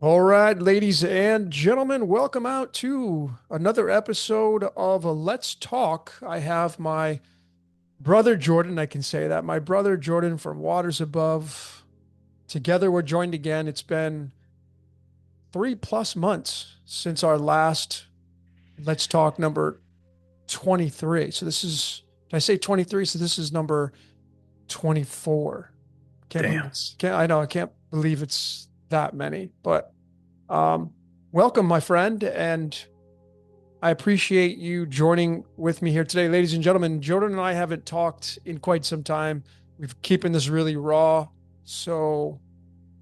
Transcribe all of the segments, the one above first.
All right, ladies and gentlemen, welcome out to another episode of Let's Talk. I have my brother Jordan, I can say that, my brother Jordan from Waters Above. Together, we're joined again. It's been 3+ months since our last Let's Talk number 23. Did I say 23? So this is number 24. Can't believe Damn. it's, can't, I know, I can't believe it's that many, but um, welcome, my friend, and I appreciate you joining with me here today, ladies and gentlemen. Jordan and I haven't talked in quite some time. We've keeping this really raw, so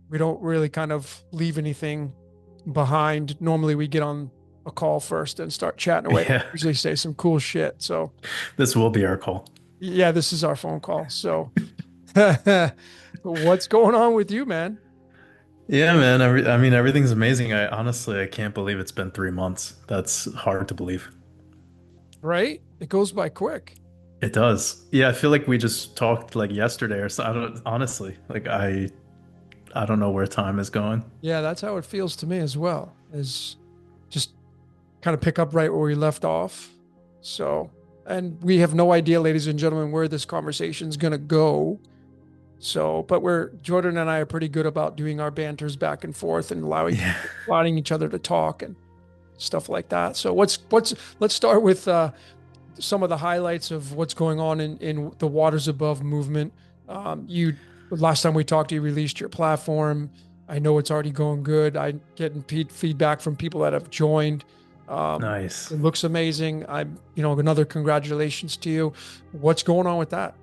we don't really kind of leave anything behind. Normally, we get on a call first and start chatting away. Yeah, Usually, say some cool shit. So, this will be our call. yeah, this is our phone call. So, what's going on with you, man? Yeah, man. I mean, everything's amazing. I can't believe it's been 3 months. That's hard to believe. Right? It goes by quick. It does. Yeah, I feel like we just talked like yesterday or so. I don't, honestly, I don't know where time is going. Yeah, that's how it feels to me as well. Is just kind of pick up right where we left off. So, and we have no idea, ladies and gentlemen, where this conversation is going to go. So, but Jordan and I are pretty good about doing our banters back and forth and Yeah. allowing each other to talk and stuff like that. So, let's start with some of the highlights of what's going on in the Waters Above movement. You last time we talked, you released your platform. I know it's already going good. I'm getting feedback from people that have joined. Nice. It looks amazing. Another congratulations to you. What's going on with that?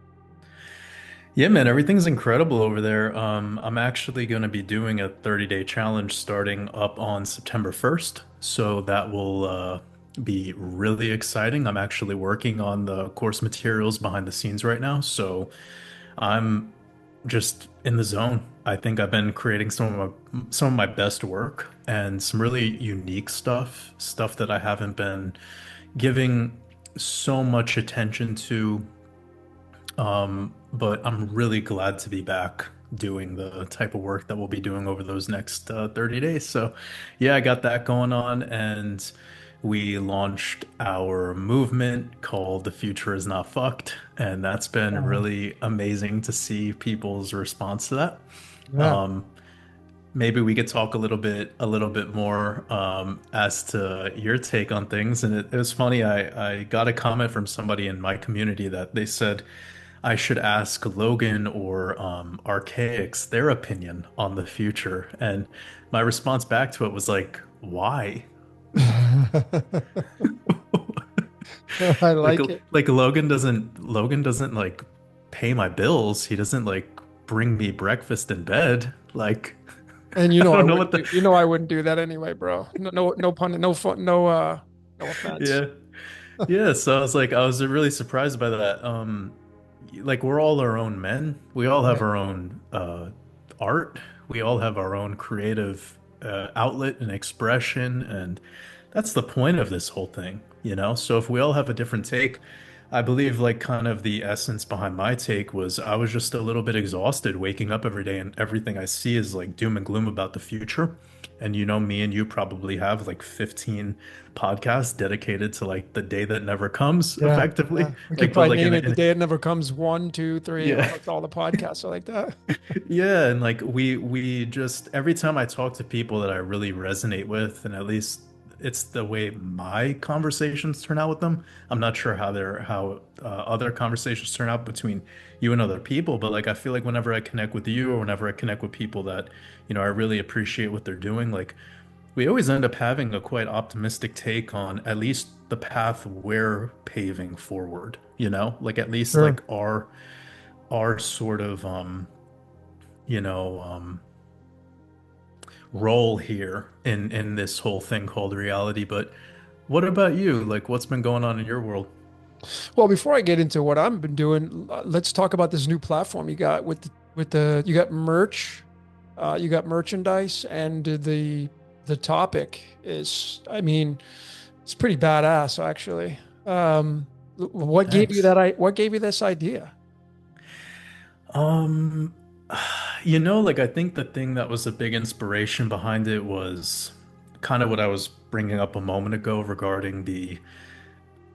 Yeah, man, everything's incredible over there. I'm actually going to be doing a 30-day challenge starting up on September 1st. So that will be really exciting. I'm actually working on the course materials behind the scenes right now. So I'm just in the zone. I think I've been creating some of my best work and some really unique stuff that I haven't been giving so much attention to. But I'm really glad to be back doing the type of work that we'll be doing over those next 30 days. So, yeah, I got that going on, and we launched our movement called The Future Is Not Fucked, and that's been Um, really amazing to see people's response to that. yeah. Um, Maybe we could talk a little bit more as to your take on things. And it was funny. I got a comment from somebody in my community that they said I should ask Logan or Archaics their opinion on the future. And my response back to it was like, why? I Like like it. like Logan doesn't like pay my bills. He doesn't like bring me breakfast in bed. Like And I don't know what the I wouldn't do that anyway, bro. No pun, no fun, no offense. yeah. Yeah, so I was really surprised by that. Like we're all our own men. We all have Right. our own art. We all have our own creative outlet and expression, and that's the point of this whole thing, you know? So if we all have a different take, I believe like kind of the essence behind my take was I was just a little bit exhausted waking up every day and everything I see is like doom and gloom about the future. And you know, me and you probably have like 15 podcasts dedicated to like the day that never comes, Yeah, effectively. yeah. We could Like, but probably like name it "The Day It Never Comes." One, two, three. yeah. All the podcasts are like that. Yeah, and like we just every time I talk to people that I really resonate with, and at least it's the way my conversations turn out with them. I'm not sure how other conversations turn out between you and other people, but like I feel like whenever I connect with you or whenever I connect with people that, I really appreciate what they're doing, like we always end up having a quite optimistic take on at least the path we're paving forward, Like at least Sure. like our sort of you know, um, role here in this whole thing called reality. But what about you? Like, what's been going on in your world? Well, before I get into what I've been doing, let's talk about this new platform you got you got merch, you got merchandise, and the topic is, I mean, it's pretty badass actually. What Thanks. gave you this idea? Um, Like I think the thing that was a big inspiration behind it was kind of what I was bringing up a moment ago regarding the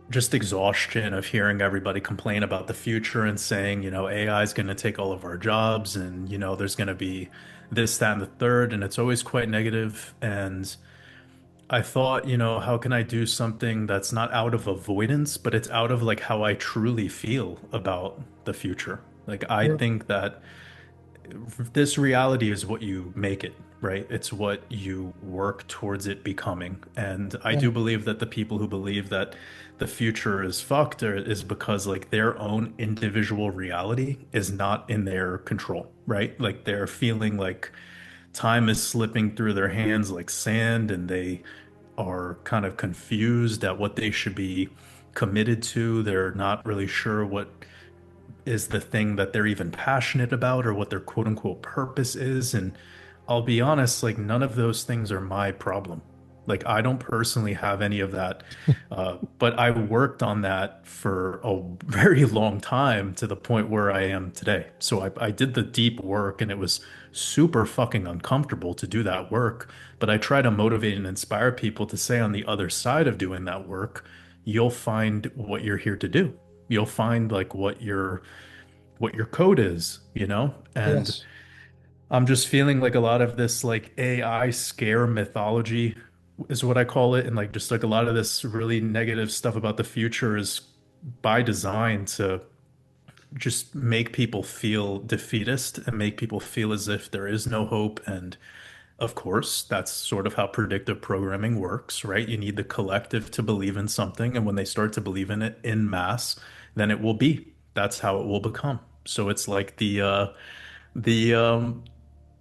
just exhaustion of hearing everybody complain about the future and saying, AI is going to take all of our jobs and, there's going to be this, that, and the third. And it's always quite negative. And I thought, how can I do something that's not out of avoidance, but it's out of like how I truly feel about the future? Like, I Sure. think that this reality is what you make it, right? It's what you work towards it becoming. And I Yeah. do believe that the people who believe that the future is fucked is because like their own individual reality is not in their control, right? Like they're feeling like time is slipping through their hands like sand and they are kind of confused at what they should be committed to. They're not really sure what is the thing that they're even passionate about or what their quote unquote purpose is. And I'll be honest, like none of those things are my problem. Like I don't personally have any of that. But I worked on that for a very long time to the point where I am today. So I did the deep work and it was super fucking uncomfortable to do that work. But I try to motivate and inspire people to say on the other side of doing that work, you'll find what you're here to do. You'll find like what your code is, And Yes. I'm just feeling like a lot of this like AI scare mythology is what I call it, and like just like a lot of this really negative stuff about the future is by design to just make people feel defeatist and make people feel as if there is no hope. And of course, that's sort of how predictive programming works, right? You need the collective to believe in something, and when they start to believe in it in mass, then it will be. That's how it will become. So it's like the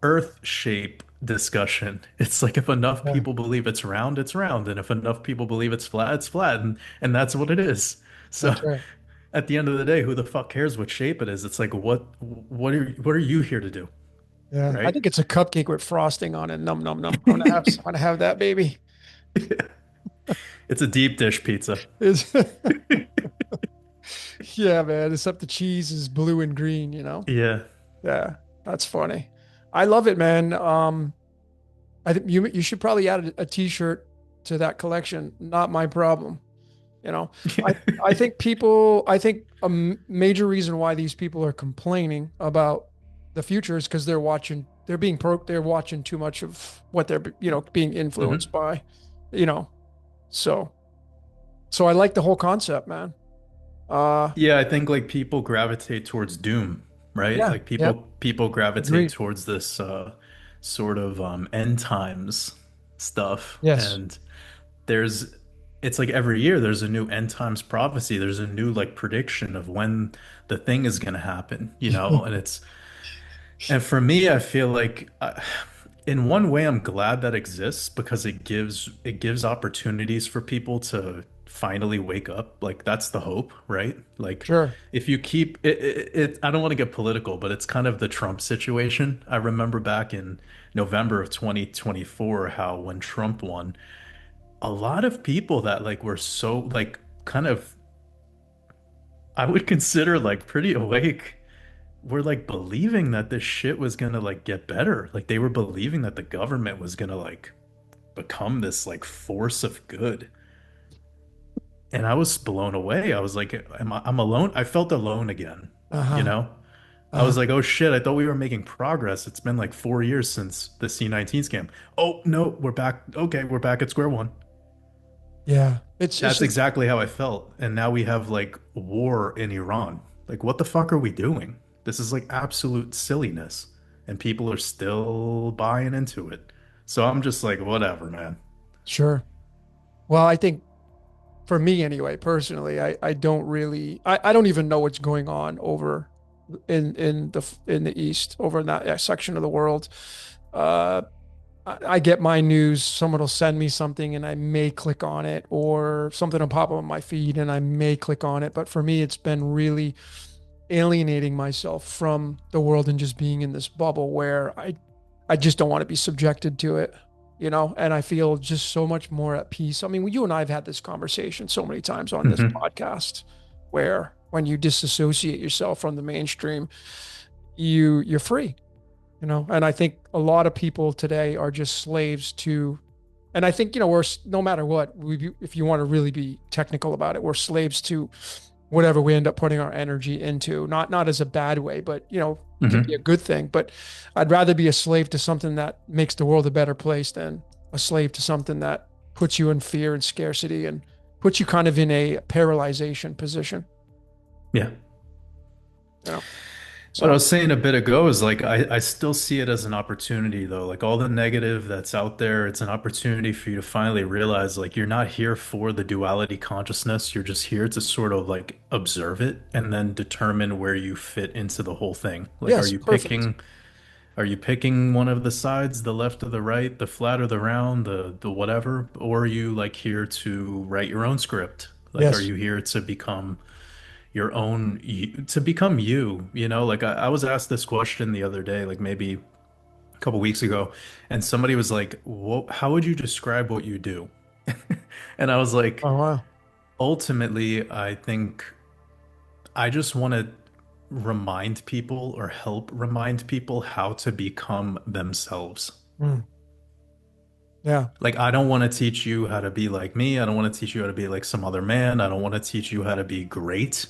Earth shape discussion. It's like if enough Yeah. people believe it's round, and if enough people believe it's flat, and that's what it is. So That's right. at the end of the day, who the fuck cares what shape it is? It's like what are you here to do, Yeah. I right? think it's a cupcake with frosting on it. Num num num. I'm gonna have that baby. It's a deep dish pizza. Is yeah, man. Except the cheese is blue and green, you know? Yeah. Yeah. That's funny. I love it, man. I think you should probably add a t-shirt to that collection. Not my problem. You know, I I think I think major reason why these people are complaining about the future is because they're watching too much of what they're, being influenced Mhm. by, you know. So I like the whole concept, man. Uh, Yeah, I think like people gravitate towards doom, right? yeah, Like yep, people gravitate agreed. towards this sort of end times stuff. Yes, And there's it's like every year there's a new end times prophecy. There's a new like prediction of when the thing is going to happen, and for me, I feel like in one way I'm glad that exists because it gives opportunities for people to finally wake up. Like that's the hope, right? Like sure. if you keep I don't want to get political, but it's kind of the Trump situation. I remember back in November of 2024 how when Trump won, a lot of people that like were so like kind of I would consider like pretty awake were like believing that this shit was gonna like get better. Like they were believing that the government was gonna like become this like force of good. And I was blown away. I was like, I'm alone. I felt alone again, you Uh-huh. know? I Uh-huh. was like, oh shit, I thought we were making progress. It's been like 4 years since the C-19 scam. Oh no, we're back. Okay, we're back at square one. Yeah. It's That's just exactly how I felt. And now we have like war in Iran. Like, what the fuck are we doing? This is like absolute silliness. And people are still buying into it. So I'm just like, whatever, man. sure. Well, I think for me anyway, personally, I don't really I don't even know what's going on over in the East, over in that section of the world. Uh, I get my news, someone will send me something and I may click on it, or something will pop up on my feed and I may click on it. But for me, it's been really alienating myself from the world and just being in this bubble where I just don't want to be subjected to it, and I feel just so much more at peace. I mean, you and I have had this conversation so many times on this Hmm. podcast where when you disassociate yourself from the mainstream, you're free. And I think a lot of people today are just slaves to, and I think, we're, no matter what, if you want to really be technical about it, we're slaves to whatever we end up putting our energy into, not as a bad way, but, it could be a Hmm. good thing. But I'd rather be a slave to something that makes the world a better place than a slave to something that puts you in fear and scarcity and puts you kind of in a paralyzation position, Yeah. you know. What I So was saying a bit ago is like I still see it as an opportunity though. Like all the negative that's out there, it's an opportunity for you to finally realize like you're not here for the duality consciousness. You're just here to sort of like observe it and then determine where you fit into the whole thing. Like yes, perfect. are you picking one of the sides, the left or the right, the flat or the round, the whatever, or are you like here to write your own script? Like are Yes. you here to become your own to become you, like I was asked this question the other day, like maybe a couple weeks ago, and somebody was like, how would you describe what you do? And I was like, Oh, wow. ultimately I think I just want to remind people or help remind people how to become themselves. Mm, yeah, Like I don't want to teach you how to be like me. I don't want to teach you how to be like some other man. I don't want to teach you how to be great.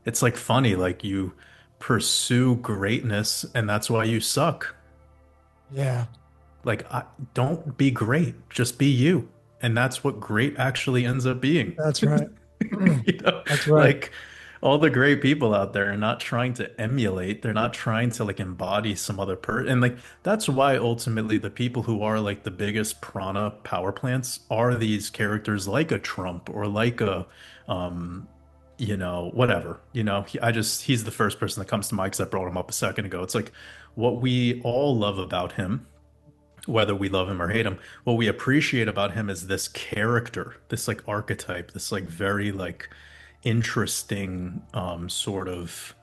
It's like funny, like you pursue greatness and that's why you suck. yeah, Like don't be great, just be you. And that's what great actually ends up being. that's right. You know, That's right. like all the great people out there are not trying to emulate, they're not trying to like embody some other person. And like that's why ultimately the people who are like the biggest prana power plants are these characters like a Trump or like a um whatever. He's the first person that comes to mind because I brought him up a second ago. It's like what we all love about him, whether we love him or hate him, what we appreciate about him is this character, this like archetype, this like very like interesting, sort of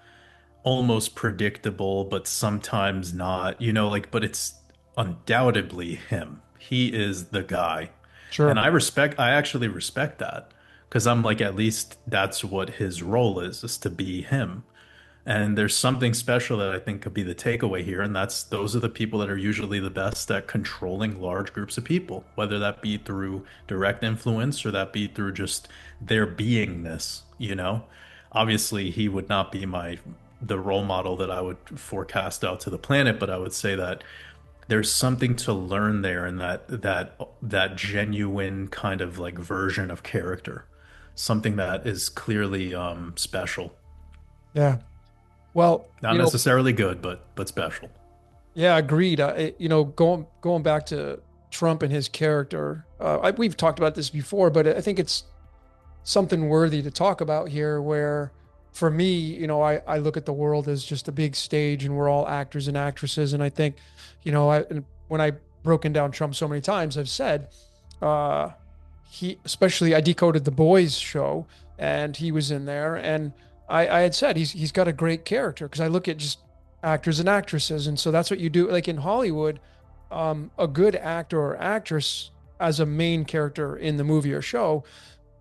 almost predictable, but sometimes not, like, but it's undoubtedly him. He is the guy. And Sure. I actually respect that because I'm like, at least that's what his role is to be him. And there's something special that I think could be the takeaway here, and that's those are the people that are usually the best at controlling large groups of people, whether that be through direct influence or that be through just their beingness. Obviously, he would not be the role model that I would forecast out to the planet, but I would say that there's something to learn there in that genuine kind of like version of character, something that is clearly special. Yeah. Well, Not necessarily good, but special. yeah, agreed. Going back to Trump and his character, we've talked about this before, but I think it's something worthy to talk about here. Where, for me, I look at the world as just a big stage, and we're all actors and actresses. And I think, and when I broken down Trump so many times, I've said, uh, especially I decoded the Boys show, and he was in there, and I had said he's got a great character because I look at just actors and actresses, and so that's what you do. Like in Hollywood, a good actor or actress as a main character in the movie or show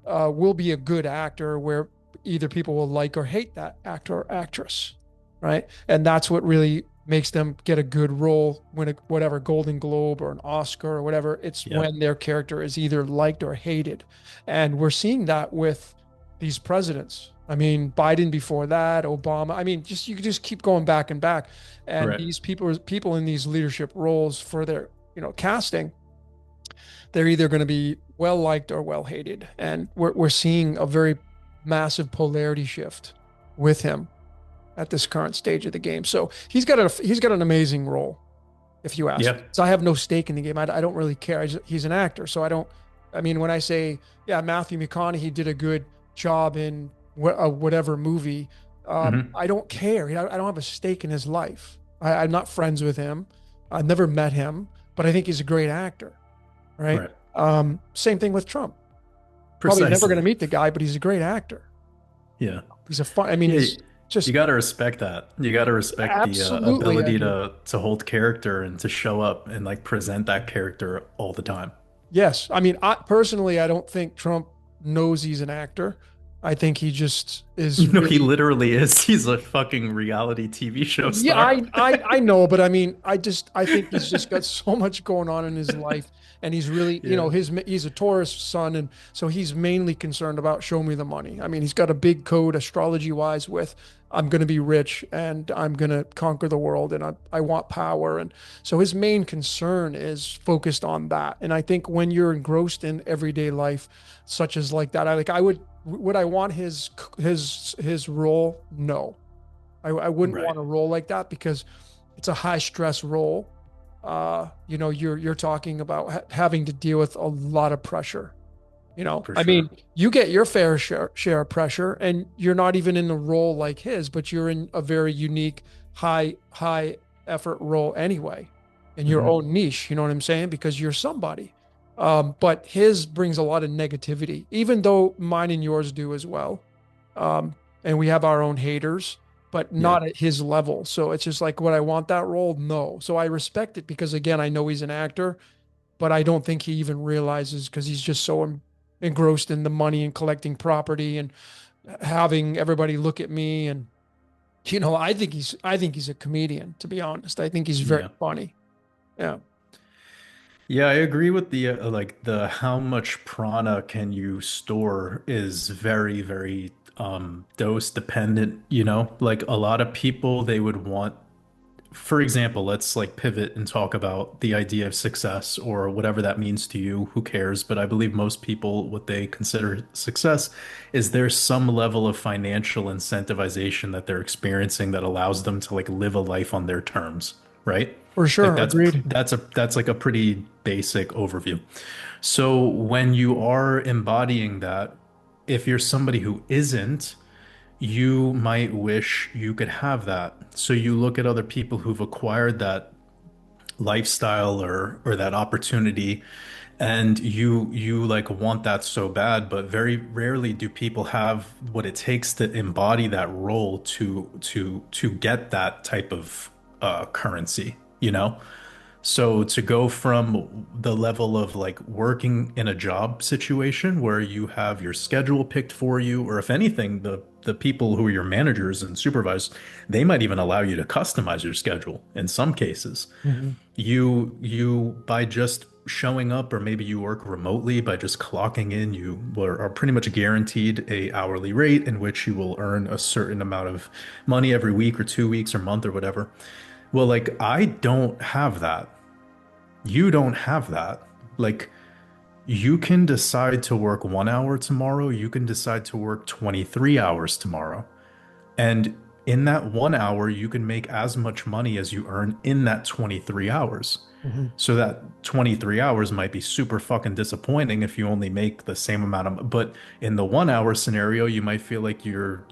will be a good actor where either people will like or hate that actor or actress, right? And that's what really makes them get a good role, win whatever Golden Globe or an Oscar or whatever. It's Yep. when their character is either liked or hated, and we're seeing that with these presidents. I mean, Biden before that, Obama. I mean, just you could just keep going back and back, and Right. these people in these leadership roles for their casting, they're either going to be well liked or well hated. And we're seeing a very massive polarity shift with him at this current stage of the game. So he's got an amazing role, if you ask me. Yep. So I have no stake in the game. I don't really care. He's an actor, so I don't. I mean, when I say, yeah, Matthew McConaughey did a good job in whatever movie, Hmm. I don't care. I don't have a stake in his life. I'm not friends with him. I've never met him, but I think he's a great actor. Right. Right. Same thing with Trump. Probably never going to Precisely. meet the guy, but he's a great actor. Yeah. He's a fun. I mean, Yeah. he's You just got to respect that. You got to respect the absolutely. I ability do. to hold character and to show up and like present that character all the time. Yes. I mean, I personally, I don't think Trump knows he's an actor. I think he just is You know, he really. literally is. He's a fucking reality TV show Yeah, star. I know, but I mean, I think he's just got so much going on in his life, and he's really, Yeah. he's a Taurus son, and so he's mainly concerned about show me the money. I mean, he's got a big code astrology wise with I'm going to be rich and I'm going to conquer the world and I want power, and so his main concern is focused on that. And I think when you're engrossed in everyday life, such as like that, I would I want his role? No. I wouldn't Right. want a role like that because it's a high stress role. You're talking about having to deal with a lot of pressure. For I mean, sure. you get your fair share of pressure, and you're not even in a role like his, but you're in a very unique, high effort role anyway, in your Hmm. own niche. You know what I'm saying? Because you're somebody. But his brings a lot of negativity, even though mine and yours do as well. And we have our own haters, but Yeah. not at his level. So it's just like, would I want that role? No. So I respect it because again, I know he's an actor, but I don't think he even realizes because he's just so engrossed in the money and collecting property and having everybody look at me. And I think he's a comedian, to be honest. I think he's very Yeah. funny. Yeah, Yeah, I agree with the like the how much prana can you store is very, very dose dependent, you know? Like a lot of people they would want, for example, let's like pivot and talk about the idea of success or whatever that means to you. Who cares? But I believe most people, what they consider success is there's some level of financial incentivization that they're experiencing that allows them to like live a life on their terms, right? for Like sure. Agreed. that's like a pretty basic overview. So when you are embodying that, if you're somebody who isn't, you might wish you could have that. So you look at other people who've acquired that lifestyle or that opportunity and you like want that so bad, but very rarely do people have what it takes to embody that role to get that type of currency, you know? So to go from the level of like working in a job situation where you have your schedule picked for you, or if anything, the people who are your managers and supervisors, they might even allow you to customize your schedule in some cases. Mhm. You by just showing up, or maybe you work remotely by just clocking in, are pretty much guaranteed a hourly rate in which you will earn a certain amount of money every week or 2 weeks or month or whatever. Well, like I don't have that. You don't have that. Like, you can decide to work 1 hour tomorrow. You can decide to work 23 hours tomorrow. And in that 1 hour, you can make as much money as you earn in that 23 hours. Mhm. So that 23 hours might be super fucking disappointing if you only make the same amount of, but in the 1 hour scenario, you might feel like you're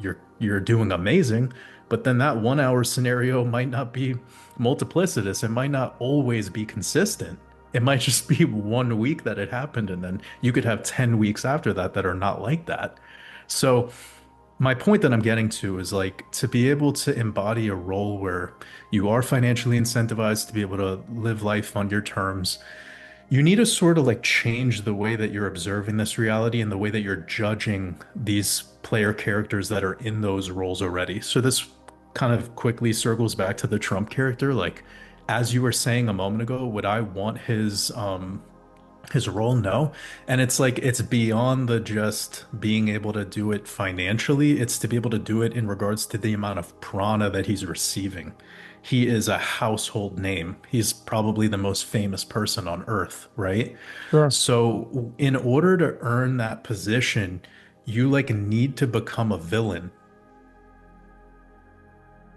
doing amazing, but then that 1 hour scenario might not be multiplicitous. It might not always be consistent. It might just be 1 week that it happened, and then you could have 10 weeks after that that are not like that. So my point that I'm getting to is like to be able to embody a role where you are financially incentivized to be able to live life on your terms. You need to sort of like change the way that you're observing this reality and the way that you're judging these player characters that are in those roles already. So this kind of quickly circles back to the Trump character. Like, as you were saying a moment ago, would I want his role? No. And it's like it's beyond the just being able to do it financially. It's to be able to do it in regards to the amount of prana that he's receiving. He is a household name. He's probably the most famous person on earth, right? Sure. So in order to earn that position, you like need to become a villain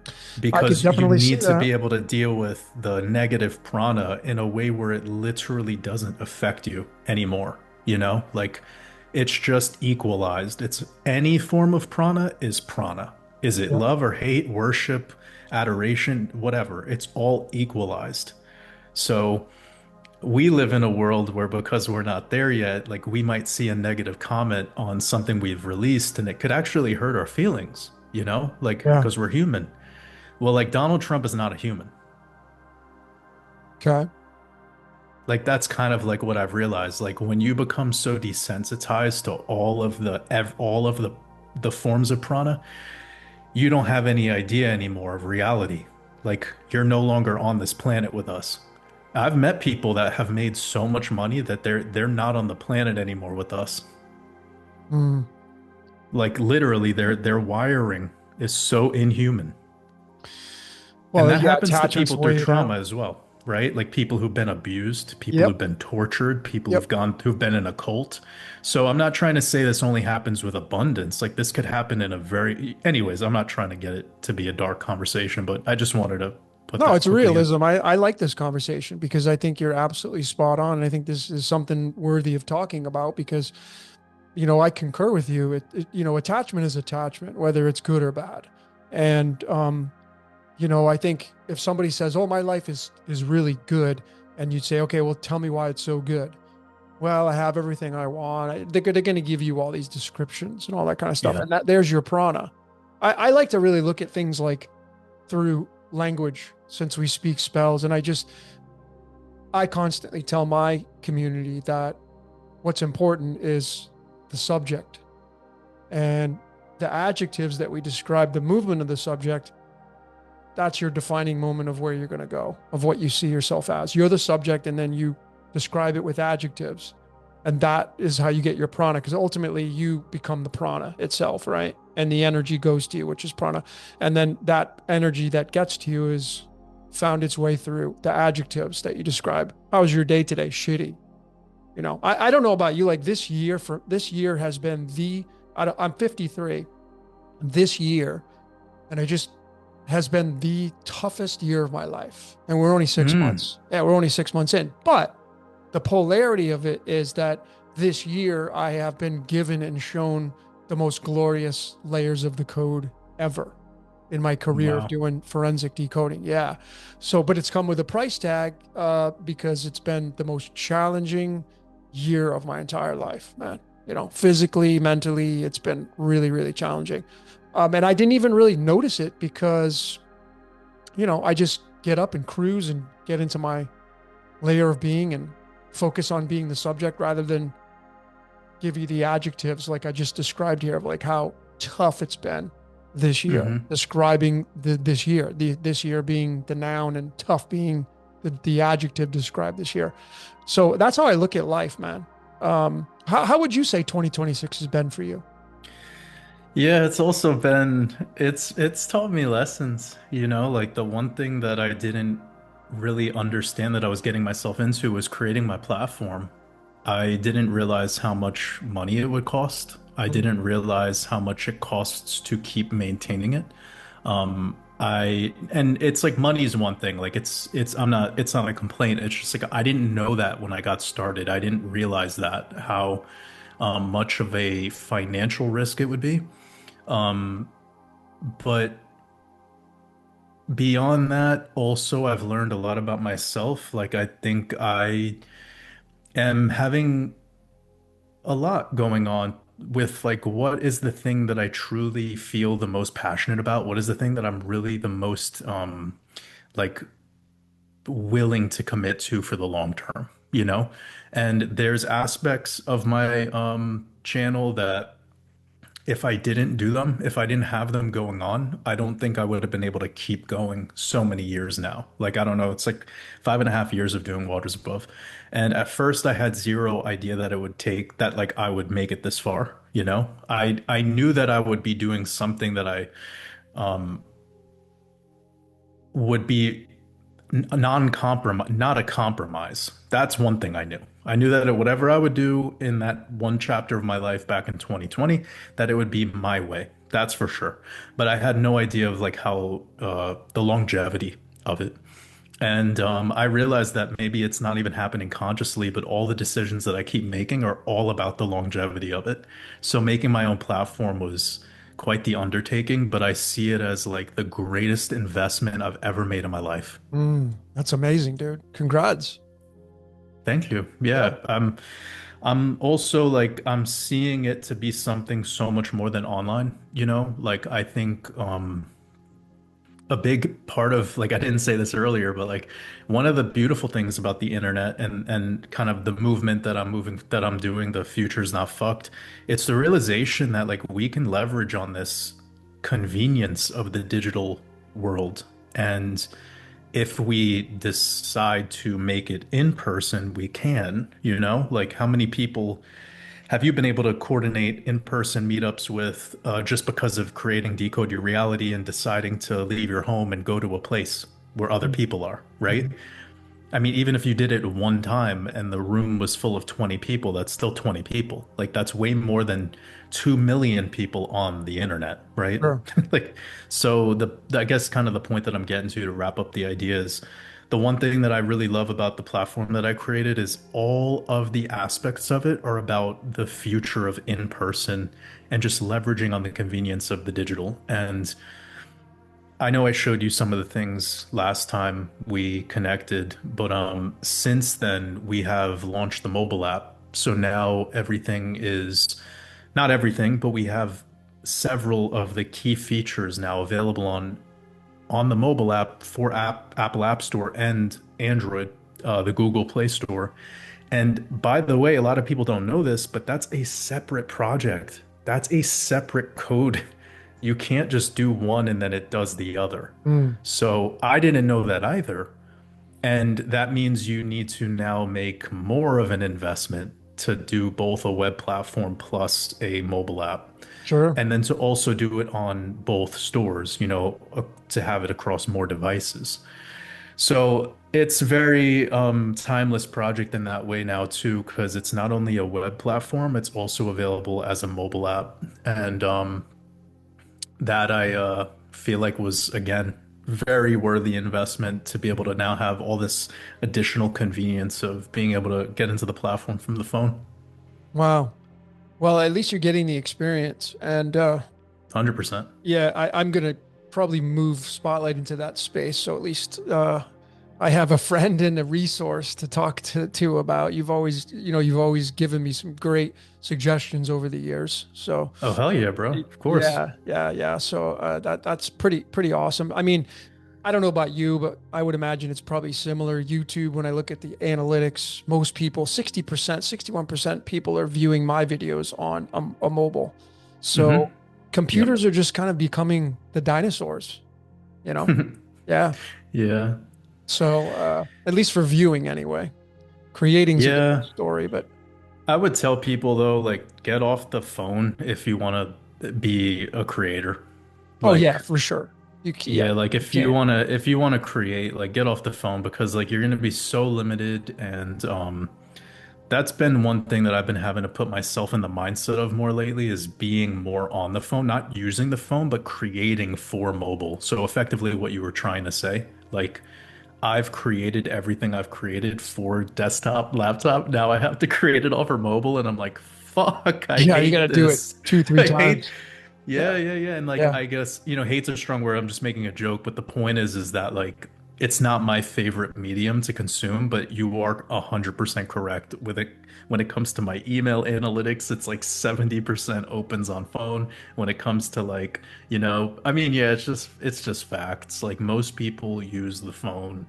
I could because you definitely see need to that. be able to deal with the negative prana in a way where it literally doesn't affect you anymore. You know, like it's just equalized. It's any form of prana is prana. Is it Yeah. love or hate, worship, adoration, whatever? It's all equalized. So we live in a world where because we're not there yet, like we might see a negative comment on something we've released and it could actually hurt our feelings, you know, like Yeah. because we're human. Well, like Donald Trump is not a human. Okay. Like that's kind of like what I've realized. Like when you become so desensitized to all of the the forms of prana, you don't have any idea anymore of reality. Like you're no longer on this planet with us. I've met people that have made so much money that they're not on the planet anymore with us. Mm. Like literally their wiring is so inhuman. And Well, that yeah, happens to attachments people through weigh you trauma down. as well, right? Like people who've been abused, people Yep. who've been tortured, people Yep. who've been in a cult. So I'm not trying to say this only happens with abundance. Like this could happen in a very, anyways, I'm not trying to get it to be a dark conversation, but I just wanted to put No, that it's quickly in. realism. I like this conversation because I think you're absolutely spot on. And I think this is something worthy of talking about because, I concur with you. Attachment is attachment, whether it's good or bad. And, I think if somebody says, "Oh, my life is really good," and you'd say, "Okay, well, tell me why it's so good." Well, I have everything I want. They're going to give you all these descriptions and all that kind of stuff, Yeah. and there's your prana. I like to really look at things like through language since we speak spells, and I constantly tell my community that what's important is the subject and the adjectives that we describe the movement of the subject. That's your defining moment of where you're going to go, of what you see yourself as. You're the subject, and then you describe it with adjectives. And that is how you get your prana, because ultimately you become the prana itself, right? And the energy goes to you, which is prana. And then that energy that gets to you is found its way through the adjectives that you describe. How was your day today? Shitty. I don't know about you. Like this year has been I'm 53. This year, and I just has been the toughest year of my life. And we're only six Mm. months. Yeah, we're only 6 months in. But the polarity of it is that this year I have been given and shown the most glorious layers of the code ever in my career of Wow. doing forensic decoding. Yeah. So, but it's come with a price tag because it's been the most challenging year of my entire life, man. Physically, mentally, it's been really, really challenging. And I didn't even really notice it because, I just get up and cruise and get into my layer of being and focus on being the subject rather than give you the adjectives like I just described here of like how tough it's been this year, Hmm. describing this year being the noun and tough being the adjective described this year. So that's how I look at life, man. How would you say 2026 has been for you? Yeah, it's also been it's taught me lessons, like the one thing that I didn't really understand that I was getting myself into was creating my platform. I didn't realize how much money it would cost. I didn't realize how much it costs to keep maintaining it. And it's like money is one thing. Like it's not a complaint. It's just like I didn't know that when I got started. I didn't realize that how much of a financial risk it would be. But beyond that, also I've learned a lot about myself. Like I think I am having a lot going on with like what is the thing that I truly feel the most passionate about? What is the thing that I'm really the most like willing to commit to for the long term, you know? And there's aspects of my channel that if I didn't do them, if I didn't have them going on, I don't think I would have been able to keep going so many years now. Like, I don't know, it's like 5.5 years of doing Waters Above. And at first I had zero idea that it would take that like I would make it this far, you know? I knew that I would be doing something that I would be non-compromise, not a compromise. That's one thing I knew. I knew that whatever I would do in that one chapter of my life back in 2020, that it would be my way. That's for sure. But I had no idea of like how the longevity of it. And I realized that maybe it's not even happening consciously, but all the decisions that I keep making are all about the longevity of it. So making my own platform was quite the undertaking, but I see it as like the greatest investment I've ever made in my life. That's amazing, dude. Congrats. Thank you. Yeah. Yeah, I'm also like I'm seeing it to be something so much more than online, you know? Like I think a big part of, like, I didn't say this earlier, but like one of the beautiful things about the internet and kind of the movement that I'm doing, the future's not fucked. It's the realization that like we can leverage on this convenience of the digital world. And if we decide to make it in person, we can, like how many people have you been able to coordinate in-person meetups with just because of creating Decode Your Reality and deciding to leave your home and go to a place where other people are, right? Mhm. I mean, even if you did it one time and the room was full of 20 people, that's still 20 people. Like, that's way more than 2 million people on the internet, right? Sure. Like, so I guess kind of the point that I'm getting to wrap up the idea is the one thing that I really love about the platform that I created is all of the aspects of it are about the future of in person and just leveraging on the convenience of the digital. And I know I showed you some of the things last time we connected, but since then we have launched the mobile app. So now everything is not everything, but we have several of the key features now available on the mobile app for Apple App Store and Android, the Google Play Store. And by the way, a lot of people don't know this, but that's a separate project. That's a separate code. You can't just do one and then it does the other. Mm, So I didn't know that either. And that means you need to now make more of an investment to do both a web platform plus a mobile app. sure. And then to also do it on both stores, to have it across more devices. So it's very timeless project in that way now too, because it's not only a web platform, it's also available as a mobile app. And that I feel like was again very worthy investment to be able to now have all this additional convenience of being able to get into the platform from the phone. Wow. Well, at least you're getting the experience. And 100%. yeah, I'm gonna probably move Spotlight into that space. So at least I have a friend and a resource to talk to about. You've always given me some great suggestions over the years. So Oh, hell yeah, bro. Of course. yeah, yeah, yeah. So that's pretty awesome. I mean, I don't know about you, but I would imagine it's probably similar. YouTube, when I look at the analytics, most people, 60%, 61% people are viewing my videos on a mobile. So Hmm. Yep. computers are just kind of becoming the dinosaurs, you know? Yeah. Yeah. So at least for viewing anyway. Creating's a different Yeah. story, but I would tell people though, like, get off the phone if you want to be a creator. oh yeah, Like, for sure. Yeah, yeah, like you can't. if you want to create, like, get off the phone because like you're gonna be so limited and that's been one thing that I've been having to put myself in the mindset of more lately is being more on the phone, not using the phone, but creating for mobile. So effectively what you were trying to say, like I've created everything I've created for desktop, laptop. Now I have to create it all for mobile and I'm like, fuck, I Yeah, you got to hate do it this. two, three I hate times. yeah, Yeah, yeah, yeah. And like yeah. I guess, hate's a strong word. I'm just making a joke, but the point is that like it's not my favorite medium to consume, but you are 100% correct with it when it comes to my email analytics, it's like 70% opens on phone. When it comes to like, I mean, yeah, it's just facts. Like most people use the phone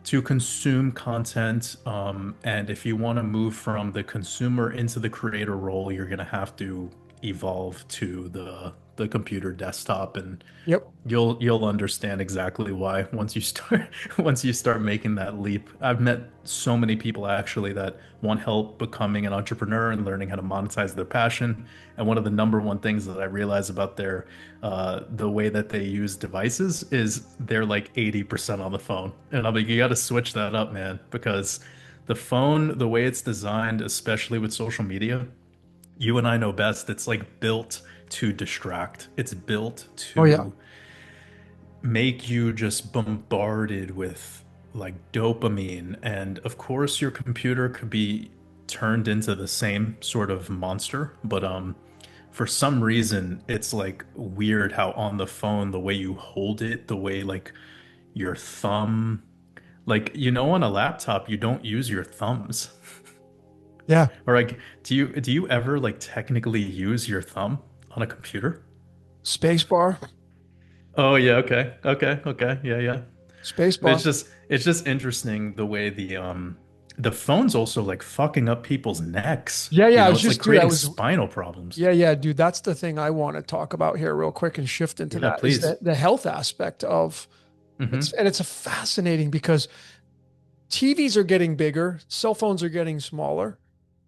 to consume content. And if you want to move from the consumer into the creator role, you're gonna have to evolve to the computer desktop, and Yep. you'll understand exactly why once you start once you start making that leap. I've met so many people actually that want help becoming an entrepreneur and learning how to monetize their passion. And one of the number one things that I realize about the way that they use devices is they're like 80% on the phone. And I'm like, you got to switch that up, man, because the phone, the way it's designed, especially with social media, you and I know best, it's like built to distract. It's built Oh yeah. to make you just bombarded with like dopamine. And of course, your computer could be turned into the same sort of monster, but for some reason, it's like weird how on the phone, the way you hold it, the way like your thumb, like on a laptop, you don't use your thumbs. Yeah. Or like, do you ever like technically use your thumb on a computer? Space bar. Oh yeah, okay. Okay, okay. Yeah, yeah. Spacebar. It's just interesting the way the phone's also like fucking up people's necks. Yeah, You yeah. I know, was it's like just, dude, I creating was, spinal problems. yeah, yeah, dude. That's the thing I want to talk about here real quick and shift into Yeah, that is please. the health aspect of Hmm. it's a fascinating because TVs are getting bigger, cell phones are getting smaller.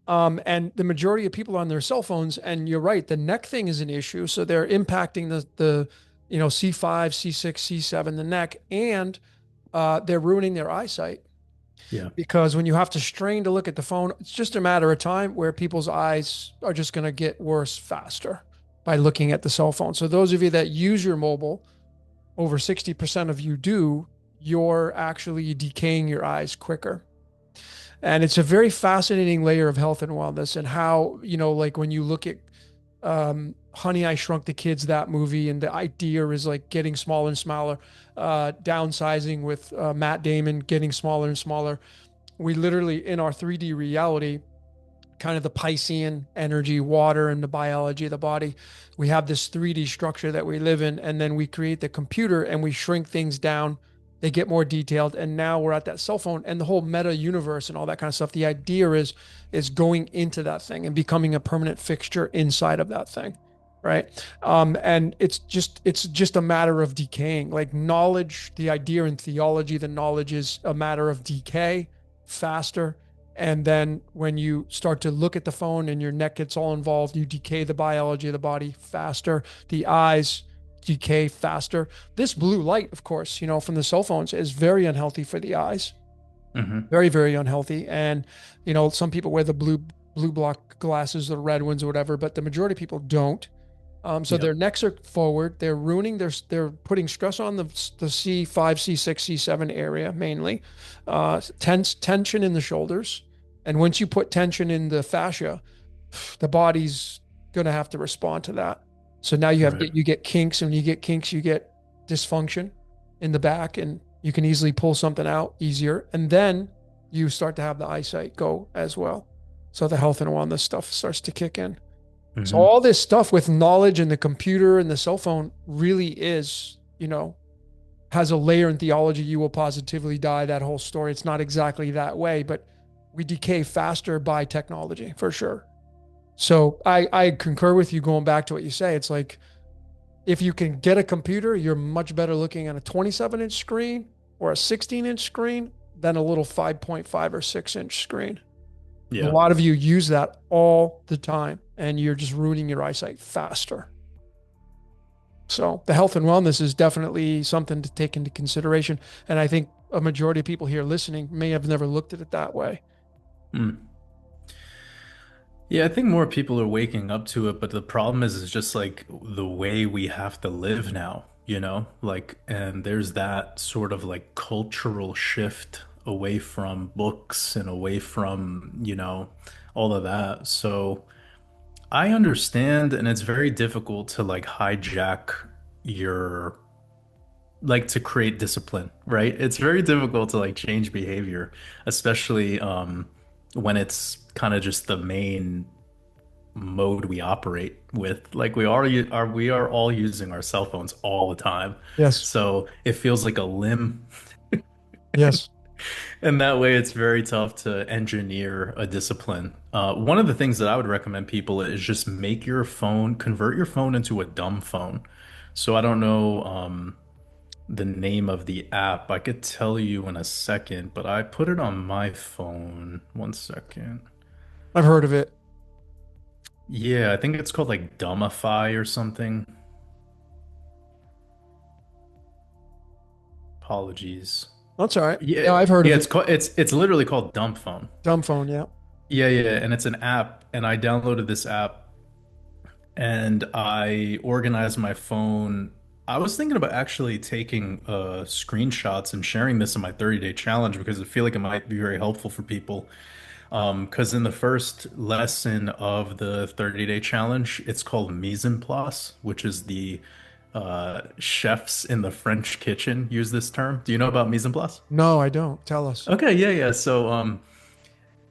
And the majority of people are on their cell phones, and you're right, the neck thing is an issue. So they're impacting the C5, C6, C7, the neck, and they're ruining their eyesight Yeah. because when you have to strain to look at the phone, it's just a matter of time where people's eyes are just going to get worse faster by looking at the cell phone. So those of you that use your mobile, over 60% of you do, you're actually decaying your eyes quicker. And it's a very fascinating layer of health and wellness and how, like when you look at Honey, I Shrunk the Kids, that movie, and the idea is like getting smaller and smaller, downsizing with Matt Damon getting smaller and smaller. We literally, in our 3D reality, kind of the Piscean energy, water, and the biology of the body. We have this 3D structure that we live in, and then we create the computer and we shrink things down. They get more detailed, and now we're at that cell phone and the whole meta universe and all that kind of stuff. The idea is going into that thing and becoming a permanent fixture inside of that thing, right? And it's just a matter of decaying. Like knowledge, the idea in theology, the knowledge is a matter of decay faster, and then when you start to look at the phone and your neck gets all involved, you decay the biology of the body faster. The eyes decay faster. This blue light, of course, from the cell phones is very unhealthy for the eyes. Hmm. Very, very unhealthy. And, some people wear the blue block glasses, the red ones or whatever, but the majority of people don't. So their Yep. necks are forward. They're ruining they're putting stress on the C5, C6, C7 area mainly. Tension in the shoulders. And once you put tension in the fascia, the body's going to have to respond to that. So now Right. you get kinks, and when you get kinks, you get dysfunction in the back, and you can easily pull something out easier. And then you start to have the eyesight go as well. So the health and wellness stuff starts to kick in. So Hmm. all this stuff with knowledge and the computer and the cell phone really is, has a layer in theology. You will positively die. That whole story. It's not exactly that way, but we decay faster by technology for sure. So I concur with you going back to what you say. It's like if you can get a computer, you're much better looking at a 27-inch screen or a 16-inch screen than a little 5.5 or 6-inch screen. And a Yeah. lot of you use that all the time, and you're just ruining your eyesight faster. So the health and wellness is definitely something to take into consideration. And I think a majority of people here listening may have never looked at it that way. Mm. Yeah, I think more people are waking up to it, but the problem is just like the way we have to live now, you know? Like, and there's that sort of like cultural shift away from books and away from, all of that. So I understand, and it's very difficult to like hijack your, like to create discipline, right? It's very difficult to like change behavior, especially when it's kind of just the main mode we operate with. Like we are all using our cell phones all the time. Yes. So it feels like a limb. Yes. And that way it's very tough to engineer a discipline. One of the things that I would recommend people is just convert your phone into a dumb phone. So I don't know the name of the app. I could tell you in a second, but I put it on my phone. One second. I've heard of it. Yeah, I think it's called like Dumbify or something. Apologies. That's all right. Yeah, Yeah, I've heard yeah, of it's it. called it's literally called Dumb Phone. Dumb phone. Yeah. Yeah, yeah, and it's an app, and I downloaded this app and I organized my phone. I was thinking about actually taking screenshots and sharing this in my 30-day challenge because I feel like it might be very helpful for people. Because in the first lesson of the 30-day challenge, it's called mise en place, which is the chefs in the French kitchen use this term. Do you know about mise en place? No, I don't. Tell us. Okay, yeah, yeah. So,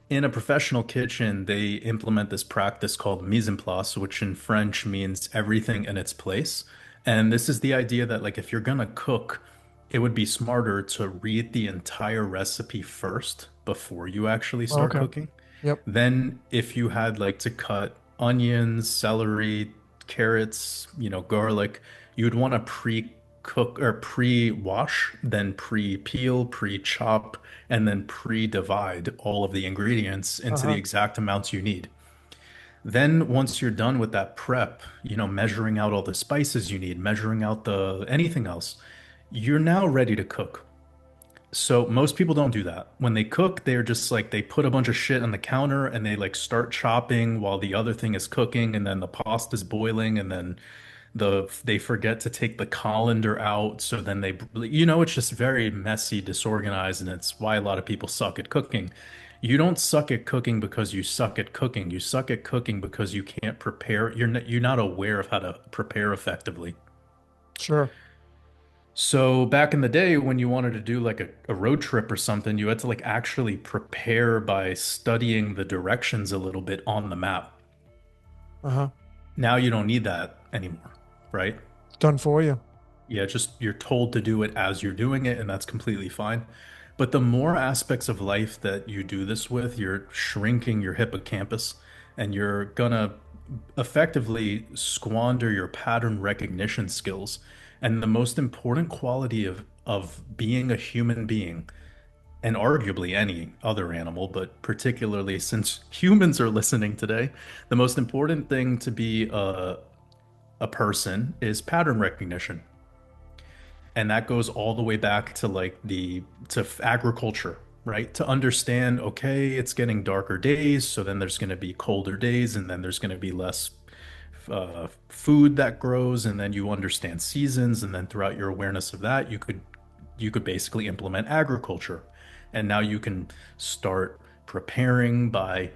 in a professional kitchen, they implement this practice called mise en place, which in French means everything in its place. And this is the idea that like if you're gonna cook, it would be smarter to read the entire recipe first before you actually Oh, start okay. cooking. Yep. Then if you had like to cut onions, celery, carrots, garlic, you'd want to pre-cook or pre-wash, then pre-peel, pre-chop, and then pre-divide all of the ingredients into the Uh-huh. exact amounts you need. Then once you're done with that prep, measuring out all the spices you need, measuring out the anything else, you're now ready to cook. So most people don't do that. When they cook, they're just like they put a bunch of shit on the counter and they like start chopping while the other thing is cooking and then the pasta's boiling and then they forget to take the colander out. So then it's just very messy, disorganized, and it's why a lot of people suck at cooking. You don't suck at cooking because you suck at cooking. You suck at cooking because you can't prepare. You're not aware of how to prepare effectively. Sure. So back in the day when you wanted to do like a road trip or something, you had to like actually prepare by studying the directions a little bit on the map. Uh-huh. Now you don't need that anymore, right? It's done for you. Yeah, just you're told to do it as you're doing it, and that's completely fine. But the more aspects of life that you do this with, you're shrinking your hippocampus and you're gonna effectively squander your pattern recognition skills. And the most important quality of being a human being, and arguably any other animal, but particularly since humans are listening today, the most important thing to be a person is pattern recognition. And that goes all the way back to agriculture, right? To understand, okay, it's getting darker days, so then there's going to be colder days, and then there's going to be less food that grows, and then you understand seasons, and then throughout your awareness of that, you could basically implement agriculture, and now you can start preparing by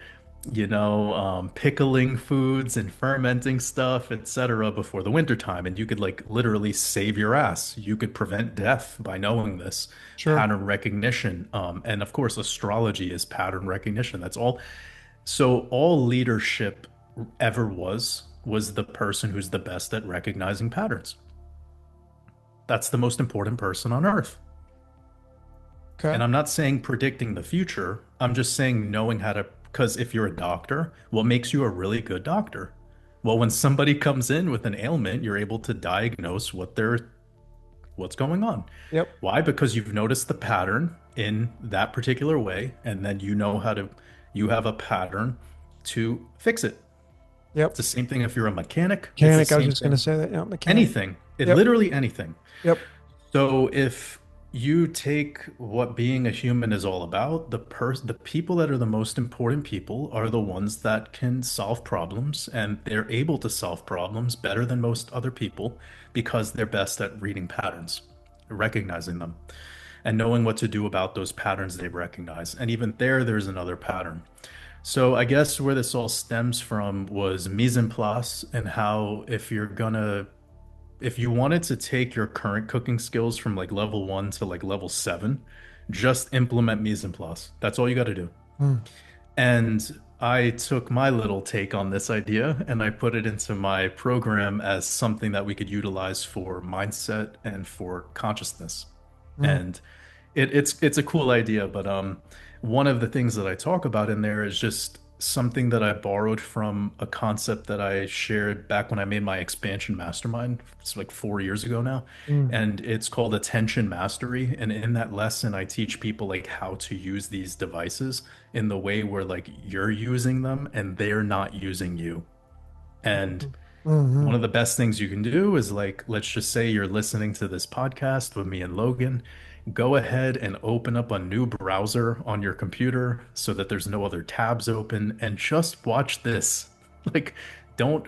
pickling foods and fermenting stuff, etc., before the winter time. And you could like literally save your ass. You could prevent death by knowing this Sure. pattern recognition. And of course, astrology is pattern recognition. That's all. So all leadership ever was the person who's the best at recognizing patterns. That's the most important person on earth. Okay. And I'm not saying predicting the future. I'm just saying knowing how to, because if you're a doctor, what makes you a really good doctor? Well, when somebody comes in with an ailment, you're able to diagnose what's going on. Yep. Why? Because you've noticed the pattern in that particular way, and then you have a pattern to fix it. It's Yep. the same thing if you're a mechanic. It's the Mechanic. I was same just gonna thing. say that. Yeah, mechanic. Anything. It Yep. literally anything. Yep. So if you take what being a human is all about, the people that are the most important people are the ones that can solve problems, and they're able to solve problems better than most other people because they're best at reading patterns, recognizing them, and knowing what to do about those patterns they recognize. And even there's another pattern. So I guess where this all stems from was mise en place, and how if you wanted to take your current cooking skills from like level 1 to like level 7, just implement mise en place. That's all you got to do. Mm. And I took my little take on this idea and I put it into my program as something that we could utilize for mindset and for consciousness. Mm. And it's a cool idea, but one of the things that I talk about in there is just something that I borrowed from a concept that I shared back when I made my expansion mastermind. It's like 4 years ago now. Mm. And it's called attention mastery. And in that lesson, I teach people like how to use these devices in the way where like you're using them and they're not using you. And one Mm-hmm. of the best things you can do is like, let's just say you're listening to this podcast with me and Logan. Go ahead and open up a new browser on your computer so that there's no other tabs open and just watch this. Like, don't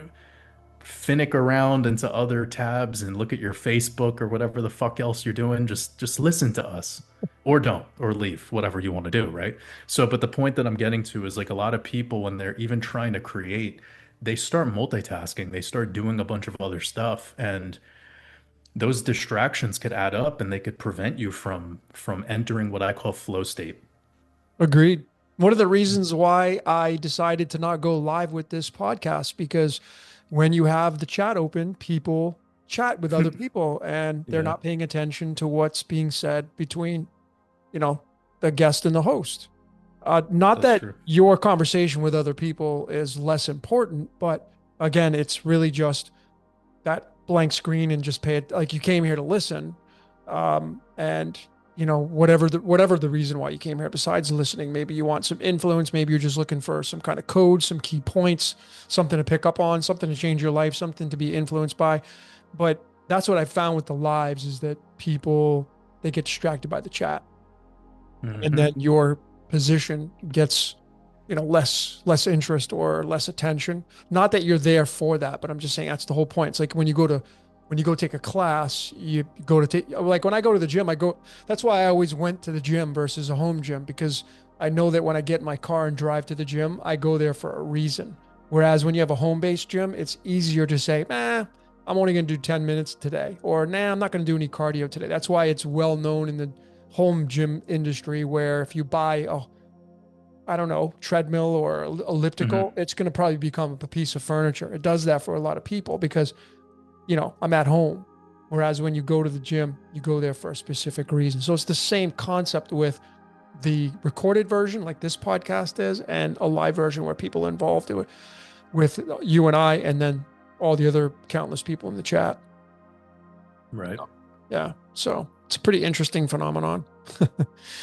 finnick around into other tabs and look at your Facebook or whatever the fuck else you're doing. Just listen to us or don't or leave, whatever you want to do, right? So, but the point that I'm getting to is like a lot of people when they're even trying to create, they start multitasking, they start doing a bunch of other stuff, and those distractions could add up and they could prevent you from entering what I call flow state. Agreed. One of the reasons why I decided to not go live with this podcast, because when you have the chat open, people chat with other people and they're Yeah, not paying attention to what's being said between, you know, the guest and the host. Not that's that true. your conversation with other people is less important, but again, it's really just that blank screen and just pay it like you came here to listen. And whatever the reason why you came here, besides listening, maybe you want some influence, maybe you're just looking for some kind of code, some key points, something to pick up on, something to change your life, something to be influenced by. But that's what I found with the lives is that people they get distracted by the chat, and then Hmm. your position gets less interest or less attention. Not that you're there for that, but I'm just saying that's the whole point. It's like when you go take a class, you go to take like when I go to the gym, I go that's why I always went to the gym versus a home gym, because I know that when I get in my car and drive to the gym, I go there for a reason. Whereas when you have a home-based gym, it's easier to say, I'm only going to do 10 minutes today, or I'm not going to do any cardio today. That's why it's well known in the home gym industry, where if you buy a, I don't know, treadmill or elliptical, Hmm. it's going to probably become a piece of furniture. It does that for a lot of people because, I'm at home. Whereas when you go to the gym, you go there for a specific reason. So it's the same concept with the recorded version, like this podcast is, and a live version where people are involved with you and I, and then all the other countless people in the chat. Right. Yeah. So it's a pretty interesting phenomenon.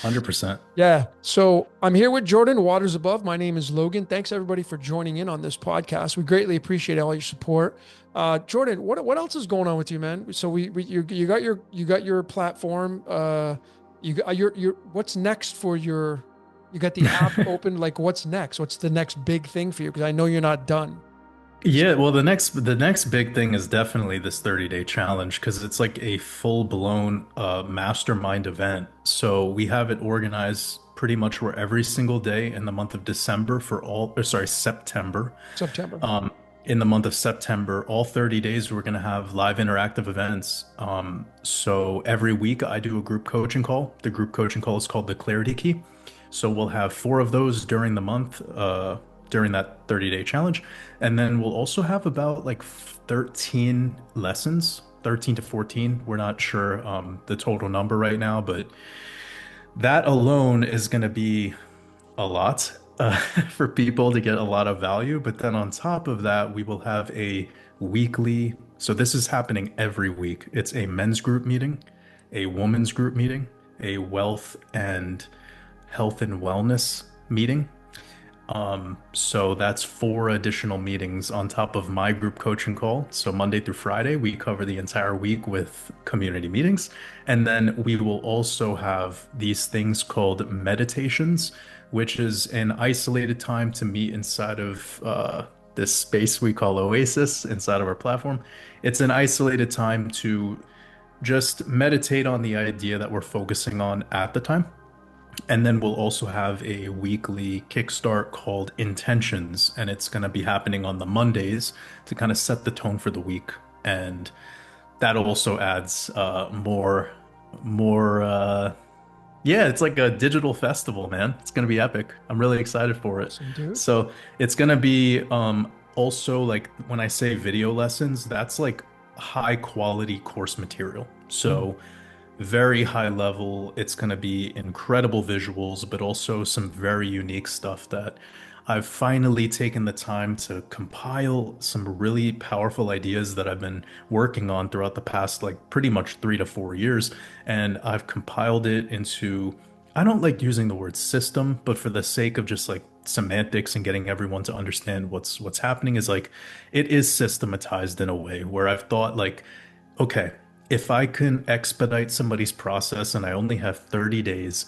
100%. Yeah. So I'm here with Jordan, Waters Above. My name is Logan. Thanks everybody for joining in on this podcast. We greatly appreciate all your support. Jordan, what else is going on with you, man? So you got your platform. You got your what's next for your you got the app open. Like what's next? What's the next big thing for you? Because I know you're not done. Yeah, well, the next big thing is definitely this 30-day challenge because it's like a full-blown mastermind event. So we have it organized pretty much where every single day in the month of December for all, or sorry, September. September. Um, in the month of September, all 30 days, we're going to have live interactive events. So every week I do a group coaching call. The group coaching call is called the Clarity Key. So we'll have four of those during the month, during that 30-day challenge. And then we'll also have about like 13 lessons, 13 to 14. We're not sure the total number right now, but that alone is going to be a lot for people to get a lot of value. But then on top of that, we will have a weekly. So this is happening every week. It's a men's group meeting, a women's group meeting, a wealth and health and wellness meeting. So that's four additional meetings on top of my group coaching call. So Monday through Friday, we cover the entire week with community meetings. And then we will also have these things called meditations, which is an isolated time to meet inside of this space we call Oasis inside of our platform. It's an isolated time to just meditate on the idea that we're focusing on at the time. And then we'll also have a weekly kickstart called Intentions, and it's going to be happening on the Mondays to kind of set the tone for the week. And that also adds more. Yeah, it's like a digital festival, man. It's going to be epic. I'm really excited for it. Awesome, dude. So it's going to be also like when I say video lessons, that's like high quality course material. Mm. So very high level. It's going to be incredible visuals, but also some very unique stuff that I've finally taken the time to compile some really powerful ideas that I've been working on throughout the past, like pretty much 3 to 4 years. And I've compiled it into, I don't like using the word system, but for the sake of just like semantics and getting everyone to understand what's happening is like it is systematized in a way where I've thought like, okay, if I can expedite somebody's process and I only have 30 days,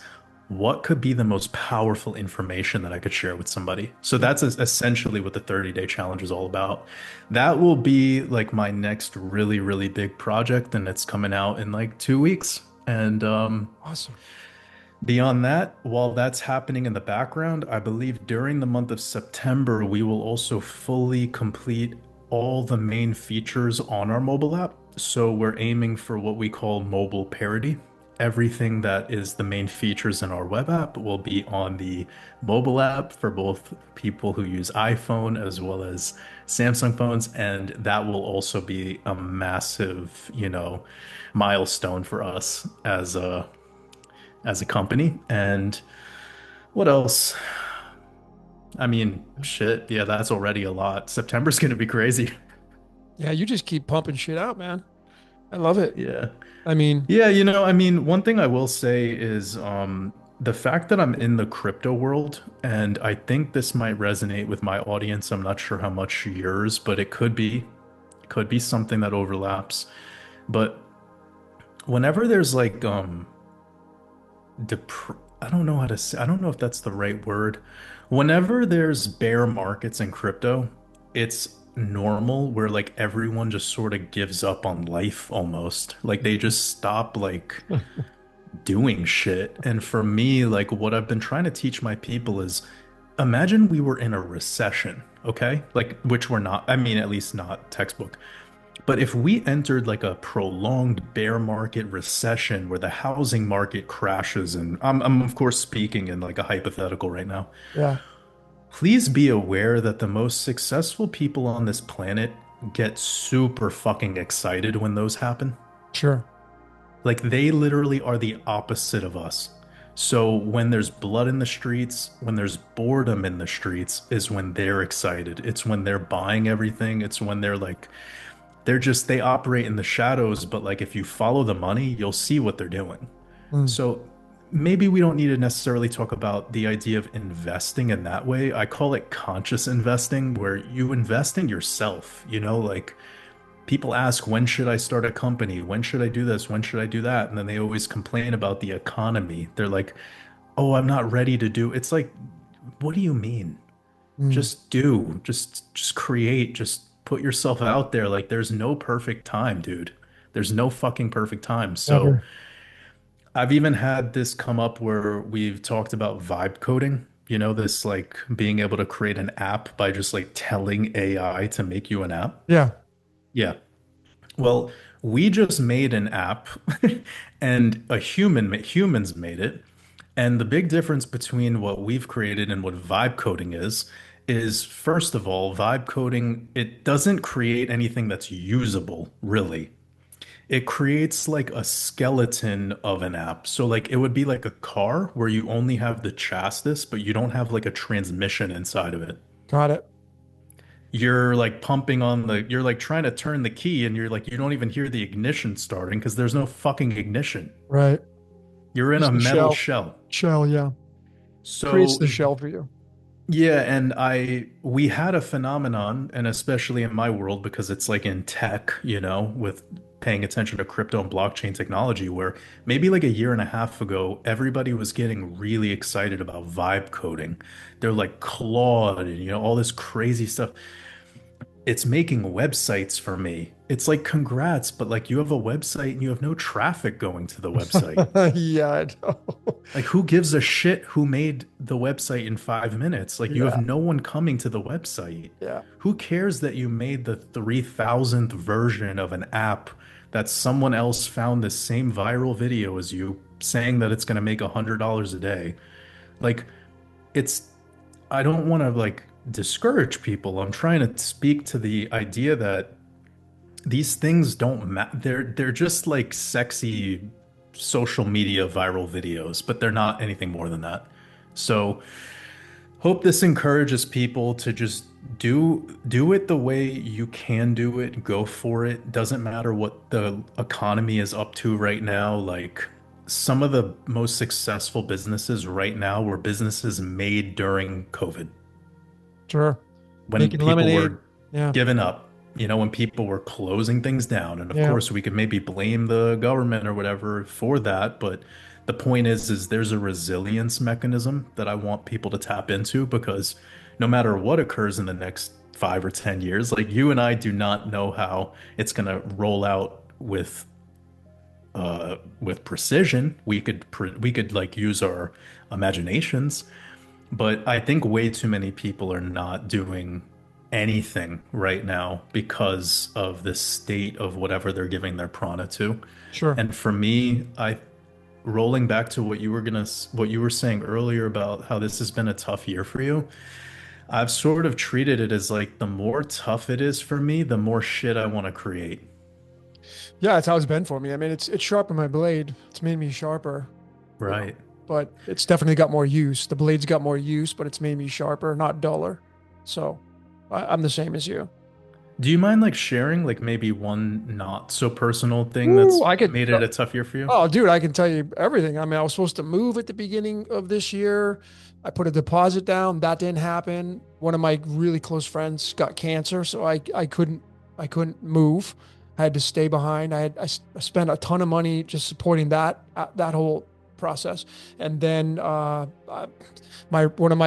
what could be the most powerful information that I could share with somebody? So Yeah. that's essentially what the 30-day challenge is all about. That will be like my next really, really big project, and it's coming out in like 2 weeks. And Awesome. beyond that, while that's happening in the background, I believe during the month of September, we will also fully complete all the main features on our mobile app. So we're aiming for what we call mobile parity. everything that is the main features in our web app will be on the mobile app for both people who use iPhone as well as Samsung phones. And that will also be a massive, milestone for us as a company. And what else? I mean, shit, yeah, that's already a lot. September's gonna be crazy. Yeah, you just keep pumping shit out, man. I love it. Yeah. I mean, Yeah, I mean, one thing I will say is the fact that I'm in the crypto world, and I think this might resonate with my audience. I'm not sure how much yours, but it could be something that overlaps. But whenever there's like dep I don't know how to say, I don't know if that's the right word. Whenever there's bear markets in crypto, it's normal where like everyone just sort of gives up on life almost. Like they just stop like doing shit. And for me, like what I've been trying to teach my people is imagine we were in a recession, okay? Like, which we're not, I mean, at least not textbook. But if we entered like a prolonged bear market recession where the housing market crashes, and I'm of course speaking in like a hypothetical right now, yeah, please be aware that the most successful people on this planet get super fucking excited when those happen. sure. Like they literally are the opposite of us. So when there's blood in the streets, when there's boredom in the streets, is when they're excited. It's when they're buying everything. It's when they're like, they operate in the shadows, but like if you follow the money, you'll see what they're doing. Mm, So maybe we don't need to necessarily talk about the idea of investing in that way. I call it conscious investing, where you invest in yourself, like people ask, when should I start a company? When should I do this? When should I do that? And then they always complain about the economy. They're like, oh, I'm not ready to do. It's like, what do you mean? mm, Just do. Just create. Just put yourself out there. Like there's no perfect time, dude. There's no fucking perfect time. So never. I've even had this come up where we've talked about vibe coding. This like being able to create an app by just like telling AI to make you an app. Yeah, Yeah. Well, we just made an app and humans made it. And the big difference between what we've created and what vibe coding is first of all, vibe coding, it doesn't create anything that's usable, really. It creates like a skeleton of an app. So like it would be like a car where you only have the chassis, but you don't have like a transmission inside of it. got it. You're like you're like trying to turn the key and you're like, you don't even hear the ignition starting because there's no fucking ignition. Right. You're in a Just the metal shell. shell. Shell, yeah. Creates So, the shell for you. yeah, and we had a phenomenon, and especially in my world, because it's like in tech, with paying attention to crypto and blockchain technology, where maybe like a year and a half ago, everybody was getting really excited about vibe coding. They're like Claude and, all this crazy stuff. It's making websites for me. It's like congrats, but like you have a website and you have no traffic going to the website. Yeah, I know. Like who gives a shit who made the website in 5 minutes? Like you have Yeah, no one coming to the website. yeah. Who cares that you made the 3000th version of an app that someone else found the same viral video as you saying that it's going to make $100 a day? Like it's I don't want to like discourage people. I'm trying to speak to the idea that these things don't matter. They're just like sexy social media viral videos, but they're not anything more than that. So hope this encourages people to just do it the way you can do it. Go for it. Doesn't matter what the economy is up to right now. Like some of the most successful businesses right now were businesses made during COVID Sure. when Making people lemonade. were Yeah, giving up, when people were closing things down. And of yeah. course, we could maybe blame the government or whatever for that, but the point is there's a resilience mechanism that I want people to tap into because no matter what occurs in the next 5 or 10 years, like you and I do not know how it's going to roll out with precision. We could like use our imaginations, but I think way too many people are not doing anything right now because of the state of whatever they're giving their prana to. Sure. And for me, rolling back to what you were saying earlier about how this has been a tough year for you. I've sort of treated it as like the more tough it is for me, the more shit I want to create. Yeah, it's how it's been for me. I mean, it's sharpened my blade. It's made me sharper, you know, Right. but it's definitely got more use. The blade's got more use, but it's made me sharper, not duller. So I'm the same as you. Do you mind like sharing like maybe one not so personal thing Ooh, that's I could. made it a tough year for you? Oh, dude, I can tell you everything. I mean, I was supposed to move at the beginning of this year. I put a deposit down. That didn't happen. One of my really close friends got cancer, so I couldn't move. I had to stay behind. I spent a ton of money just supporting that whole process. And then my one of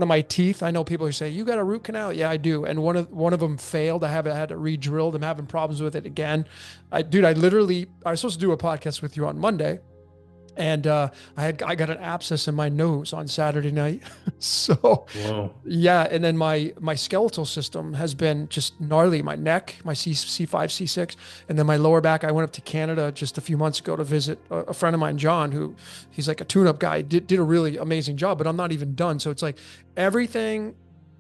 my teeth. I know people who say you got a root canal. Yeah, I do. And one of them failed. I haven't had it re-drilled. I'm having problems with it again. Dude, I was supposed to do a podcast with you on Monday, and I got an abscess in my nose on Saturday night. So Whoa. yeah, and then my skeletal system has been just gnarly. My neck, my C5, C6, and then my lower back. I went up to Canada just a few months ago to visit a friend of mine, John, who he's like a tune-up guy. Did a really amazing job, but I'm not even done. So it's like everything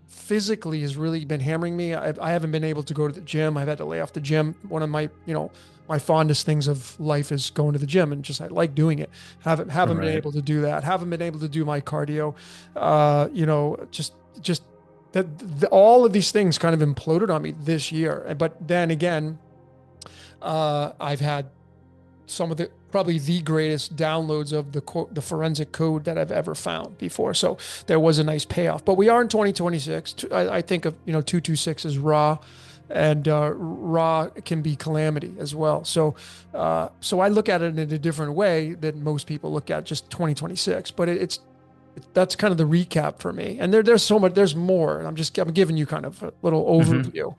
physically has really been hammering me. I haven't been able to go to the gym. I've had to lay off the gym. One of my fondest things of life is going to the gym, and just I like doing it. Haven't been Right. able to do that. Haven't been able to do my cardio. Just that all of these things kind of imploded on me this year. But then again, I've had some of the probably the greatest downloads of the forensic code that I've ever found before. So there was a nice payoff. But we are in 2026. I think of 226 as raw, and raw can be calamity as well. So I look at it in a different way than most people look at just 2026. But that's kind of the recap for me. And there's so much, there's more. And I'm giving you kind of a little Hmm. overview.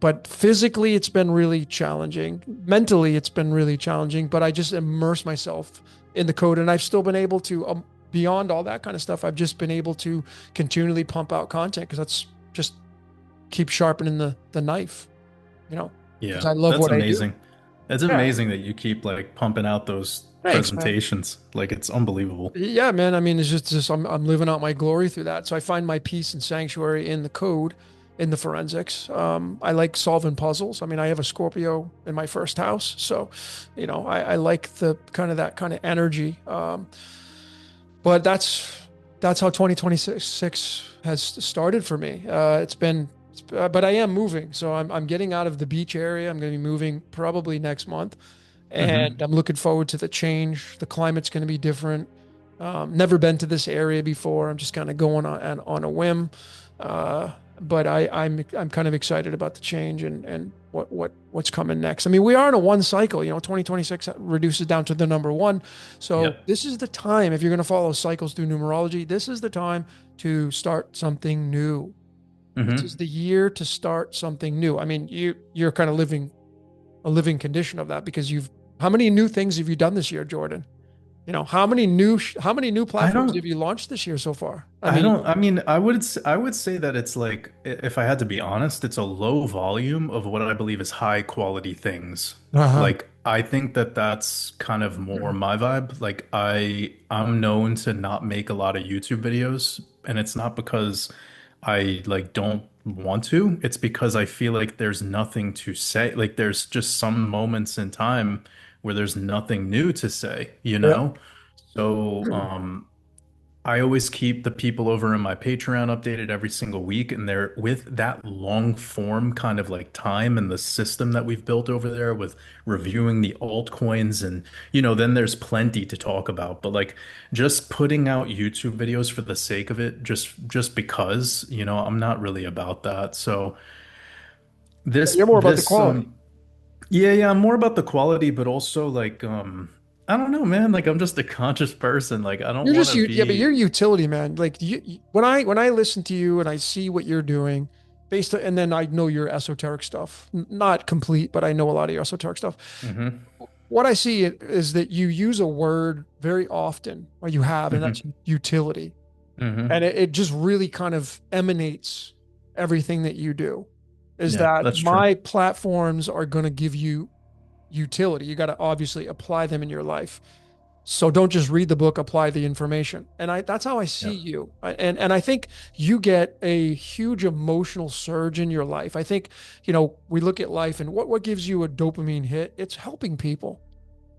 But physically, it's been really challenging. Mentally, it's been really challenging. But I just immerse myself in the code, and I've still been able to, beyond all that kind of stuff, I've just been able to continually pump out content because that's just keep sharpening the knife, because Yeah, I love that's what I do. amazing. It's Yeah. amazing that you keep like pumping out those Thanks, man. presentations. Like it's unbelievable. Yeah, man. I mean, it's just I'm living out my glory through that. So I find my peace and sanctuary in the code, in the forensics. I like solving puzzles. I mean, I have a Scorpio in my first house, so I like the kind of that kind of energy. But that's how 2026 has started for me. But I am moving, so I'm getting out of the beach area. I'm going to be moving probably next month, and Hmm. I'm looking forward to the change. The climate's going to be different. Never been to this area before. I'm just kind of going on a whim. But I'm kind of excited about the change and what's coming next. I mean, we are in a one cycle. 2026 reduces down to the number one. Yeah. So this is the time, if you're going to follow cycles through numerology, this is the time to start something new. This is Hmm. the year to start something new. I mean, you're kind of living a living condition of that because how many new things have you done this year, Jordan? How many new I platforms don't have you launched this year so far? I I mean, don't I mean I would say that it's like if I had to be honest, it's a low volume of what I believe is high quality things. uh-huh. Like I think that that's kind of more my vibe. Like I'm known to not make a lot of YouTube videos, and it's not because I like don't want to. It's because I feel like there's nothing to say. Like there's just some moments in time where there's nothing new to say, you Yeah. know? So, I always keep the people over in my Patreon updated every single week, and they're with that long form kind of like time and the system that we've built over there with reviewing the altcoins and then there's plenty to talk about. But like just putting out YouTube videos for the sake of it, just because, I'm not really about that. So You're more about the this quality. yeah, I'm more about the quality, but also like I don't know, man. Like I'm just a conscious person. Like I don't You're want just to you, yeah, but you're be. utility, man. Like when I listen to you and I see what you're doing, and then I know your esoteric stuff, not complete, but I know a lot of your esoteric stuff. Hmm. What I see is that you use a word very often, or you have, and that's Hmm. utility, and Hmm. it just really kind of emanates everything that you do. Is Yeah, that that's true. my platforms are going to give you utility? You got to obviously apply them in your life. So don't just read the book, apply the information. And that's how I see Yep. you. And I think you get a huge emotional surge in your life. I think, we look at life and what gives you a dopamine hit? It's helping people.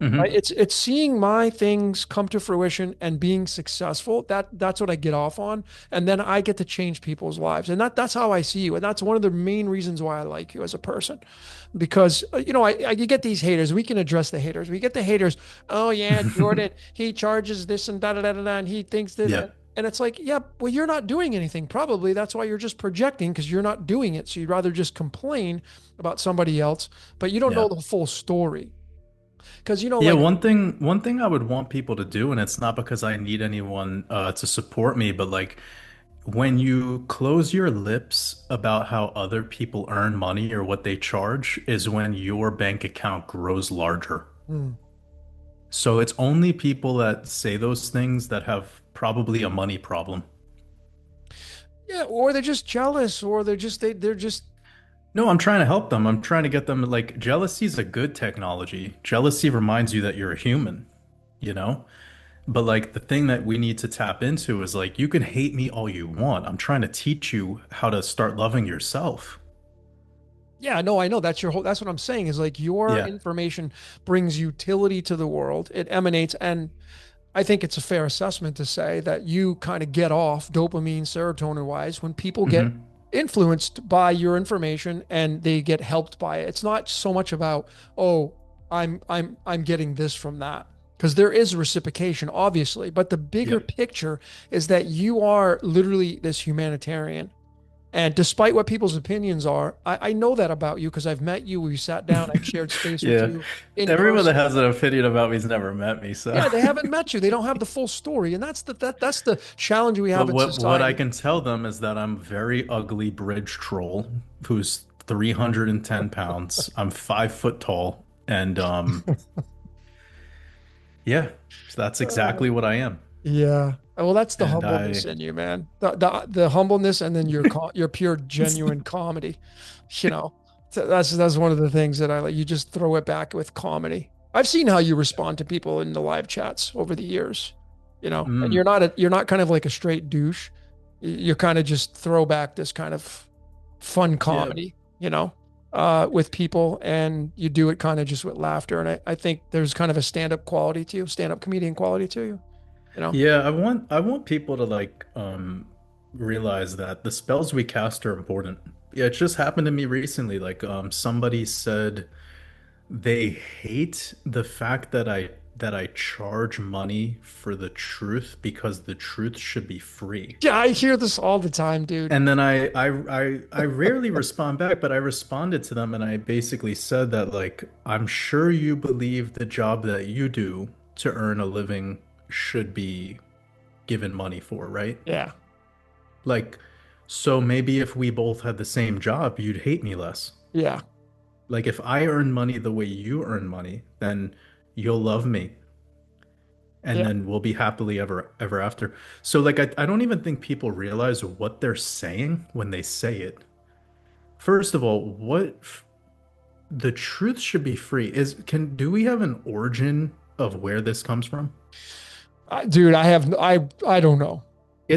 Right? Hmm. It's seeing my things come to fruition and being successful. That's what I get off on, and then I get to change people's lives, and that's how I see you, and that's one of the main reasons why I like you as a person, because you get these haters. We can address the haters. We get the haters. Oh yeah, Jordan, he charges this and da da da da, da, and he thinks this, Yeah. and it's like, yeah, well, you're not doing anything. Probably that's why you're just projecting because you're not doing it. So you'd rather just complain about somebody else, but you don't know Yeah. the full story. Because Yeah, like one thing I would want people to do, and it's not because I need anyone to support me, but like when you close your lips about how other people earn money or what they charge is when your bank account grows larger. hmm. So it's only people that say those things that have probably a money problem. Yeah, or they're just jealous, or they're just No, I'm trying to help them. I'm trying to get them like jealousy is a good technology. Jealousy reminds you that you're a human, you know? But like the thing that we need to tap into is like you can hate me all you want. I'm trying to teach you how to start loving yourself. yeah, no, I know that's your whole that's what I'm saying is like your Yeah. information brings utility to the world. It emanates, and I think it's a fair assessment to say that you kind of get off dopamine, serotonin wise when people get Hmm. influenced by your information and they get helped by it. It's not so much about, oh, I'm getting this from that. Because there is reciprocation, obviously, but the bigger Yep. picture is that you are literally this humanitarian. And despite what people's opinions are, I know that about you because I've met you. We sat down, I've shared space with Yeah. you in Everyone that person. has an opinion about me's never met me, so. Yeah, they haven't met you. They don't have the full story, and that's the challenge we But have in what I society. can tell them is that I'm a very ugly bridge troll who's 310 pounds. I'm 5 foot tall, and yeah, that's Uh, exactly what I am. yeah. Well, that's the And humbleness I, in you, man. The humbleness, and then your pure genuine comedy. You know, so that's one of the things that I like. You just throw it back with comedy. I've seen how you respond to people in the live chats over the years. And mm, you're not kind of like a straight douche. You're kind of just throw back this kind of fun yeah, comedy, with people, and you do it kind of just with laughter. And I think there's kind of a stand-up quality to you, stand-up comedian quality to you, you know? yeah. I want people to like realize that the spells we cast are important. Yeah, it just happened to me recently. Like somebody said. They hate the fact that I charge money for the truth because the truth should be free. Yeah, I hear this all the time, dude. And then I rarely respond back, but I responded to them and I basically said that like I'm sure you believe the job that you do to earn a living should be given money for, right? Yeah, Like so maybe if we both had the same job, you'd hate me less. yeah, Like if I earn money the way you earn money, then you'll love me and yeah. then we'll be happily ever after. So like I don't even think people realize what they're saying when they say it. First of all, the truth should be free. Do we have an origin of where this comes from? Dude, I don't know.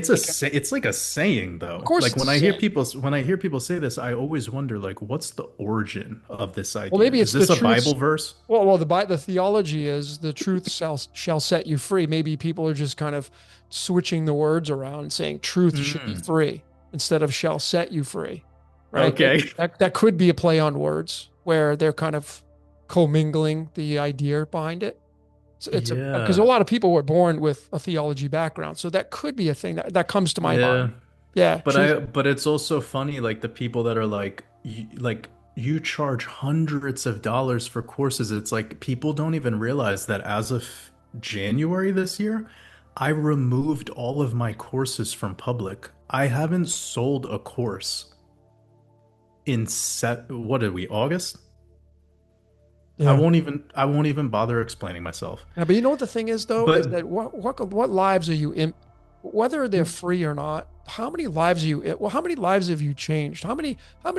Like, It's like a saying of though. course Like it's the same. when I hear people say this, I always wonder like what's the origin of this Well, idea? maybe Is it's the this a truth. Bible verse? Well, the theology is the truth shall set you free. Maybe people are just kind of switching the words around and saying truth should be Mm, free instead of shall set you free, right? okay. That could be a play on words where they're kind of commingling the idea behind it. So it's a because a Yeah. lot of people were born with a theology background, so that could be a thing that comes to my Yeah. mind. Yeah, truth. But it's also funny like the people that are like you charge hundreds of dollars for courses. It's like people don't even realize that as of January this year, I removed all of my courses from public. I haven't sold a course in what did we, August? Yeah. I won't even bother explaining myself. Yeah, but you know what the thing is though, is But that what lives are you in, whether they're free or not. how many lives you well, how many lives have you changed? How many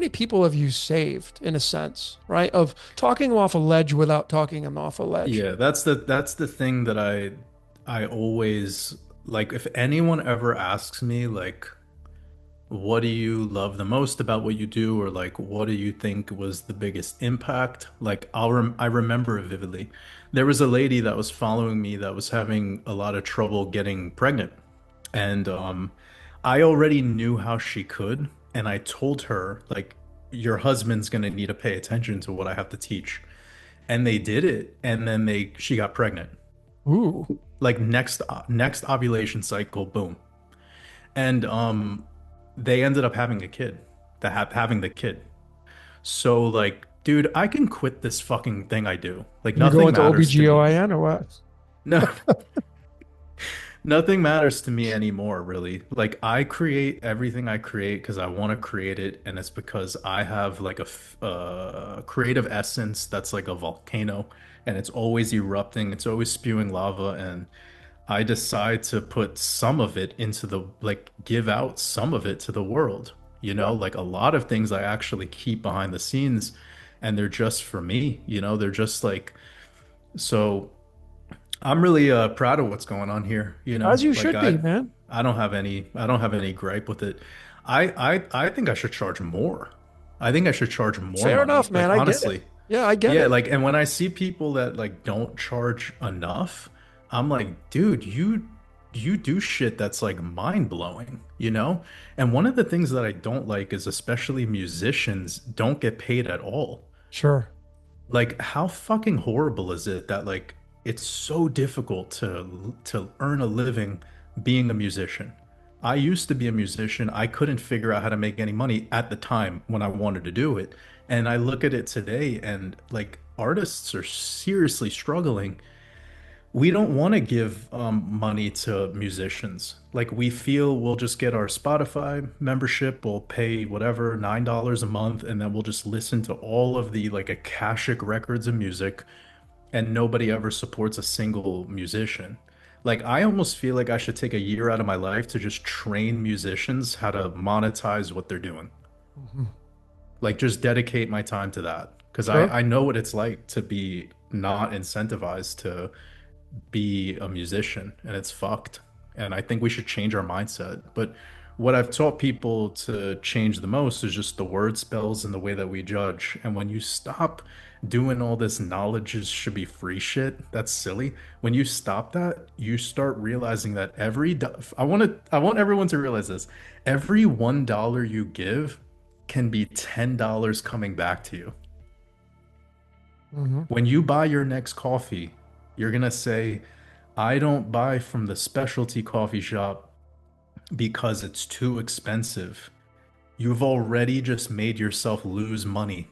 people have you saved in a sense, right? Of talking them off a ledge without talking them off a ledge. Yeah, that's the thing that I always like if anyone ever asks me like what do you love the most about what you do or like what do you think was the biggest impact? Like I remember it vividly. There was a lady that was following me that was having a lot of trouble getting pregnant. And I already knew how she could, and I told her like your husband's gonna need to pay attention to what I have to teach. And they did it, and then she got pregnant. Ooh, Like next ovulation cycle, boom. And they ended up having a kid. Having the kid. So like, dude, I can quit this fucking thing I do. Like you go nothing into matters to me. OBGYN or what? No, nothing matters to me anymore, really. Like I create everything I create because I want to create it, and it's because I have like creative essence that's like a volcano, and it's always erupting, it's always spewing lava, and I decide to put some of it into the like give out some of it to the world. You Yeah. know, like a lot of things I actually keep behind the scenes, and they're just for me. You know, they're just like so. I'm really proud of what's going on here, you know. As you Like should be, man. I don't have any gripe with it. I think I should charge more. I think I should charge more Fair money. enough, man. Like I get it. honestly. Yeah, I get Yeah, it. like and when I see people that like don't charge enough, I'm like, dude, you do shit that's like mind-blowing, you know? And one of the things that I don't like is especially musicians don't get paid at all. Sure. Like, how fucking horrible is it that like it's so difficult to earn a living being a musician? I used to be a musician. I couldn't figure out how to make any money at the time when I wanted to do it. And I look at it today and like artists are seriously struggling. We don't want to give money to musicians. Like we feel we'll just get our Spotify membership, we'll pay whatever, $9 a month, and then we'll just listen to all of the like Akashic records of music, and nobody ever supports a single musician. Like I almost feel like I should take a year out of my life to just train musicians how to monetize what they're doing. Mhm. Like just dedicate my time to that. Because Sure. I know what it's like to be not incentivized to be a musician and it's fucked. And I think we should change our mindset. But what I've taught people to change the most is just the word spells and the way that we judge. And when you stop doing all this should be free shit, that's silly. When you stop that, you start realizing that I want everyone to realize this. Every $1 you give can be $10 coming back to you. Hmm. When you buy your next coffee, you're gonna say, I don't buy from the specialty coffee shop because it's too expensive. You've already just made yourself lose money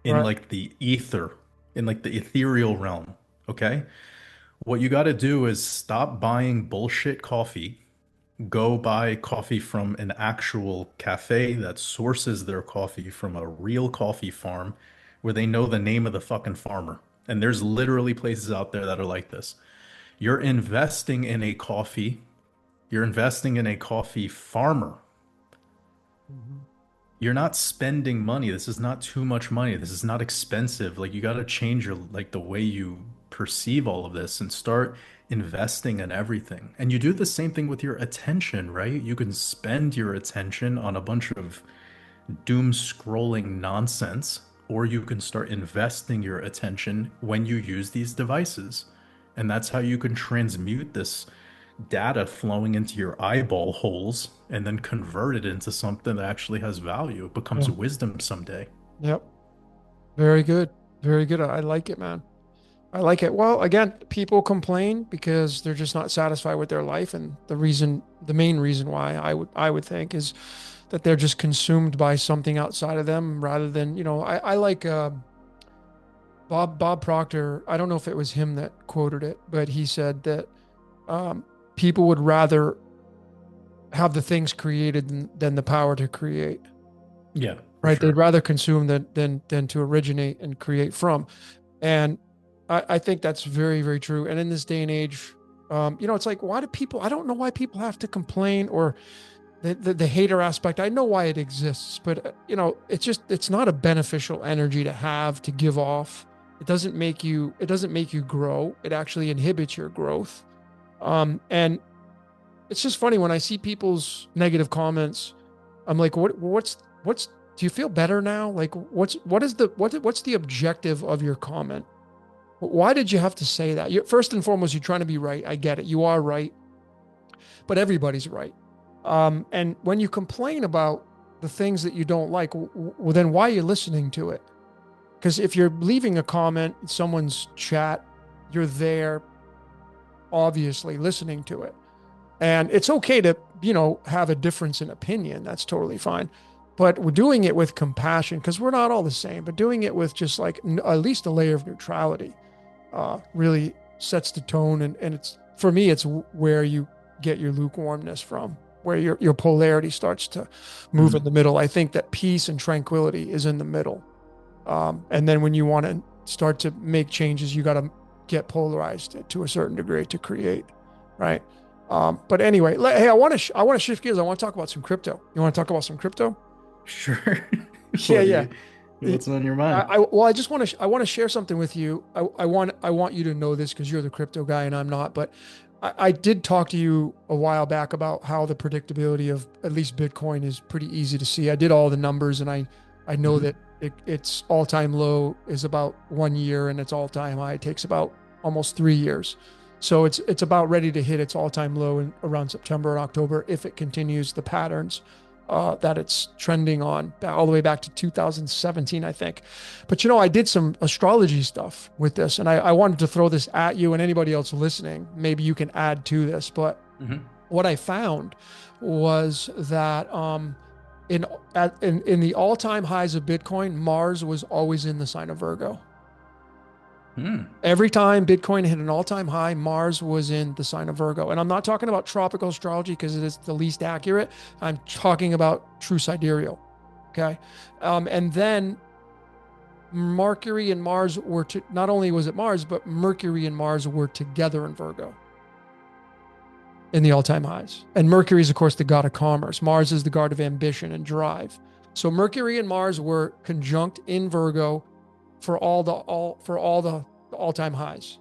in Right. like the ether, in like the ethereal realm. Okay? What you gotta do is stop buying bullshit coffee. Go buy coffee from an actual cafe that sources their coffee from a real coffee farm where they know the name of the fucking farmer. And there's literally places out there that are like this. You're investing in a coffee, you're investing in a coffee farmer. Hmm. You're not spending money. This is not too much money. This is not expensive. Like you got to change your like the way you perceive all of this and start investing in everything. And you do the same thing with your attention, right? You can spend your attention on a bunch of doom scrolling nonsense, or you can start investing your attention when you use these devices. And that's how you can transmute this data flowing into your eyeball holes and then convert it into something that actually has value. It becomes Yeah. wisdom someday. Yep. Very good. Very good. I like it, man. I like it. Well, again, people complain because they're just not satisfied with their life, and the main reason why I would think is that they're just consumed by something outside of them rather than, I like Bob Proctor. I don't know if it was him that quoted it, but he said that um, people would rather have the things created than the power to create. Yeah, for Right? They'd sure. rather consume than to originate and create from. And I think that's very, very true. And in this day and age, it's like, why do people, I don't know why people have to complain or the hater aspect. I know why it exists, but it's not a beneficial energy to have, to give off. It doesn't make you grow. It actually inhibits your growth. And it's just funny when I see people's negative comments. I'm like, what's do you feel better now? Like, what's the objective of your comment? Why did you have to say that? First and foremost, you're trying to be right. I get it. You are right, but everybody's right. And when you complain about the things that you don't like, well, then why are you listening to it? Because if you're leaving a comment in someone's chat, you're there, obviously listening to it. And it's okay to, have a difference in opinion. That's totally fine. But we're doing it with compassion because we're not all the same, but doing it with just like at least a layer of neutrality really sets the tone. And it's, for me, it's where you get your lukewarmness from, where your polarity starts to move in Mhm. the middle. I think that peace and tranquility is in the middle. And then when you want to start to make changes, you got to get polarized to a certain degree to create, right? But anyway, hey, I want to shift gears. I want to talk about some crypto. You want to talk about some crypto? Sure. Yeah, What do yeah. you, what's on your mind? Well, I just want to I want to share something with you. I want you to know this because you're the crypto guy and I'm not. But I did talk to you a while back about how the predictability of at least Bitcoin is pretty easy to see. I did all the numbers and I know Hmm. that its all-time low is about 1 year and its all-time high takes about almost 3 years. So it's about ready to hit its all-time low in around September and October if it continues the patterns that it's trending on all the way back to 2017, I think. But I did some astrology stuff with this, and I wanted to throw this at you and anybody else listening. Maybe you can add to this. But Hmm. what I found was that in the all-time highs of Bitcoin, Mars was always in the sign of Virgo. Hmm. Every time Bitcoin hit an all-time high, Mars was in the sign of Virgo. And I'm not talking about tropical astrology because it is the least accurate. I'm talking about true sidereal. Okay. And then Mercury and Mars not only was it Mars, but Mercury and Mars were together in Virgo in the all-time highs. And Mercury is, of course, the god of commerce. Mars is the god of ambition and drive. So Mercury and Mars were conjunct in Virgo for all the all-time highs.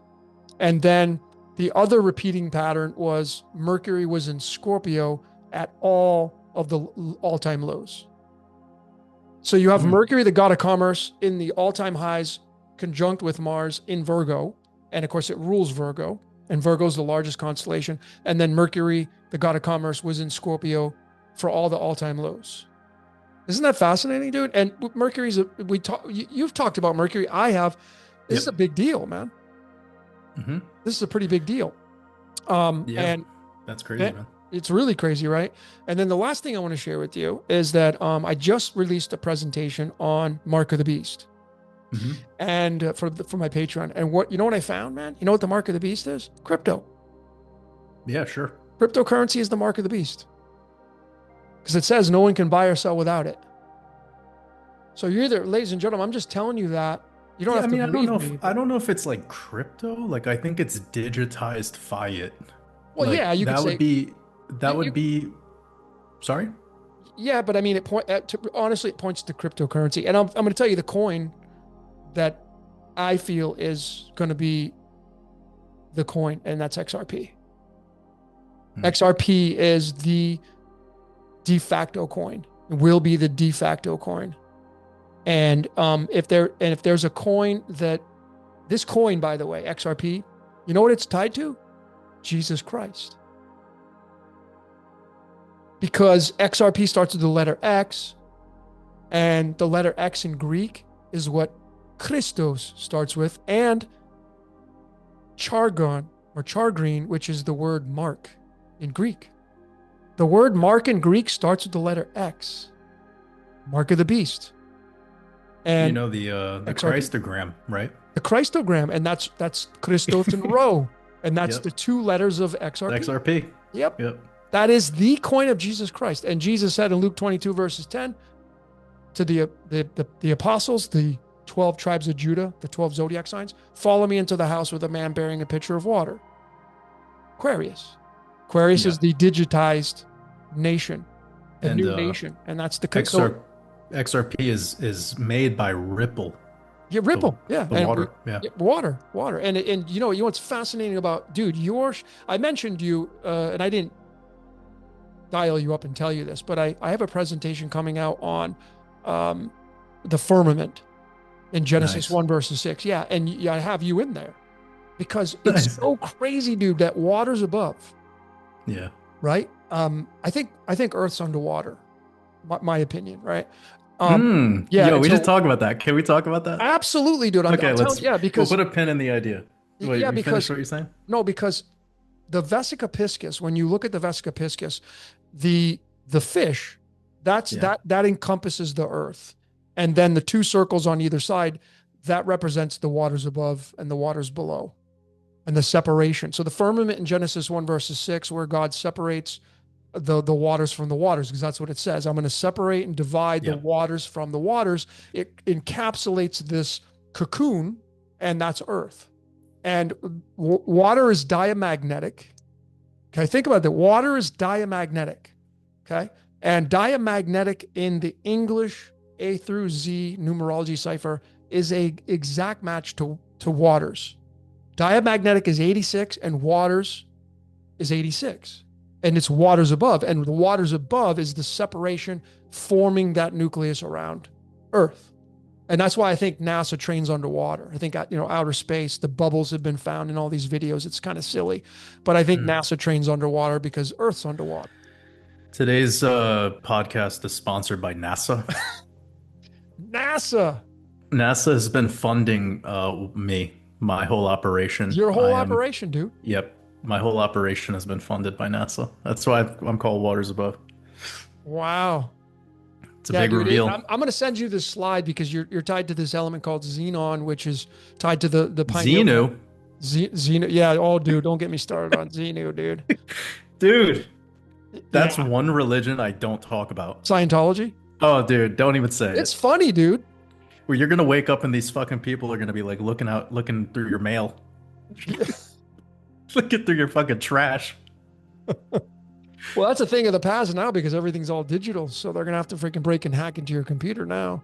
And then the other repeating pattern was Mercury was in Scorpio at all of the all-time lows. So you have Hmm. Mercury, the god of commerce, in the all-time highs, conjunct with Mars in Virgo. And of course, it rules Virgo. And Virgo is the largest constellation. And then Mercury, the god of commerce, was in Scorpio for all the all-time lows. Isn't that fascinating, dude? And Mercury's you've talked about Mercury. I have. This is a Yep. big deal, man. Hmm. This is a pretty big deal. Yeah. And That's crazy, that man. it's really crazy, right? And then the last thing I want to share with you is that I just released a presentation on Mark of the Beast, Hmm. and for my Patreon. And what I found, man? You know what the Mark of the Beast is? Crypto. Yeah, sure. Cryptocurrency is the Mark of the Beast because it says no one can buy or sell without it. So you're either, ladies and gentlemen, I'm just telling you that you don't Yeah, have I to mean, believe me, I but don't know if it's like crypto. Like, I think it's digitized fiat. well, Like yeah, you could say that would you be, sorry? yeah, but I mean, honestly, it points to cryptocurrency, and I'm going to tell you the coin that I feel is going to be the coin, and that's XRP. Hmm. XRP is the de facto coin. It will be the de facto coin. And if there's a coin that this coin, by the way, XRP, you know what it's tied to? Jesus Christ. Because XRP starts with the letter X, and the letter X in Greek is what Christos starts with, and Chargon or Chargreen, which is the word mark in Greek. The word mark in Greek starts with the letter X, mark of the beast, You and know the XRP, Christogram, right? the Christogram, and that's Christos in Rho, and that's Yep. the two letters of XRP. XRP. Yep, Yep. that is the coin of Jesus Christ. And Jesus said in Luke 22 verses 10 to the apostles, the 12 tribes of Judah, the 12 zodiac signs, follow me into the house with a man bearing a pitcher of water. Aquarius. Aquarius Yeah. is the digitized nation. a And new nation, and that's so XR XRP is made by Ripple, yeah, the Ripple, yeah, the and water. Yeah. yeah, water, and you know what's fascinating about dude, I mentioned you, and I didn't dial you up and tell you this, but I have a presentation coming out on um, the firmament in Genesis Nice. 1 verses 6. Yeah, and I have you in there because it's Nice. so crazy, dude, that water's above, Yeah. right? I think Earth's underwater, my opinion, right? Um, yeah, Yo, and we should so talk about that. Can we talk about that? absolutely, dude. I'm Okay, telling yeah, we'll because put a pin in the idea. Wait, yeah, you finished because what you're saying? no, because the Vesica piscis, when you look at the Vesica piscis, the the fish, Yeah. that encompasses the earth. And then the two circles on either side, that represents the waters above and the waters below and the separation. So the firmament in Genesis 1 verses 6, where God separates the waters from the waters, because that's what it says. I'm going to separate and divide the Yeah. waters from the waters. It encapsulates this cocoon, and that's earth. And water is diamagnetic. Okay, think about that. Water is diamagnetic. Okay, and diamagnetic in the English A through Z numerology cipher is a exact match to waters. Diamagnetic is 86, and waters is 86, and it's waters above, and the waters above is the separation forming that nucleus around Earth. And that's why I think NASA trains underwater. I think outer space, the bubbles have been found in all these videos. It's kind of silly, but I think Hmm. NASA trains underwater because Earth's underwater. Today's podcast is sponsored by NASA. NASA, NASA has been funding my whole operation. your I whole am, operation, dude. yep, my whole operation has been funded by NASA. That's why I'm called Waters Above. Wow. It's a Yeah, big dude. reveal. I'm going to send you this slide because you're tied to this element called xenon, which is tied to the pineal gland. Xenu, Xeno. Yeah. Oh, dude, don't get me started on Xenu, dude. dude, that's Yeah. one religion I don't talk about. Scientology. Oh, dude, don't even say It's it. funny, dude. Where you're gonna wake up and these fucking people are gonna be like looking through your mail, looking through your fucking trash. Well, that's a thing of the past now because everything's all digital. So they're gonna have to freaking break and hack into your computer now.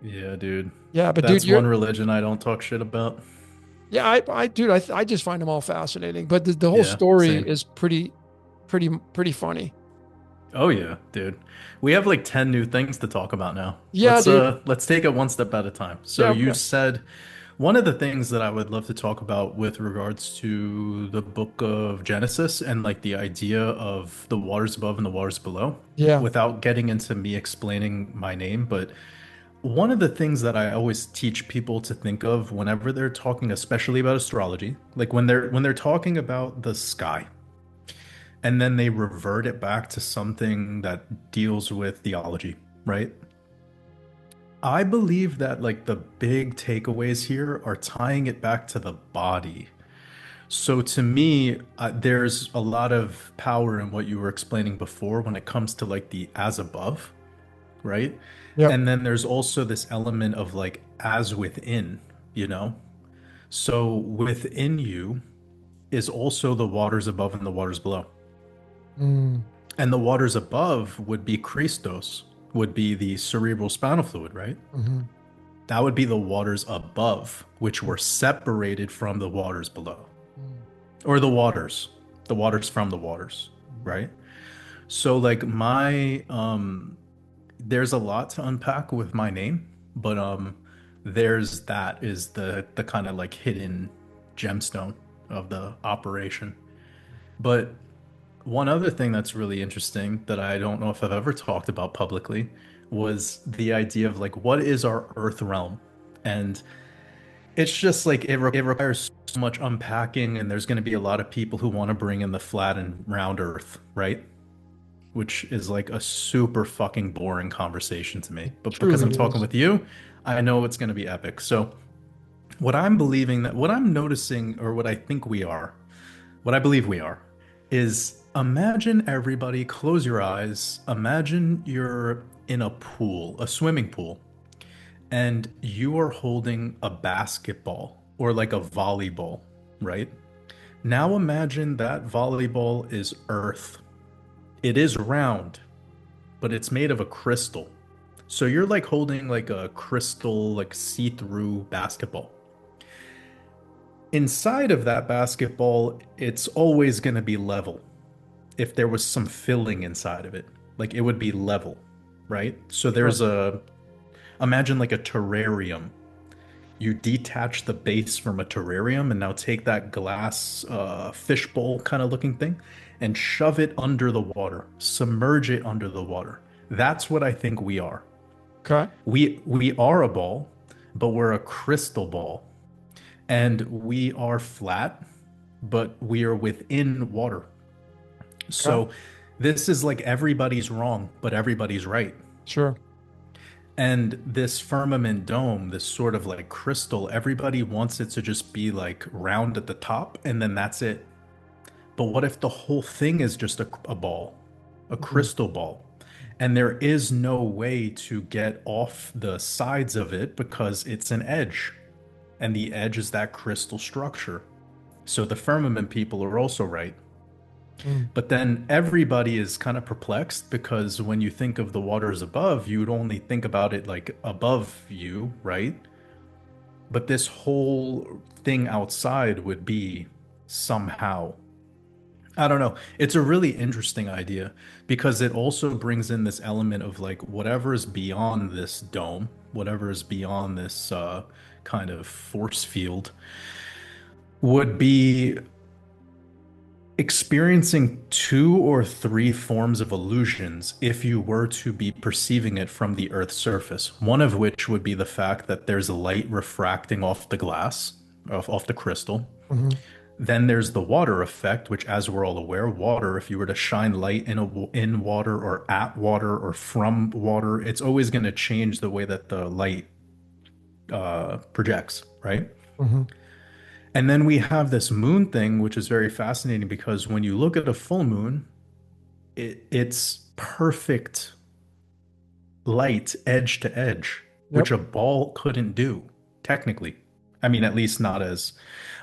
Yeah, dude. Yeah, but dude, That's one religion I don't talk shit about. yeah, dude, I just find them all fascinating. But the whole Yeah, story same. is pretty funny. Oh yeah, dude. We have like 10 new things to talk about now. Yeah, dude. Let's take it one step at a time. So Yeah, you yeah, said one of the things that I would love to talk about with regards to the book of Genesis and like the idea of the waters above and the waters below, yeah, without getting into me explaining my name, but one of the things that I always teach people to think of whenever they're talking, especially about astrology, like when they're talking about the sky, and then they revert it back to something that deals with theology, right? I believe that like the big takeaways here are tying it back to the body. So to me, there's a lot of power in what you were explaining before when it comes to like the as above, right? yep. And then there's also this element of like as within, you know? So within you is also the waters above and the waters below. Mm, And the waters above would be Christos, would be the cerebral spinal fluid, right? hmm That would be the waters above, which were separated from the waters below, or the waters from the waters, right? So like there's a lot to unpack with my name, but there's that is the kind of like hidden gemstone of the operation. But one other thing that's really interesting that I don't know if I've ever talked about publicly was the idea of like what is our earth realm? And it's just like it requires so much unpacking, and there's going to be a lot of people who want to bring in the flat and round earth, right? Which is like a super fucking boring conversation to me. But because truly I'm talking is. with you, I know it's going to be epic. So, what I'm noticing, or what I think we are, what I believe we are, is imagine everybody, close your eyes, imagine you're in a pool, a swimming pool, and you are holding a basketball or like a volleyball, right? Now imagine that volleyball is earth. It is round, but it's made of a crystal. So you're like holding like a crystal, like see-through basketball. Inside of that basketball, it's always going to be level. If there was some filling inside of it, like it would be level, right? So Sure. there's imagine like a terrarium. You detach the base from a terrarium and now take that glass fishbowl kind of looking thing and shove it under the water, submerge it under the water. That's what I think we are. Okay. We are a ball, but we're a crystal ball. And we are flat, but we are within water. Okay. So this is like everybody's wrong, but everybody's right. Sure. And this firmament dome, this sort of like crystal, everybody wants it to just be like round at the top and then that's it. But what if the whole thing is just a ball, a Mhm. crystal ball? And there is no way to get off the sides of it because it's an edge. And the edge is that crystal structure. So the firmament people are also right. Mm. But then everybody is kind of perplexed because when you think of the waters above, you would only think about it like above you, right? But this whole thing outside would be somehow. I don't know. It's a really interesting idea because it also brings in this element of like whatever is beyond this dome, whatever is beyond this kind of force field would be experiencing two or three forms of illusions if you were to be perceiving it from the Earth's surface. One of which would be the fact that there's light refracting off the glass, off the crystal. Mhm. Then there's the water effect, which, as we're all aware, water, if you were to shine light in water or at water or from water, it's always going to change the way that the light projects, right? Mhm. And then we have this moon thing, which is very fascinating because when you look at a full moon, it's perfect light edge to edge, which Yep. a ball couldn't do, technically. I mean, at least not as.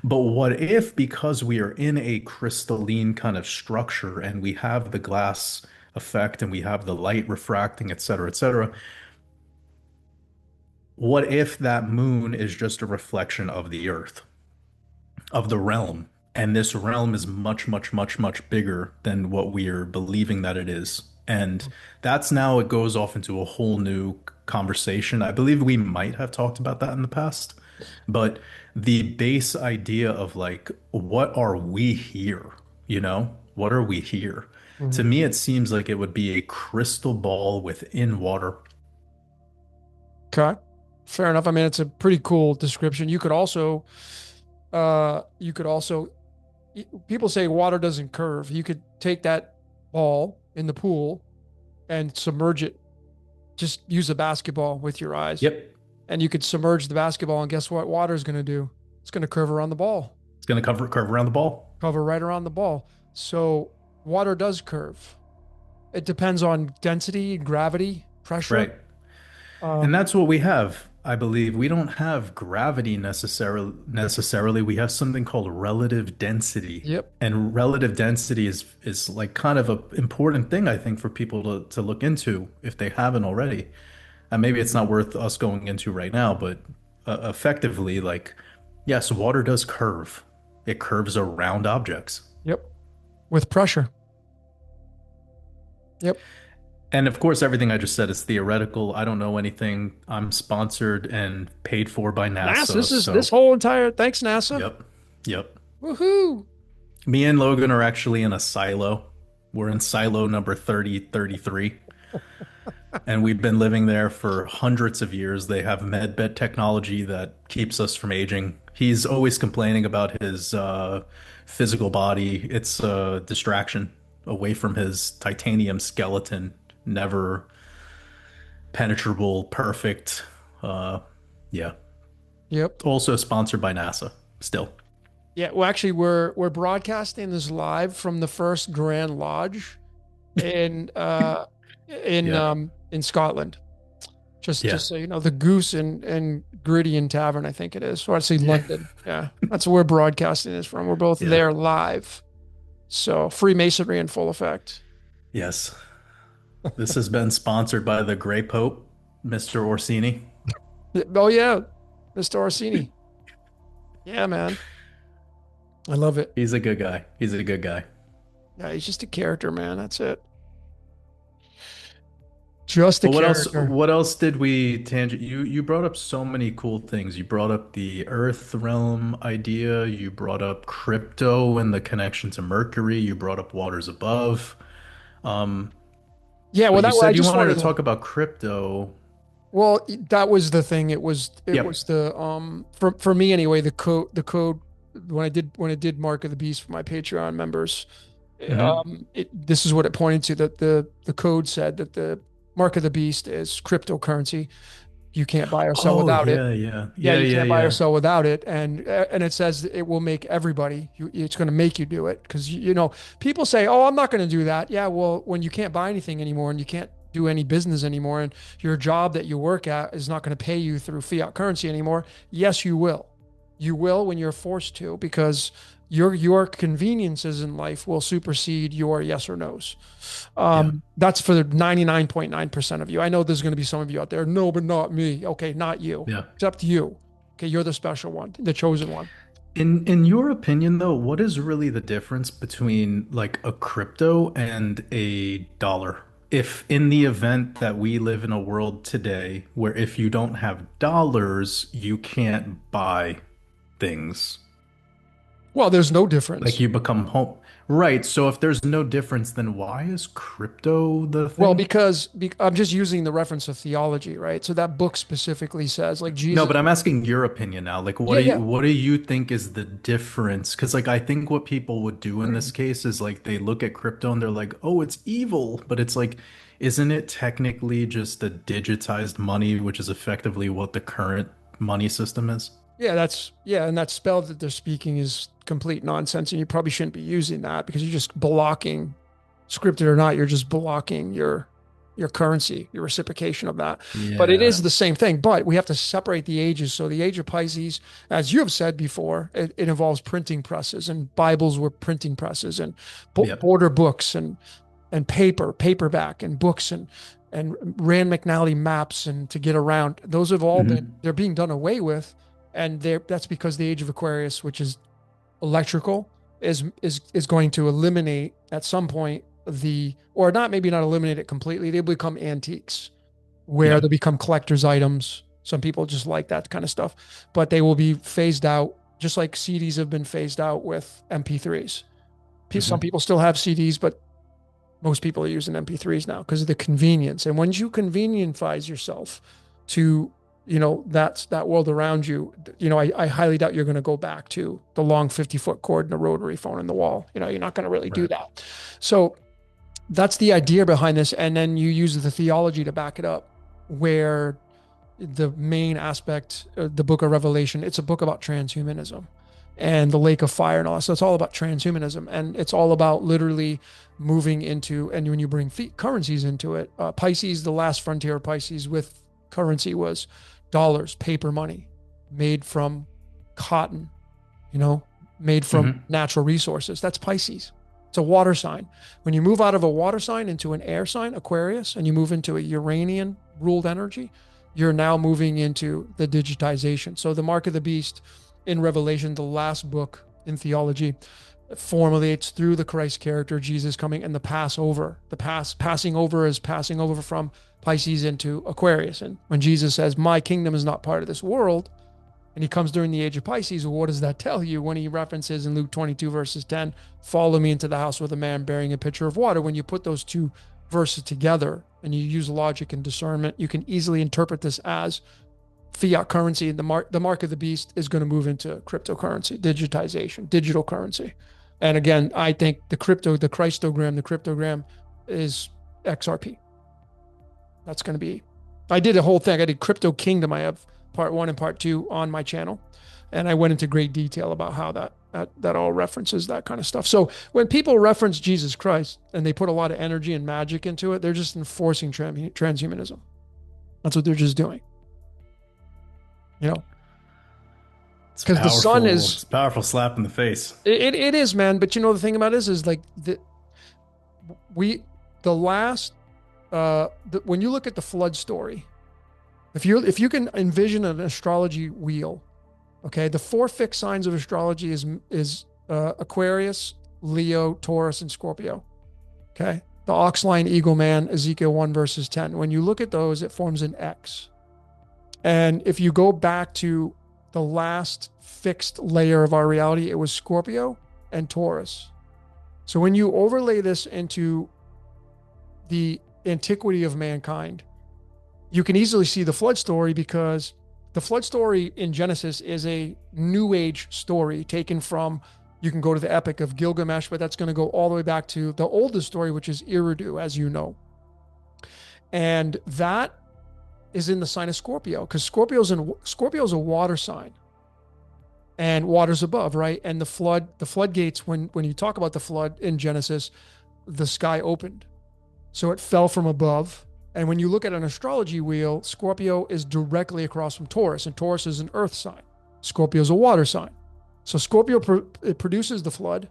But what if, because we are in a crystalline kind of structure and we have the glass effect and we have the light refracting, et cetera, what if that moon is just a reflection of the Earth? Of the realm. And this realm is much, much, much, much bigger than what we are believing that it is. And that's now it goes off into a whole new conversation. I believe we might have talked about that in the past, but the base idea of like, what are we here? You know, what are we here? To Mhm. me, it seems like it would be a crystal ball within water. Okay. Fair enough. I mean, it's a pretty cool description. You could also, people say water doesn't curve. You could take that ball in the pool and submerge it. Just use a basketball with your eyes, Yep. and you could submerge the basketball. And guess what? Water is going to do? It's going to curve around the ball, It's going to curve around the ball. cover right around the ball. So water does curve. It depends on density, gravity, pressure. Right. And Um, that's what we have, I believe. We don't have gravity necessarily. We have something called relative density. yep. And relative density is like kind of a important thing, I think, for people to look into if they haven't already. And maybe it's not worth us going into right now, but effectively, like, yes, water does curve. It curves around objects. Yep. With pressure. Yep. And of course, everything I just said is theoretical. I don't know anything. I'm sponsored and paid for by NASA. NASA, This so whole entire thanks, NASA. yep. Yep. Woohoo. Me and Logan are actually in a silo. We're in silo number 3033, and we've been living there for hundreds of years. They have med bed technology that keeps us from aging. He's always complaining about his physical body. It's a distraction away from his titanium skeleton, never penetrable, perfect. Uh, yeah. Yep. Also sponsored by NASA, still. Yeah. Well, actually, we're broadcasting this live from the first Grand Lodge in uh Yeah. in Scotland. Yeah. Just so you know, the Goose and Gritty Tavern, I think it is. So I'd say London. Yeah, that's where we're broadcasting this from. We're both Yeah. there live. So Freemasonry in full effect. Yes. This has been sponsored by the Grey Pope, Mr. Orsini. Oh yeah, Mr. Orsini. Yeah, man. I love it. He's a good guy. He's a good guy. Yeah, he's just a character, man. That's it. Just a But character. what else did we tangent? You brought up so many cool things. You brought up the Earth realm idea, you brought up crypto and the connection to Mercury, you brought up waters above. Um, Yeah, well, but you that I said you just wanted wanted to to. talk about crypto. Well, that was the thing. It was Yep. the for me anyway, the code when I did Mark of the Beast for my Patreon members, Hmm. this is what it pointed to, that the code said that the Mark of the Beast is cryptocurrency. You can't buy or sell Oh without it. yeah, yeah. Yeah, Yeah, you yeah, can't buy or yeah. sell without it, and it says it will make everybody. It's going to make you do it because people say, "Oh, I'm not going to do that." Yeah, well, when you can't buy anything anymore and you can't do any business anymore, and your job that you work at is not going to pay you through fiat currency anymore, yes, you will. You will when you're forced to, because your conveniences in life will supersede your yes or no's. Yeah. That's for the 99.9% of you. I know there's going to be some of you out there. No, but not me. Okay, not you. Yeah. Except you. Okay, you're the special one, the chosen one. In your opinion though, what is really the difference between like a crypto and a dollar? If in the event that we live in a world today where if you don't have dollars, you can't buy things, Well, there's no like difference. you become home. Right, so if there's no difference, then why is crypto the Well, thing? because I'm just using the reference of theology, right? So that book specifically says, like No, Jesus. but I'm asking your opinion now. Like, Yeah, yeah. what do you think is the difference? Because, like, I think what people would do in this case is like they look at crypto and they're like, "Oh, it's evil," but it's like, isn't it technically just a digitized money, which is effectively what the current money system is? Yeah, and that spell that they're speaking is complete nonsense, and you probably shouldn't be using that because you're just blocking, scripted or not, you're just blocking your currency, your reciprocation of that. But it Yeah. is the same thing. But we have to separate the ages. So the age of Pisces, as you have said before, it involves printing presses, and Bibles were printing presses, and Yep. border books, and paperback, and books, and Rand McNally maps, and to get around. Those have all been Hmm. they're being done away with, and that's because the age of Aquarius, which is electrical, is going to eliminate at some point, or not, maybe not eliminate it completely. They become antiques, where they Yep. become collector's items. Some people just like that kind of stuff, but they will be phased out, just like CDs have been phased out with MP3s. Some Hmm. people still have CDs, but most people are using MP3s now because of the convenience. And once you convenientize yourself to, that world around you, I highly doubt you're going to go back to the long 50-foot cord and a rotary phone in the wall. You're not going to really do Right. that. So that's the idea behind this. And then you use the theology to back it up, where the main aspect of the book of Revelation, it's a book about transhumanism and the lake of fire and all that. So it's all about transhumanism, and it's all about literally moving into, and when you bring currencies into it, Pisces, the last frontier of Pisces with currency was dollars, paper money made from cotton, you know, made from Hmm. natural resources. That's Pisces. It's a water sign. When you move out of a water sign into an air sign, Aquarius, and you move into a Uranian ruled energy, you're now moving into the digitization. So the mark of the beast in Revelation, the last book in theology, formulates through the Christ character, Jesus coming, and the Passover. Passing over is passing over from Pisces into Aquarius. And when Jesus says, "My kingdom is not part of this world," and he comes during the age of Pisces, well, what does that tell you when he references in Luke 22, verses 10, "Follow me into the house with a man bearing a pitcher of water"? When you put those two verses together and you use logic and discernment, you can easily interpret this as fiat currency. And the mark of the beast is going to move into cryptocurrency, digitization, digital currency. And again, I think the cryptogram is XRP. That's going to be. I did a whole thing. I did Crypto Kingdom. I have part one and part two on my channel, and I went into great detail about how that all references that kind of stuff. So when people reference Jesus Christ and they put a lot of energy and magic into it, they're just enforcing transhumanism. That's what they're just doing. You know, It's because the sun powerful. is It's a powerful slap in the face. it is, man. But the thing about it is like we the last when you look at the flood story, if you can envision an astrology wheel, okay, the four fixed signs of astrology is Aquarius, Leo, Taurus, and Scorpio. Okay, the ox lion, eagle man, Ezekiel 1 verses 10. When you look at those, it forms an X. And if you go back to the last fixed layer of our reality, it was Scorpio and Taurus. So when you overlay this into the antiquity of mankind, you can easily see the flood story, because the flood story in Genesis is a new age story taken from, you can go to the epic of Gilgamesh, but that's going to go all the way back to the oldest story, which is Eridu, as you know. And that is in the sign of Scorpio, because Scorpio's a water sign, and water's above, right? And the floodgates, when you talk about the flood in Genesis, the sky opened. So it fell from above. And when you look at an astrology wheel, Scorpio is directly across from Taurus, and Taurus is an earth sign. Scorpio is a water sign. So Scorpio it produces the flood.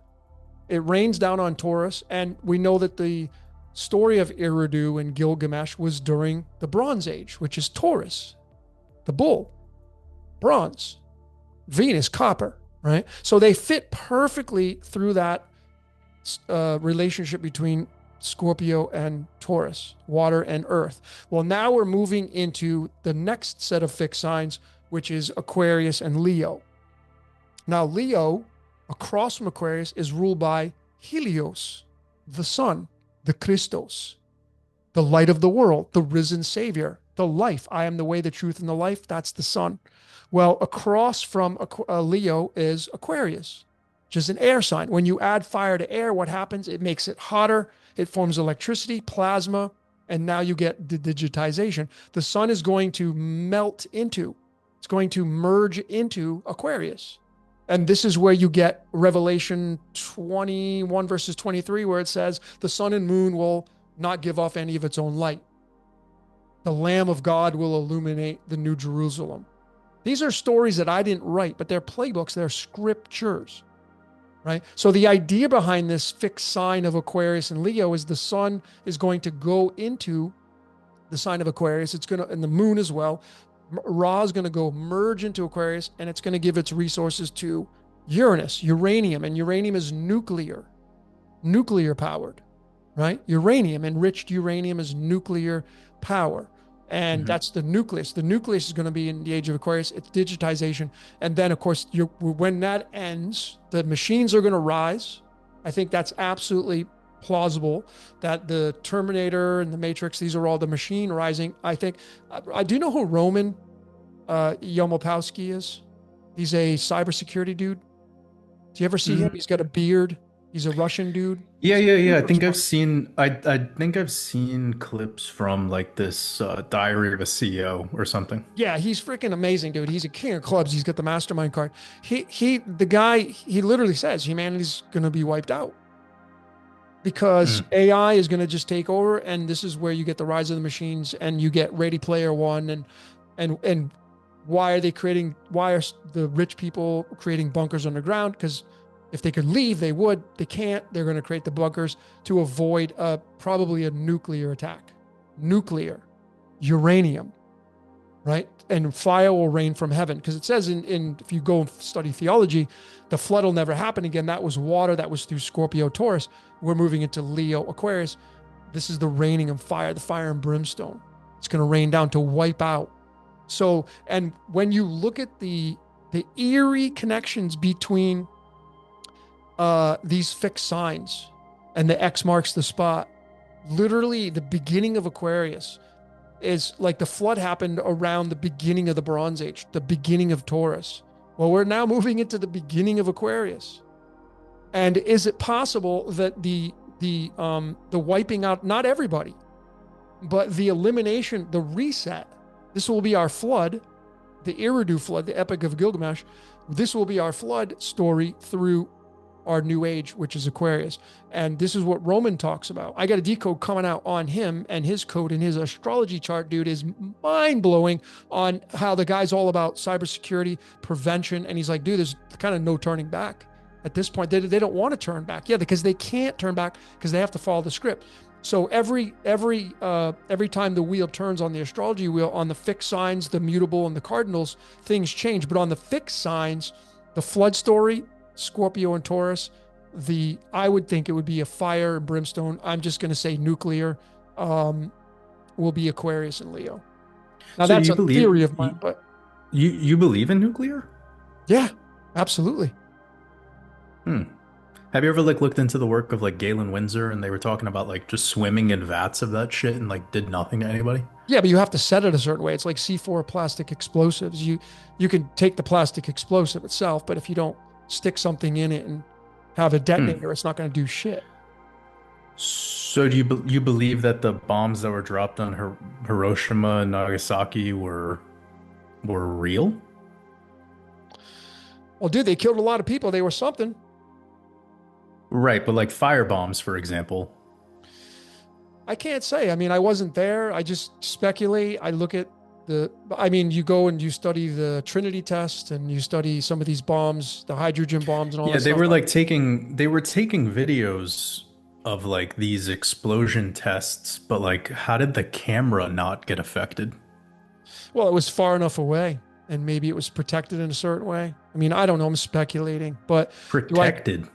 It rains down on Taurus, and we know that the story of Eridu and Gilgamesh was during the Bronze Age, which is Taurus, the bull, bronze, Venus, copper, right? So they fit perfectly through that relationship between Scorpio and Taurus, water and earth. Well, now we're moving into the next set of fixed signs, which is Aquarius and Leo. Now, Leo, across from Aquarius, is ruled by Helios, the sun, the Christos, the light of the world, the risen Savior, the life. I am the way, the truth, and the life. That's the sun. Well, across from Leo is Aquarius, which is an air sign. When you add fire to air, what happens? It makes it hotter. It forms electricity, plasma, and now you get the digitization. The sun is going to it's going to merge into Aquarius. And this is where you get Revelation 21 verses 23, where it says, the sun and moon will not give off any of its own light. The Lamb of God will illuminate the New Jerusalem. These are stories that I didn't write, but they're playbooks, they're scriptures, right? So the idea behind this fixed sign of Aquarius and Leo is the sun is going to go into the sign of Aquarius. It's going to, and the moon as well. Ra is going to go merge into Aquarius, and it's going to give its resources to Uranus, uranium, and uranium is nuclear powered, right? Uranium, enriched uranium, is nuclear power. And that's the nucleus. The nucleus is going to be in the age of Aquarius. It's digitization. And then, of course, when that ends, the machines are going to rise. I think that's absolutely plausible, that the Terminator and the Matrix, these are all the machine rising. I think, I do know who Roman Yomopowski is. He's a cybersecurity dude. Do you ever see him? He's got a beard. He's a Russian dude. Yeah. I think I've seen clips from like this Diary of a CEO or something. Yeah, he's freaking amazing, dude. He's a king of clubs. He's got the mastermind card. The guy, he literally says humanity's going to be wiped out because AI is going to just take over, and this is where you get the rise of the machines, and you get Ready Player One, and why are the rich people creating bunkers underground? Because if they could leave, they would. They can't. They're going to create the bunkers to avoid probably a nuclear attack. Nuclear, uranium, right? And fire will rain from heaven. Because it says if you go and study theology, the flood will never happen again. That was water. That was through Scorpio, Taurus. We're moving into Leo, Aquarius. This is the raining of fire, the fire and brimstone. It's going to rain down to wipe out. So, and when you look at the eerie connections between these fixed signs, and the X marks the spot, literally the beginning of Aquarius is like the flood happened around the beginning of the Bronze Age, the beginning of Taurus. Well, we're now moving into the beginning of Aquarius. And is it possible that the wiping out, not everybody, but the elimination, the reset, this will be our flood, the Eridu flood, the Epic of Gilgamesh. This will be our flood story through our new age, which is Aquarius. And this is what Roman talks about. I got a decode coming out on him, and his code and his astrology chart, dude, is mind-blowing on how the guy's all about cybersecurity, prevention. And he's like, dude, there's kind of no turning back at this point. They don't want to turn back. Yeah, because they can't turn back because they have to follow the script. So every time the wheel turns on the astrology wheel, on the fixed signs, the mutable and the cardinals, things change. But on the fixed signs, the flood story, Scorpio and Taurus, the I would think it would be a fire and brimstone. I'm just going to say nuclear, um, will be Aquarius and Leo. Now So do that's you a believe theory of mine, but you believe in nuclear? yeah, absolutely. Hmm. Have you ever like looked into the work of like Galen Windsor and they were talking about like just swimming in vats of that shit and like did nothing to anybody? Yeah, but you have to set it a certain way. It's like C4 plastic explosives. You can take the plastic explosive itself, but if you don't stick something in it and have a Hmm. detonator, it's not going to do shit. So do you believe that the bombs that were dropped on Hiroshima and Nagasaki were real? Well, dude, they killed a lot of people. They were something. Right, but like fire bombs, for example. I can't say. I mean, I wasn't there. I just speculate. I look at I mean, you go and you study the Trinity test and you study some of these bombs, the hydrogen bombs and all Yeah, that stuff. they were taking videos of like these explosion tests, but like how did the camera not get affected? Well, it was far enough away and maybe it was protected in a certain way. I mean, I don't know. I'm speculating, but do I, Protected.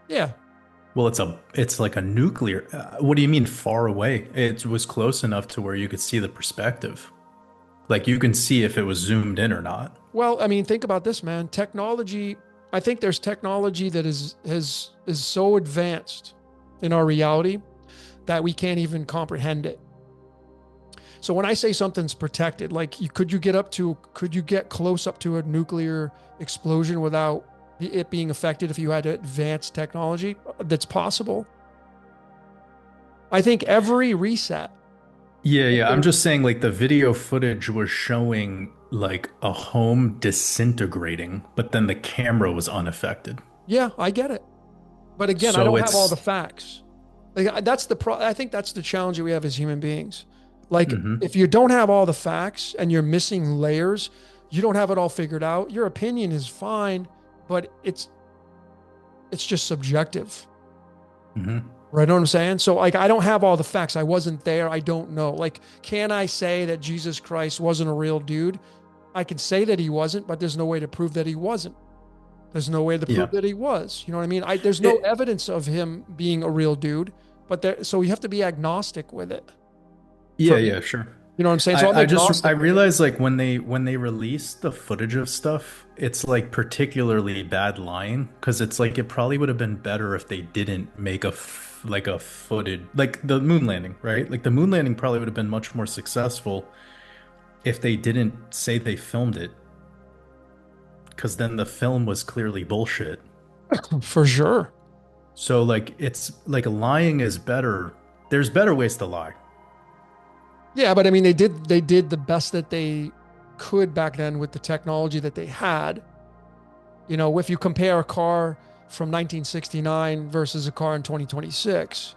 yeah. Well, it's like a nuclear. What do you mean far away? It was close enough to where you could see the perspective. Like you can see if it was zoomed in or not. Well, I mean, think about this, man. Technology, I think there's technology that is so advanced in our reality that we can't even comprehend it. So when I say something's protected, like could you get close up to a nuclear explosion without it being affected if you had advanced technology? That's possible. I think every reset. Yeah, yeah. I'm just saying, like, the video footage was showing like a home disintegrating, but then the camera was unaffected. Yeah, I get it. But again, I So don't have all the it's, facts. Like that's I think that's the challenge that we have as human beings. Like mhm. if you don't have all the facts and you're missing layers, you don't have it all figured out. Your opinion is fine, but it's just subjective. Mhm. Right? Know what I'm saying? So like I don't have all the facts. I wasn't there. I don't know. Like, can I say that Jesus Christ wasn't a real dude? I can say that he wasn't, but there's no way to prove that he wasn't. There's no way to prove Yeah. that he was. You know what I mean? There's no It, evidence of him being a real dude, but so you have to be agnostic with it. For yeah, me, yeah, sure. you know what I'm saying? So I'm I agnostic with it. realized like when they release the footage of stuff, it's like particularly bad lying because it's like it probably would have been better if they didn't make like a footage like the moon landing, right? Like the moon landing probably would have been much more successful if they didn't say they filmed it because then the film was clearly bullshit. For sure. So like it's like lying is better. There's better ways to lie. Yeah, but I mean, they did the best that they could back then with the technology that they had. You know, if you compare a car from 1969 versus a car in 2026,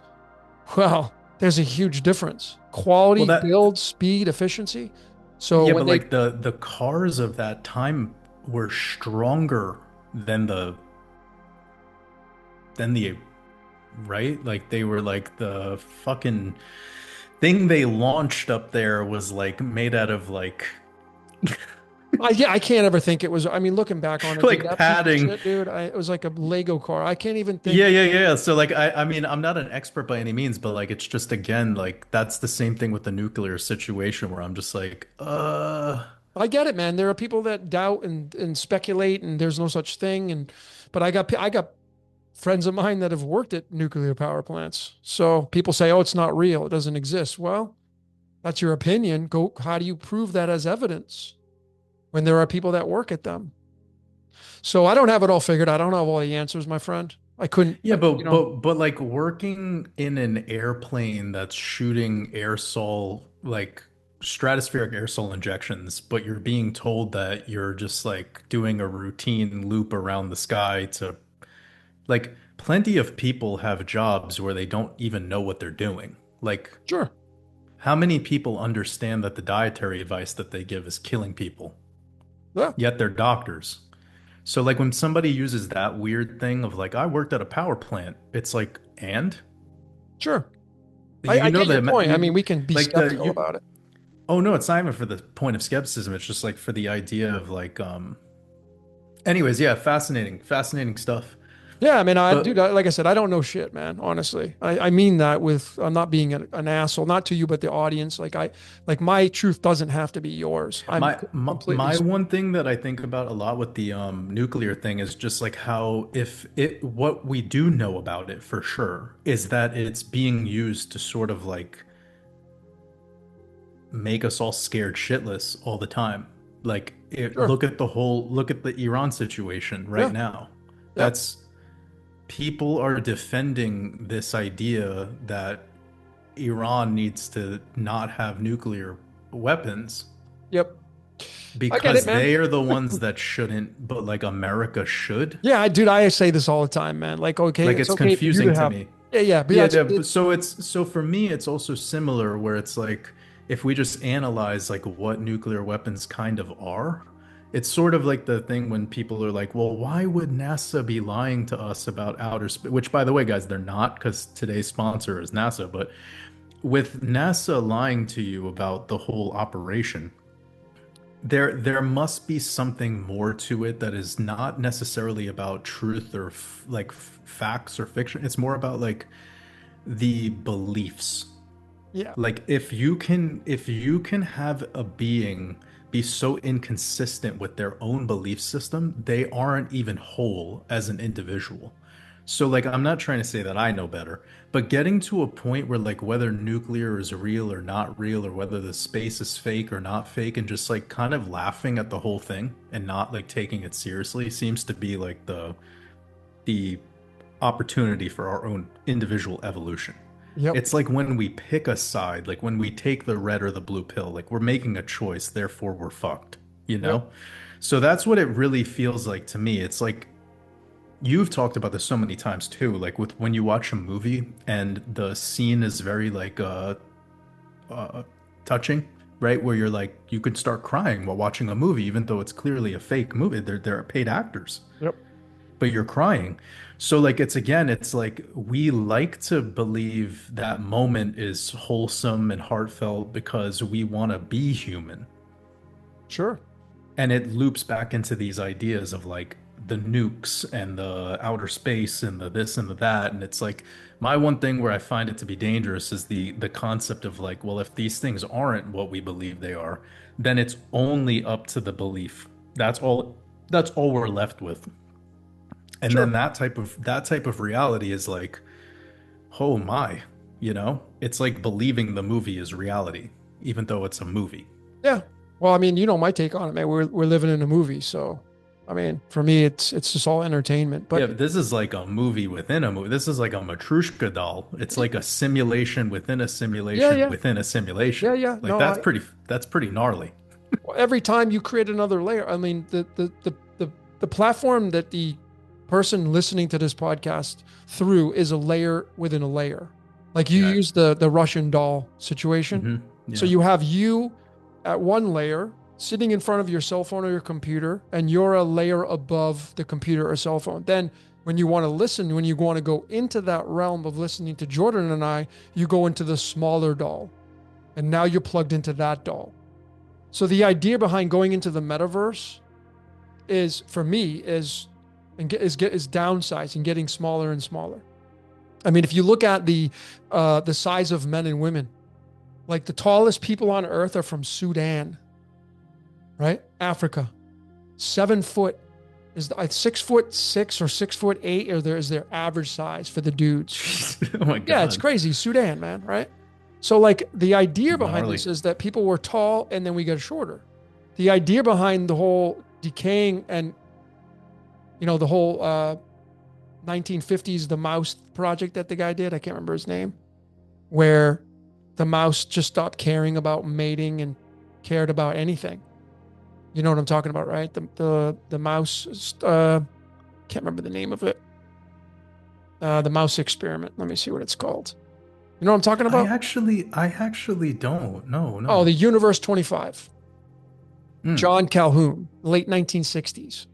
well, there's a huge difference. Well, Quality, that build, speed, efficiency. So yeah, when but they like the cars of that time were stronger than the right? Like they were like the fucking thing they launched up there was like made out of like yeah, I can't ever think it was. I mean, looking back on it, dude, like that piece of padding. shit, dude, it was like a Lego car. I can't even think. Yeah, yeah, yeah. So like I mean I'm not an expert by any means, but like it's just again like that's the same thing with the nuclear situation where I'm just like I get it, man. There are people that doubt and speculate, and there's no such thing. And but I got friends of mine that have worked at nuclear power plants. So people say, "Oh, it's not real. It doesn't exist." Well, that's your opinion. Go. How do you prove that as evidence when there are people that work at them? So I don't have it all figured out. I don't have all the answers, my friend. I couldn't, yeah, you know. but like working in an airplane that's shooting aerosol like stratospheric aerosol injections, but you're being told that you're just like doing a routine loop around the sky to like plenty of people have jobs where they don't even know what they're doing. Like Sure. how many people understand that the dietary advice that they give is killing people, Yeah. yet they're doctors? So like when somebody uses that weird thing of like I worked at a power plant, it's like and Sure. You I know get your that point. I mean, you we can be like the skeptical you. about it. Oh no, it's not even for the point of skepticism. It's just like for the idea of like anyways, yeah, fascinating stuff. Yeah, I mean, dude, But like I said, I don't know shit, man. Honestly, I mean that with I'm not being an asshole, not to you, but the audience. Like my truth doesn't have to be yours. I'm completely. my one thing that I think about a lot with the nuclear thing is just like how if it what we do know about it for sure is that it's being used to sort of like make us all scared shitless all the time. Like Sure. look at the Iran situation right Yeah. now. Yep. That's people are defending this idea that Iran needs to not have nuclear weapons Yep. I get it, because man. they are the ones that shouldn't, but like America should. Yeah, dude, I say this all the time, man. Like, okay, Like it's it's okay for you confusing to to have. me. Yeah, yeah, but Yeah, that's yeah, it. but so for me it's also similar where it's like if we just analyze like what nuclear weapons kind of are, it's sort of like the thing when people are like, "Well, why would NASA be lying to us about outer space?" Which by the way, guys, they're not because today's sponsor is NASA, but with NASA lying to you about the whole operation, there must be something more to it that is not necessarily about truth or facts or fiction. It's more about like the beliefs. Yeah, Like if you can have a being be so inconsistent with their own belief system, they aren't even whole as an individual. So like I'm not trying to say that I know better, but getting to a point where like whether nuclear is real or not real or whether the space is fake or not fake and just like kind of laughing at the whole thing and not like taking it seriously seems to be like the opportunity for our own individual evolution. yep, It's like when we pick a side, like when we take the red or the blue pill, like we're making a choice, therefore we're fucked, you yep, know? So that's what it really feels like to me. It's like you've talked about this so many times too, like with when you watch a movie and the scene is very like uh touching, right? Where you're like you could start crying while watching a movie even though it's clearly a fake movie. They're paid actors yep, but you're crying. So like it's again, it's like we like to believe that moment is wholesome and heartfelt because we want to be human. sure, And it loops back into these ideas of like the nukes and the outer space and the this and the that. And it's like my one thing where I find it to be dangerous is the concept of like, well, if these things aren't what we believe they are, then it's only up to the belief. That's all we're left with. And then sure. that type of reality is like, oh my, it's like believing the movie is reality, even though it's a movie. Yeah. Well, I mean, you know my take on it, man. We're living in a movie, so I mean, for me, it's just all entertainment. Yeah, But but this is like a movie within a movie. This is like a Matrushka doll. It's like a simulation within a yeah, simulation yeah, within a yeah, simulation. yeah. Like No, that's pretty gnarly. every time you create another layer, I mean, the platform that the person listening to this podcast through is a layer within a layer. Like you Yeah. use the Russian doll situation. So Yeah. you have you at one layer sitting in front of your cell phone or your computer, and you're a layer above the computer or cell phone. Then when you want to listen, when you want to go into that realm of listening to Jordan and I, you go into the smaller doll. And now you're plugged into that doll. So the idea behind going into the metaverse is for me is downsizing, getting smaller and smaller. I mean, if you look at the size of men and women, like the tallest people on earth are from Sudan, right? Africa. 7 foot is 6 foot 6 or 6 foot 8, or there is their average size for the dudes. Oh my Yeah, it's God. crazy. Sudan, man, right? So like the idea behind Gnarly. this is that people were tall and then we got shorter. The idea behind the whole decaying and the whole 1950s the mouse project that the guy did, I can't remember his name, where the mouse just stopped caring about mating and cared about anything. You know what I'm talking about, right? The mouse can't remember the name of it. The mouse experiment. Let me see what it's called. You know what I'm talking about? I actually don't. No, Oh, no. the Universe 25. Mm, John Calhoun, late 1960s.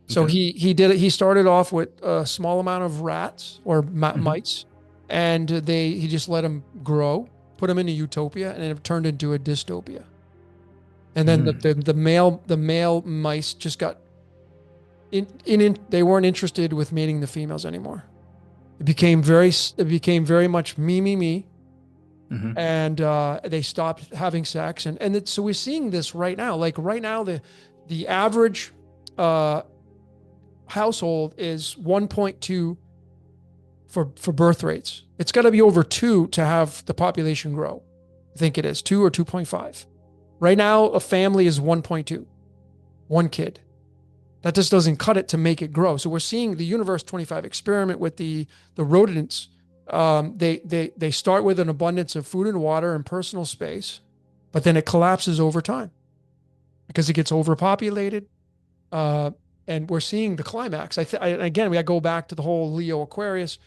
So okay. he did it. He started off with a small amount of rats or Hmm. mites, and he just let them grow, put them in a utopia, and it turned into a dystopia. And then Mm. the male mice just got they weren't interested with mating the females anymore. It became very much me, me, me, Hmm. and they stopped having sex, so we're seeing this right now. Like right now, the average uh, household is 1.2 for birth rates. It's got to be over 2 to have the population grow. I think it is 2 or 2.5. Right now, a family is 1.2, one kid. That just doesn't cut it to make it grow. So we're seeing the Universe 25 experiment with the rodents. They start with an abundance of food and water and personal space, but then it collapses over time because it gets overpopulated. Uh, and we're seeing the climax. Again, we got to go back to the whole Leo Aquarius.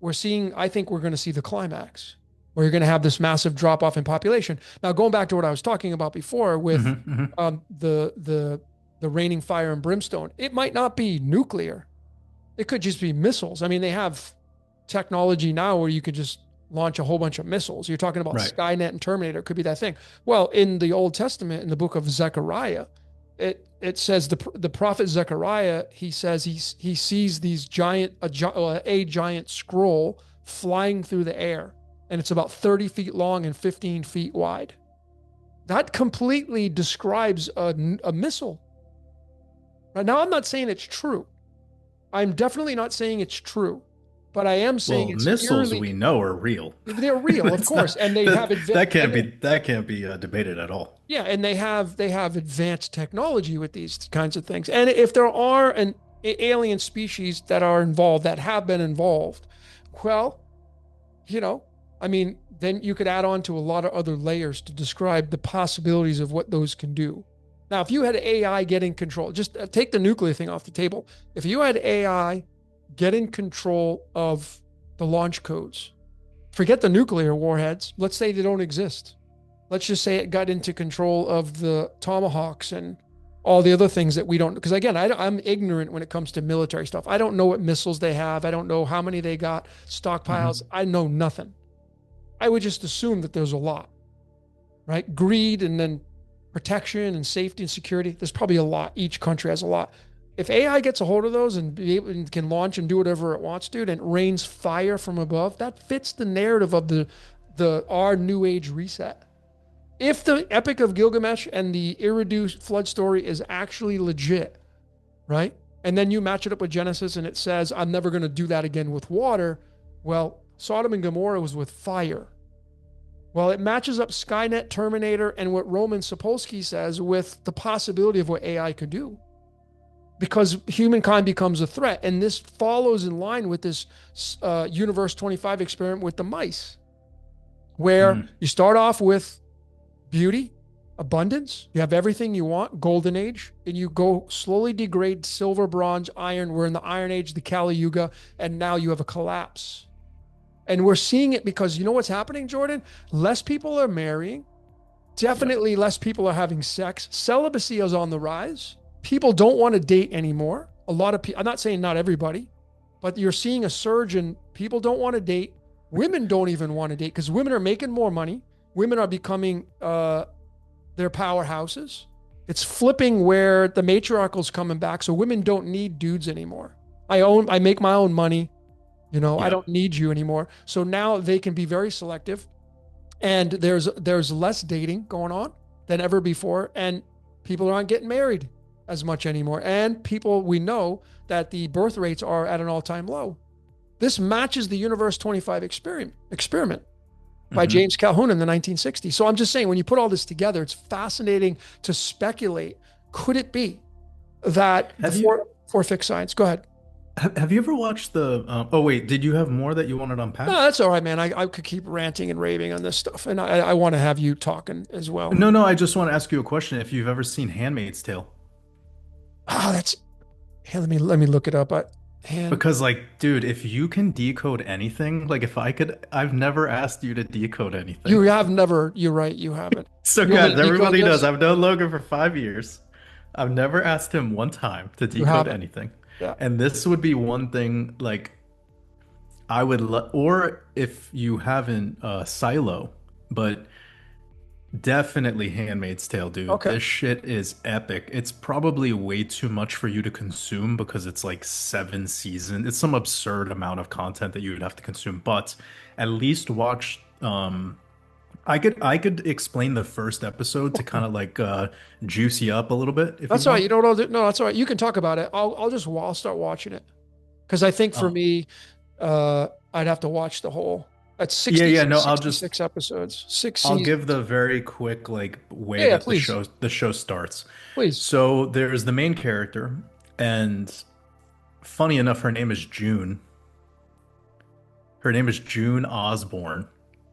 I think we're going to see the climax where you're going to have this massive drop off in population. Now, going back to what I was talking about before with Hmm. Hmm. the raining fire and brimstone, it might not be nuclear. It could just be missiles. I mean, they have technology now where you could just launch a whole bunch of missiles. You're talking about Right. Skynet and Terminator. It could be that thing. Well, in the Old Testament, in the book of Zechariah, it says the prophet Zechariah, he says he sees these a giant scroll flying through the air, and it's about 30 feet long and 15 feet wide. That completely describes a missile. Right now, I'm not saying it's true. I'm definitely not saying it's true, but I am saying Well, it's missiles eerily we know are real. they're real, of That's course, not and they have that adva- that can't and they, be that can't be debated at all. yeah, and they have advanced technology with these kinds of things. And if there are an alien species that are involved that have been involved, well, you know, I mean, then you could add on to a lot of other layers to describe the possibilities of what those can do. Now, if you had AI getting control, just take the nuclear thing off the table. If you had AI getting control of the launch codes, forget the nuclear warheads. Let's say they don't exist. Let's just say it got into control of the tomahawks and all the other things that we don't. Because again, I'm ignorant when it comes to military stuff. I don't know what missiles they have. I don't know how many they got, stockpiles. Hmm. I know nothing. I would just assume that there's a lot, right? Greed and then protection and safety and security. There's probably a lot. Each country has a lot. If AI gets a hold of those and can launch and do whatever it wants to, and it rains fire from above, that fits the narrative of the our new age reset. If the Epic of Gilgamesh and the Eridu flood story is actually legit, right? And then you match it up with Genesis and it says, I'm never going to do that again with water. Well, Sodom and Gomorrah was with fire. Well, it matches up Skynet, Terminator, and what Roman Sapolsky says with the possibility of what AI could do because humankind becomes a threat. And this follows in line with this Universe 25 experiment with the mice, where Hmm. you start off with beauty, abundance, you have everything you want, golden age, and you go slowly degrade silver, bronze, iron. We're in the Iron Age, the Kali Yuga, and now you have a collapse. And we're seeing it because you know what's happening, Jordan? Less people are marrying. Yep. Definitely less people are having sex. Celibacy is on the rise. People don't want to date anymore. A lot of people, I'm not saying not everybody, but you're seeing a surge in people don't want to date. Women don't even want to date because women are making more money. Women are becoming their powerhouses. It's flipping where the matriarchal's coming back. So women don't need dudes anymore. I make my own money. I Yep. don't need you anymore. So now they can be very selective and there's less dating going on than ever before and people aren't getting married as much anymore and people we know that the birth rates are at an all-time low. This matches the Universe 25 experiment by Hmm. James Calhoun in the 1960s. So I'm just saying when you put all this together, it's fascinating to speculate, could it be that the Have you four fixed signs. Go ahead. have you ever watched the oh wait, did you have more that you wanted No, unpacked? that's all right, man. I could keep ranting and raving on this stuff, and I want to have you talking as well. No, no, I just want to ask you a question if you've ever seen Handmaid's Tale. Oh, that's here. Let me look it up. And Because like, dude, if you can decode anything, like if I could, I've never asked you to decode anything. you have never. You're right. You haven't. So You want me guys, to decode everybody knows this? I've known Logan for 5 years. I've never asked him one time to You decode haven't. anything. Yeah. And this would be one thing, like I would or if you haven't Silo, but definitely Handmaid's Tale, dude. Okay. This shit is epic. It's probably way too much for you to consume because it's like 7 seasons. It's some absurd amount of content that you would have to consume, but at least watch I could explain the first episode to kind of like juice you up a little bit if you That's all right. want. You know what I'll do? No, that's all right. You can talk about it. I'll start watching it because I think for Um, me, I'd have to watch the whole. That's yeah, 60, yeah, no, 66 episodes, six I'll give seasons. the very quick like way Yeah, yeah, that please, the show starts. please. So there's the main character, and funny enough, her name is June. Her name is June Osborne.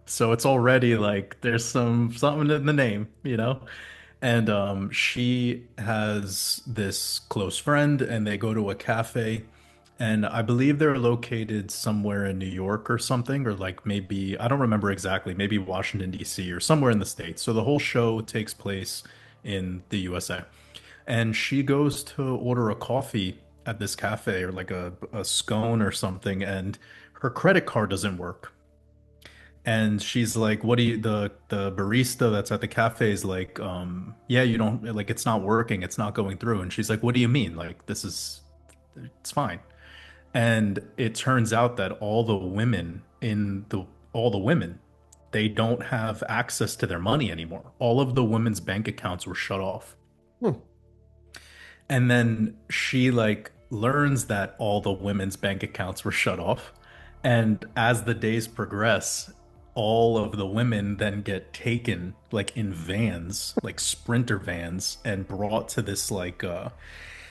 So it's already like there's something in the name, you know? And she has this close friend and they go to a cafe and I believe they're located somewhere in New York or something, or like maybe I don't remember exactly, maybe Washington D.C. or somewhere in the States. So the whole show takes place in the USA. And she goes to order a coffee at this cafe or like a scone or something, and her credit card doesn't work. And she's like, "What do you?" The barista that's at the cafe is like, yeah, you don't like it's not working, it's not going through." And she's like, "What do you mean? Like this is it's fine." And it turns out that all the women they don't have access to their money anymore. All of the women's bank accounts were shut off. Hmm. And then she like learns that all the women's bank accounts were shut off. And as the days progress, all of the women then get taken like in vans, like sprinter vans, and brought to this like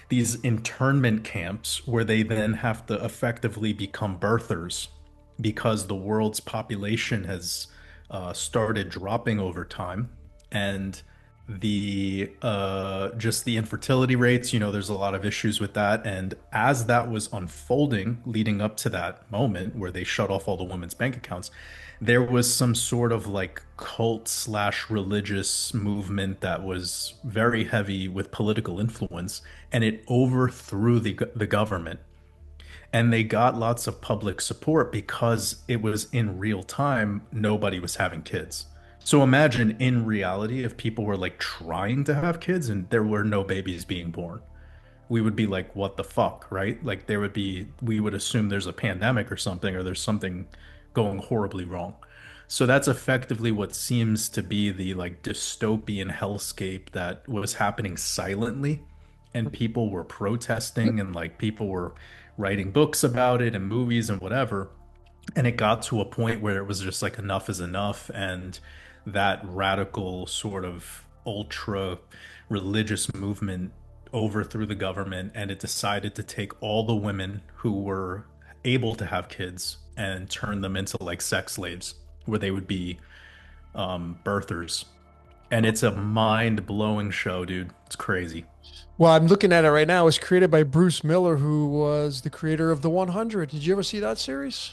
these internment camps where they then have to effectively become birthers because the world's population has started dropping over time and the just the infertility rates, you know, there's a lot of issues with that. And as that was unfolding leading up to that moment where they shut off all the women's bank accounts, there was some sort of like cult slash religious movement that was very heavy with political influence, and it overthrew the government. And they got lots of public support because it was in real time, nobody was having kids. So imagine in reality if people were like trying to have kids and there were no babies being born, we would be like, what the fuck, right? Like there would be, we would assume there's a pandemic or something, or there's something going horribly wrong. So that's effectively what seems to be the like dystopian hellscape that was happening silently, and people were protesting and like people were writing books about it and movies and whatever. And it got to a point where it was just like enough is enough, and that radical sort of ultra religious movement overthrew the government, and it decided to take all the women who were able to have kids and turn them into like sex slaves where they would be birthers. And it's a mind-blowing show, dude. It's crazy. Well, I'm looking at it right now. It was created by Bruce Miller, who was the creator of The 100. Did you ever see that series?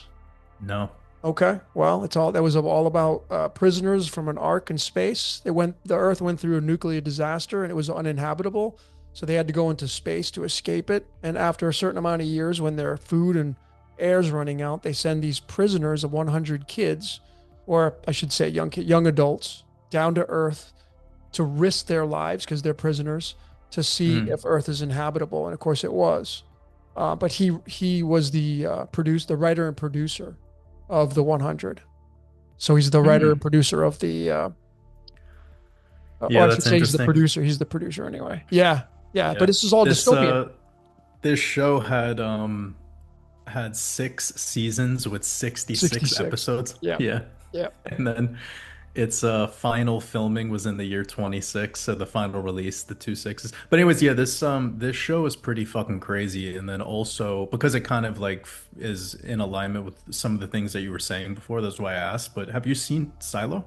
No. Okay. Well, it's all that was all about prisoners from an ark in space. The Earth went through a nuclear disaster and it was uninhabitable. So they had to go into space to escape it. And after a certain amount of years, when their food and air's running out, they send these prisoners of 100 kids, or I should say young adults, down to Earth to risk their lives because they're prisoners to see Mm. if Earth is inhabitable. And of course, it was. But he was the writer and producer of the 100. So he's the writer and Mm. producer of or Yeah, I should that's say he's the interesting. producer. He's the producer anyway. Yeah, yeah. But Yeah. this is all This dystopian. this show had 6 seasons with 66 66. episodes. Yeah, Yeah. yeah. And then its final filming was in the year 26, so the final release, the two sixes. But anyways, yeah, this show is pretty fucking crazy. And then also because it kind of like is in alignment with some of the things that you were saying before, that's why I asked. But have you seen Silo?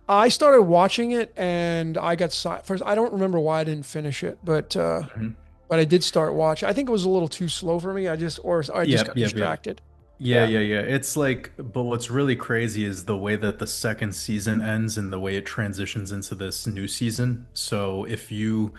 I started watching it and I got first. I don't remember why I didn't finish it, Mhm. but I did start watching. I think it was a little too slow for me. Or I just Yep, got yep, yep. distracted. Yeah, Yeah. yeah, yeah. It's like, but what's really crazy is the way that the second season ends and the way it transitions into this new season. So if you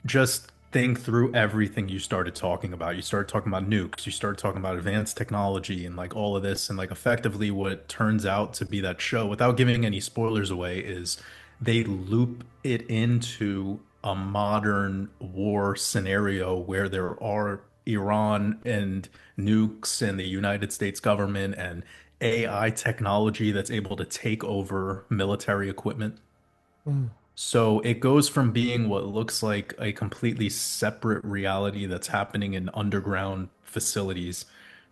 just think through everything you started talking about. You started talking about nukes, you started talking about advanced technology and like all of this. And like effectively, what turns out to be that show, without giving any spoilers away, is they loop it into a modern war scenario where there are Iran and nukes and the United States government and AI technology that's able to take over military equipment. Mm. So it goes from being what looks like a completely separate reality that's happening in underground facilities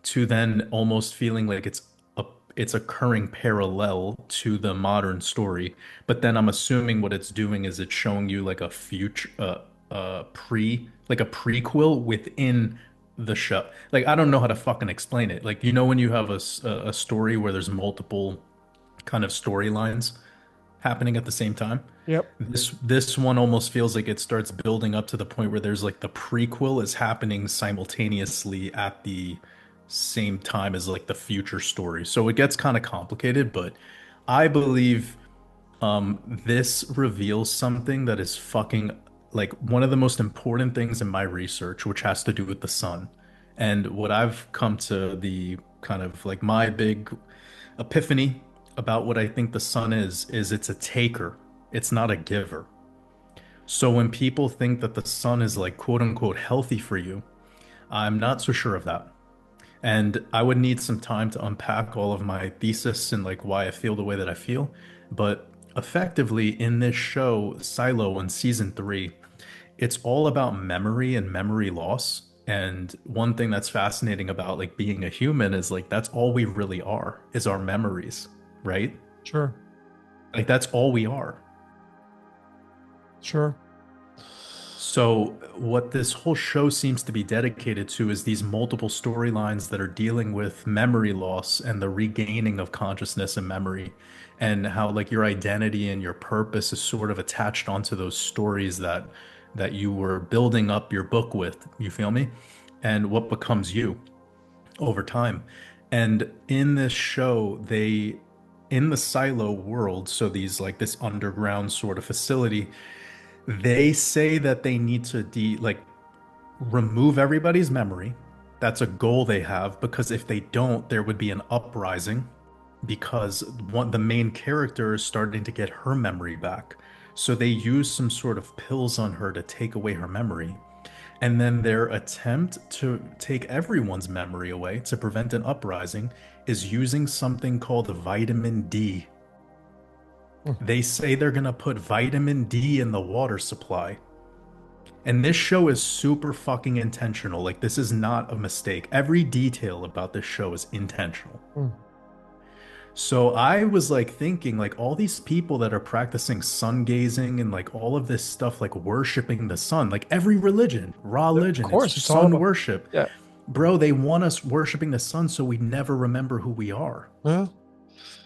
to then almost feeling like a, it's occurring parallel to the modern story. But then I'm assuming what it's doing is it's showing you like a future, like a prequel within the show. Like I don't know how to fucking explain it. Like you know when you have a story where there's multiple kind of storylines happening at the same time. Yep. This one almost feels like it starts building up to the point where there's like the prequel is happening simultaneously at the same time as like the future story. So it gets kind of complicated, but I believe this reveals something that is fucking like one of the most important things in my research, which has to do with the sun. And what I've come to the kind of like my big epiphany about what I think the sun is it's a taker. It's not a giver. So when people think that the sun is like quote unquote healthy for you, I'm not so sure of that. And I would need some time to unpack all of my thesis and like why I feel the way that I feel. But effectively, in this show, Silo in season three, it's all about memory and memory loss. And one thing that's fascinating about like being a human is like that's all we really are is our memories, right? Sure. Like that's all we are. Sure. So, what this whole show seems to be dedicated to is these multiple storylines that are dealing with memory loss and the regaining of consciousness and memory, and how like your identity and your purpose is sort of attached onto those stories that you were building up your book with. You feel me? And what becomes you over time. And in this show, they in the silo world, so these like this underground sort of facility, they say that they need to remove everybody's memory. That's a goal they have because if they don't, there would be an uprising because the main character is starting to get her memory back. So they use some sort of pills on her to take away her memory. And then their attempt to take everyone's memory away to prevent an uprising is using something called vitamin D. Mm. They say they're going to put vitamin D in the water supply. And this show is super fucking intentional. Like, this is not a mistake. Every detail about this show is intentional. Mm. So I was like thinking, like, all these people that are practicing sun gazing and like all of this stuff, like worshiping the sun, like every religion, raw Of religion, it's course, it's all sun about, worship. yeah. Bro, they want us worshiping the sun so we never remember who we are. Well,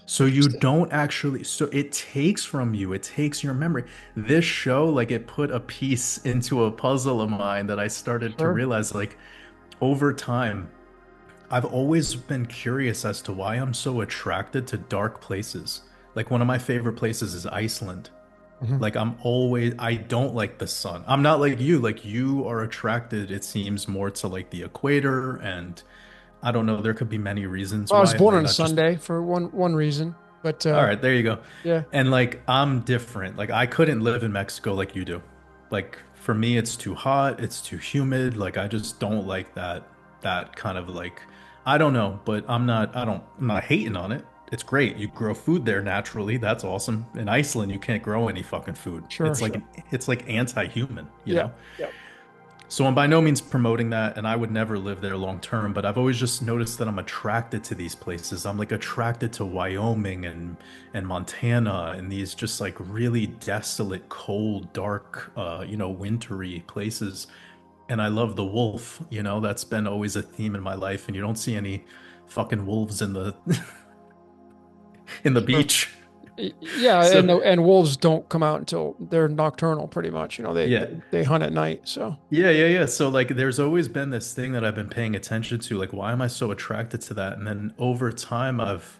So you don't actually, so it takes from you, it takes your memory. This show, like it put a piece into a puzzle of mine that I started to sure. realize, like over time, I've always been curious as to why I'm so attracted to dark places. Like one of my favorite places is Iceland. Mhm. Like I don't like the sun. I'm not like you are attracted, it seems more to like the equator and I don't know, there could be many reasons Well, I was why it born might on a not just. Sunday for one reason, but All right, there you go. yeah, And like I'm different. Like I couldn't live in Mexico like you do. Like for me it's too hot, it's too humid. Like I just don't like that kind of like I don't know, but I'm not hating on it. It's great. You grow food there naturally. That's awesome. In Iceland you can't grow any fucking food. sure, sure. It's like anti-human, you Yeah, know? yeah, So I'm by no means promoting that, and I would never live there long term, but I've always just noticed that I'm attracted to these places. I'm like attracted to Wyoming and Montana and these just like really desolate, cold, dark, wintry places. And I love the wolf, that's been always a theme in my life, and you don't see any fucking wolves in the in the sure. beach. Yeah, and So and wolves don't come out until they're nocturnal, pretty much. yeah. They hunt at night. So Yeah. So like there's always been this thing that I've been paying attention to, like why am I so attracted to that? And then over time I've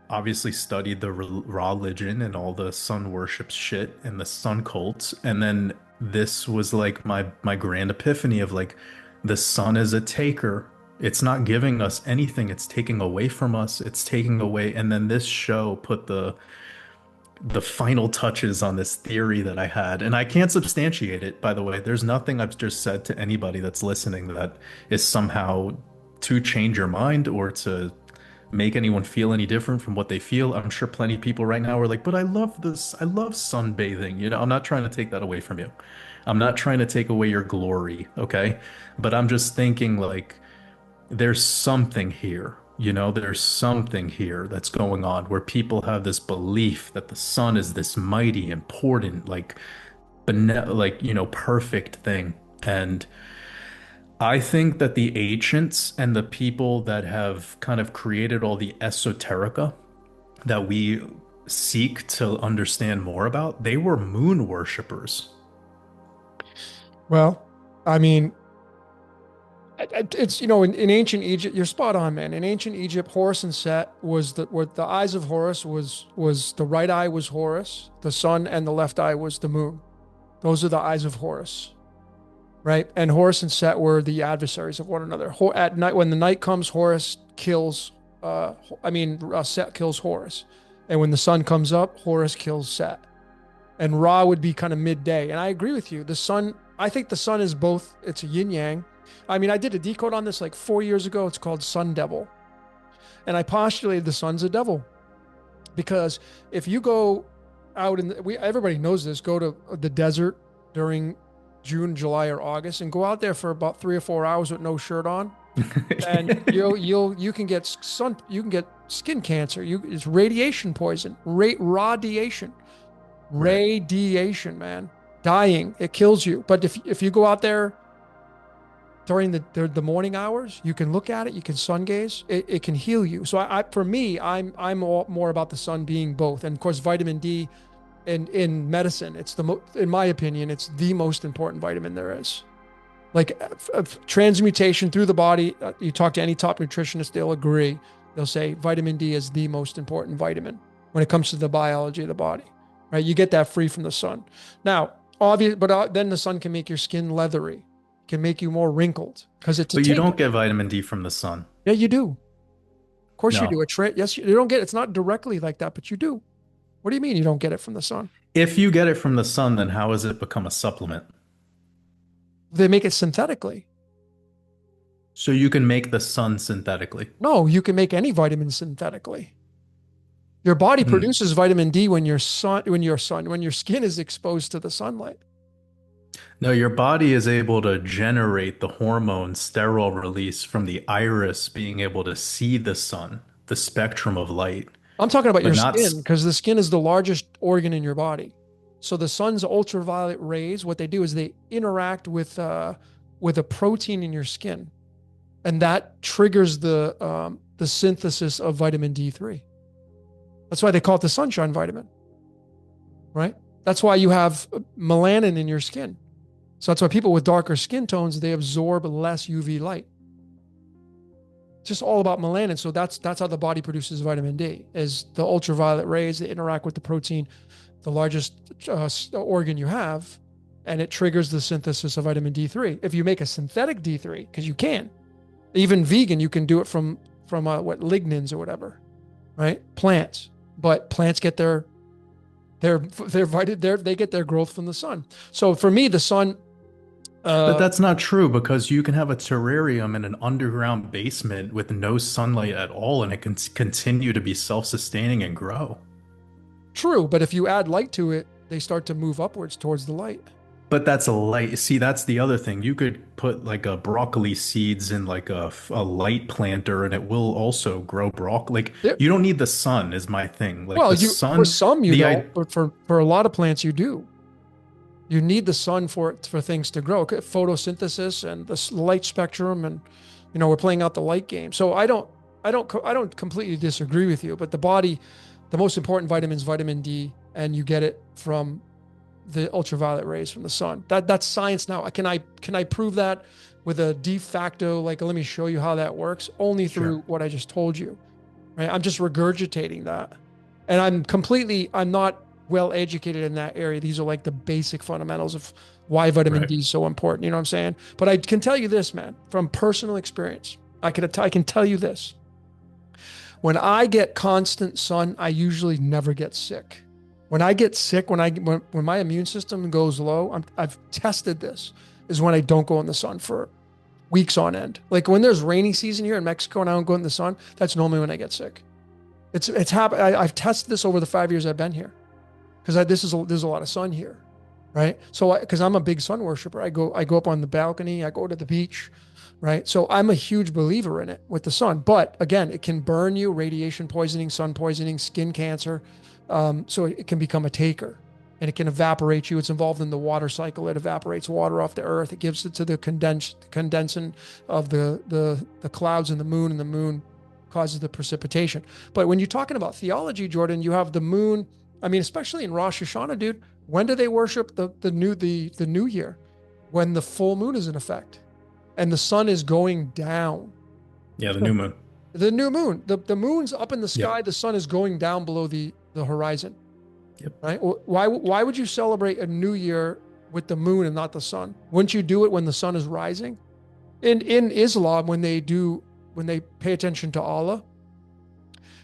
obviously studied the religion and all the sun worship shit and the sun cults. And then this was like my grand epiphany of like the sun is a taker. It's not giving us anything. It's taking away from us. It's taking away. And then this show put the final touches on this theory that I had. And I can't substantiate it, by the way. There's nothing I've just said to anybody that's listening that is somehow to change your mind or to make anyone feel any different from what they feel. I'm sure plenty of people right now are like, but I love this. I love sunbathing. You know, I'm not trying to take that away from you. I'm not trying to take away your glory, okay? But I'm just thinking like there's something here. You know, there's something here that's going on where people have this belief that the sun is this mighty, important, like, like, perfect thing. And I think that the ancients and the people that have kind of created all the esoterica that we seek to understand more about, they were moon worshippers. Well, I mean, it's in ancient Egypt, you're spot on, man. In ancient Egypt, Horus and Set were the eyes of Horus was the right eye was Horus, the sun, and the left eye was the moon. Those are the eyes of Horus, right? And Horus and Set were the adversaries of one another. At night, when the night comes, Horus kills. Set kills Horus, and when the sun comes up, Horus kills Set. And Ra would be kind of midday. And I agree with you. The sun, I think the sun is both. It's a yin yang. I mean, I did a decode on this like 4 years ago. It's called Sun Devil, and I postulated the sun's a devil because if you go out everybody knows this, go to the desert during June, July, or August, and go out there for about 3 or 4 hours with no shirt on, and you can get skin cancer. It's radiation poison, radiation, Right. radiation, man, dying. It kills you. But if you go out there during the morning hours, you can look at it, you can sun gaze, it can heal you. So for me, I'm all more about the sun being both, and of course vitamin D. In medicine, in my opinion, it's the most important vitamin there is. Like transmutation through the body. You talk to any top nutritionist, they'll agree. They'll say vitamin D is the most important vitamin when it comes to the biology of the body. Right? You get that free from the sun. Now, obvious, but then the sun can make your skin leathery, can make you more wrinkled because it's a But you taper. don't get vitamin D from the sun. Yeah, you do. Of course you No. do. Yes, you don't get. It's not directly like that, but you do. What do you mean you don't get it from the sun? If you get it from the sun, then how has it become a supplement? They make it synthetically. So you can make the sun synthetically. No, you can make any vitamin synthetically. Your body Hmm. produces vitamin D when your skin is exposed to the sunlight. No, your body is able to generate the hormone sterol release from the iris being able to see the sun, the spectrum of light, I'm talking about but your not. skin because the skin is the largest organ in your body. So the sun's ultraviolet rays, what they do is they interact with a protein in your skin, and that triggers the synthesis of vitamin D3. That's why they call it the sunshine vitamin, right? That's why you have melanin in your skin. So that's why people with darker skin tones, they absorb less UV light. It's just all about melanin. So that's how the body produces vitamin D is the ultraviolet rays that interact with the protein, the largest organ you have, and it triggers the synthesis of vitamin D3. If you make a synthetic D3, because you can, even vegan, you can do it from lignans or whatever, right? Plants, but plants get they get their growth from the sun. So for me, the sun. But Uh, that's not true because you can have a terrarium in an underground basement with no sunlight at all, and it can continue to be self-sustaining and grow. True, but if you add light to it, they start to move upwards towards the light. But that's a light. See, that's the other thing. You could put like a broccoli seeds in like a light planter and it will also grow broccoli. Like There, you don't need the sun is my thing. Like well, the you for sun, some you the don't, I but for a lot of plants you do. You need the sun for things to grow. Photosynthesis and the light spectrum, and we're playing out the light game. So I don't completely disagree with you. But the body, the most important vitamin is vitamin D, and you get it from the ultraviolet rays from the sun. That's science now. Can I prove that with a de facto, like, let me show you how that works? Only Sure. through what I just told you, right? I'm just regurgitating that, and I'm not. well educated in that area. These are like the basic fundamentals of why vitamin Right. D is so important. You know what I'm saying? But I can tell you this, man, from personal experience. I can tell you this. When I get constant sun, I usually never get sick. When I get sick, when my immune system goes low, I've tested this, is when I don't go in the sun for weeks on end. Like when there's rainy season here in Mexico and I don't go in the sun, that's normally when I get sick. It's happened. I've tested this over the 5 years I've been here because there's a lot of sun here, right? So because I'm a big sun worshiper, I go up on the balcony, I go to the beach, right? So I'm a huge believer in it with the sun. But again, it can burn you, radiation poisoning, sun poisoning, skin cancer. So it can become a taker and it can evaporate you. It's involved in the water cycle. It evaporates water off the earth. It gives it to the condensing of the clouds and the moon causes the precipitation. But when you're talking about theology, Jordan, you have the moon. I mean, especially in Rosh Hashanah, dude. When do they worship the new year? When the full moon is in effect and the sun is going down. Yeah, the new moon. The new moon, the moon's up in the sky. Yep. The sun is going down below the horizon. Yep. Right? Why would you celebrate a new year with the moon and not the sun? Wouldn't you do it when the sun is rising? In Islam, when they pay attention to Allah,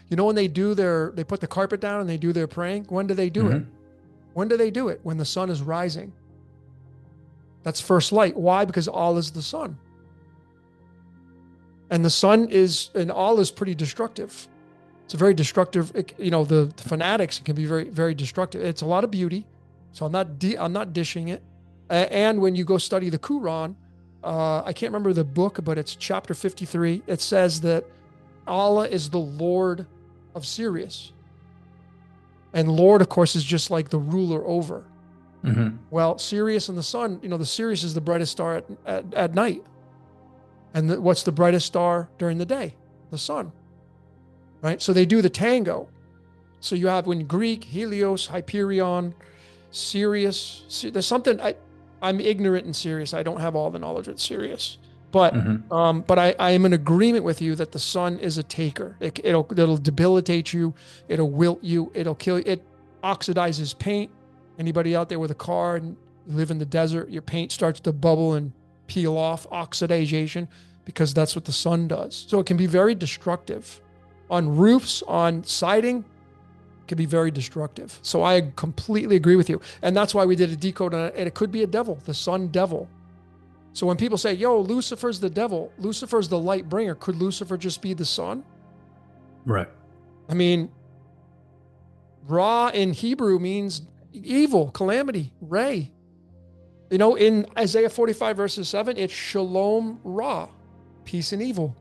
you know, when they put the carpet down and they do their praying, when do they do it? Hmm. When do they do it? When the sun is rising. That's first light. Why? Because Allah is the sun. And Allah is pretty destructive. It's a very destructive, you know, the fanatics can be very, very destructive. It's a lot of beauty. So I'm not dishing it. And when you go study the Quran, I can't remember the book, but it's chapter 53. It says that Allah is the Lord of Sirius. And Lord, of course, is just like the ruler over. Hmm. Well, Sirius and the sun, you know, the Sirius is the brightest star at night. And what's the brightest star during the day? The sun, right? So they do the tango. So you have in Greek, Helios, Hyperion, Sirius. There's something, I'm ignorant in Sirius. I don't have all the knowledge with Sirius. Hmm. But I am in agreement with you that the sun is a taker. It'll debilitate you. It'll wilt you. It'll kill you. It oxidizes paint. Anybody out there with a car and you live in the desert, your paint starts to bubble and peel off, oxidization, because that's what the sun does. So it can be very destructive. On roofs, on siding, it can be very destructive. So I completely agree with you. And that's why we did a decode on it. And it could be a devil, the sun devil. So when people say, yo, Lucifer's the devil, Lucifer's the light bringer, could Lucifer just be the sun? Right. I mean, Ra in Hebrew means evil, calamity, Ray. You know, in Isaiah 45, verses 7, it's Shalom Ra, peace and evil.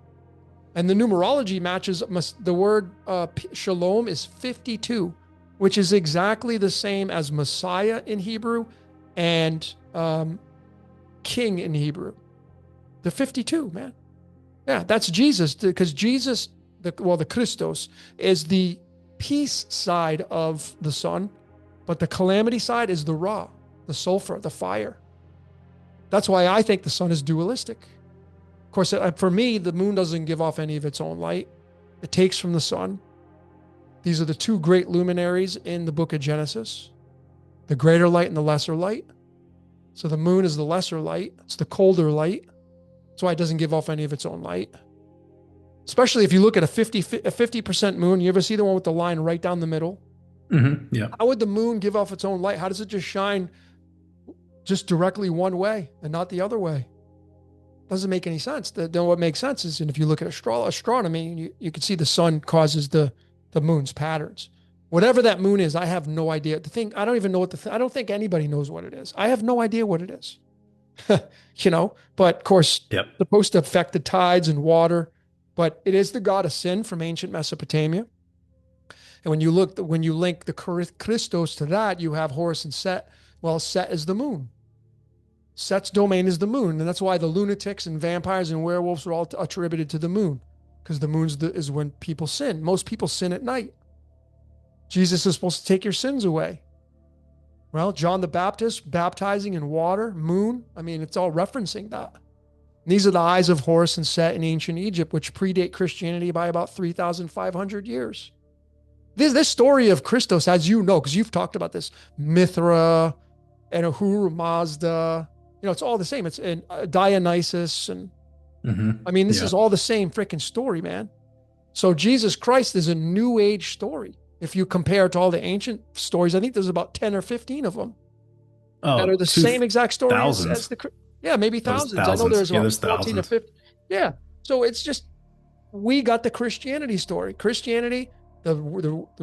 And the numerology matches the word Shalom is 52, which is exactly the same as Messiah in Hebrew and King in Hebrew. The 52, man. Yeah, that's Jesus, because Jesus, the Christos, is the peace side of the sun, but the calamity side is the Ra, the sulfur, the fire. That's why I think the sun is dualistic. Of course, for me, the moon doesn't give off any of its own light. It takes from the sun. These are the two great luminaries in the book of Genesis, the greater light and the lesser light. So the moon is the lesser light. It's the colder light. That's why it doesn't give off any of its own light. Especially if you look at a 50% moon. You ever see the one with the line right down the middle? Hmm. Yeah. How would the moon give off its own light? How does it just shine just directly one way and not the other way? Doesn't make any sense. Then what makes sense is, and if you look at astronomy, you can see the sun causes the moon's patterns. Whatever that moon is, I have no idea. The thing, I don't even know what I don't think anybody knows what it is. I have no idea what it is. You know, but of course, Yep. it's supposed to affect the tides and water, but it is the god of sin from ancient Mesopotamia. And when you link the Christos to that, you have Horus and Set. Well, Set is the moon. Set's domain is the moon, and that's why the lunatics and vampires and werewolves are all attributed to the moon, because the moon is when people sin. Most people sin at night. Jesus is supposed to take your sins away. Well, John the Baptist baptizing in water, moon. I mean, it's all referencing that. And these are the eyes of Horus and Set in ancient Egypt, which predate Christianity by about 3,500 years. this story of Christos, as you know, because you've talked about this, Mithra and Ahura Mazda, it's all the same. It's and Dionysus, and I mean, this Yeah. is all the same freaking story, man. So Jesus Christ is a new age story. If you compare it to all the ancient stories, I think there's about 10 or 15 of them that are Oh, the two same exact story as thousands. the, yeah, maybe There's thousands. I know thousands. there's Yeah, about there's 14 or thousands. 15. Yeah. So it's just, we got the Christianity story. Christianity, the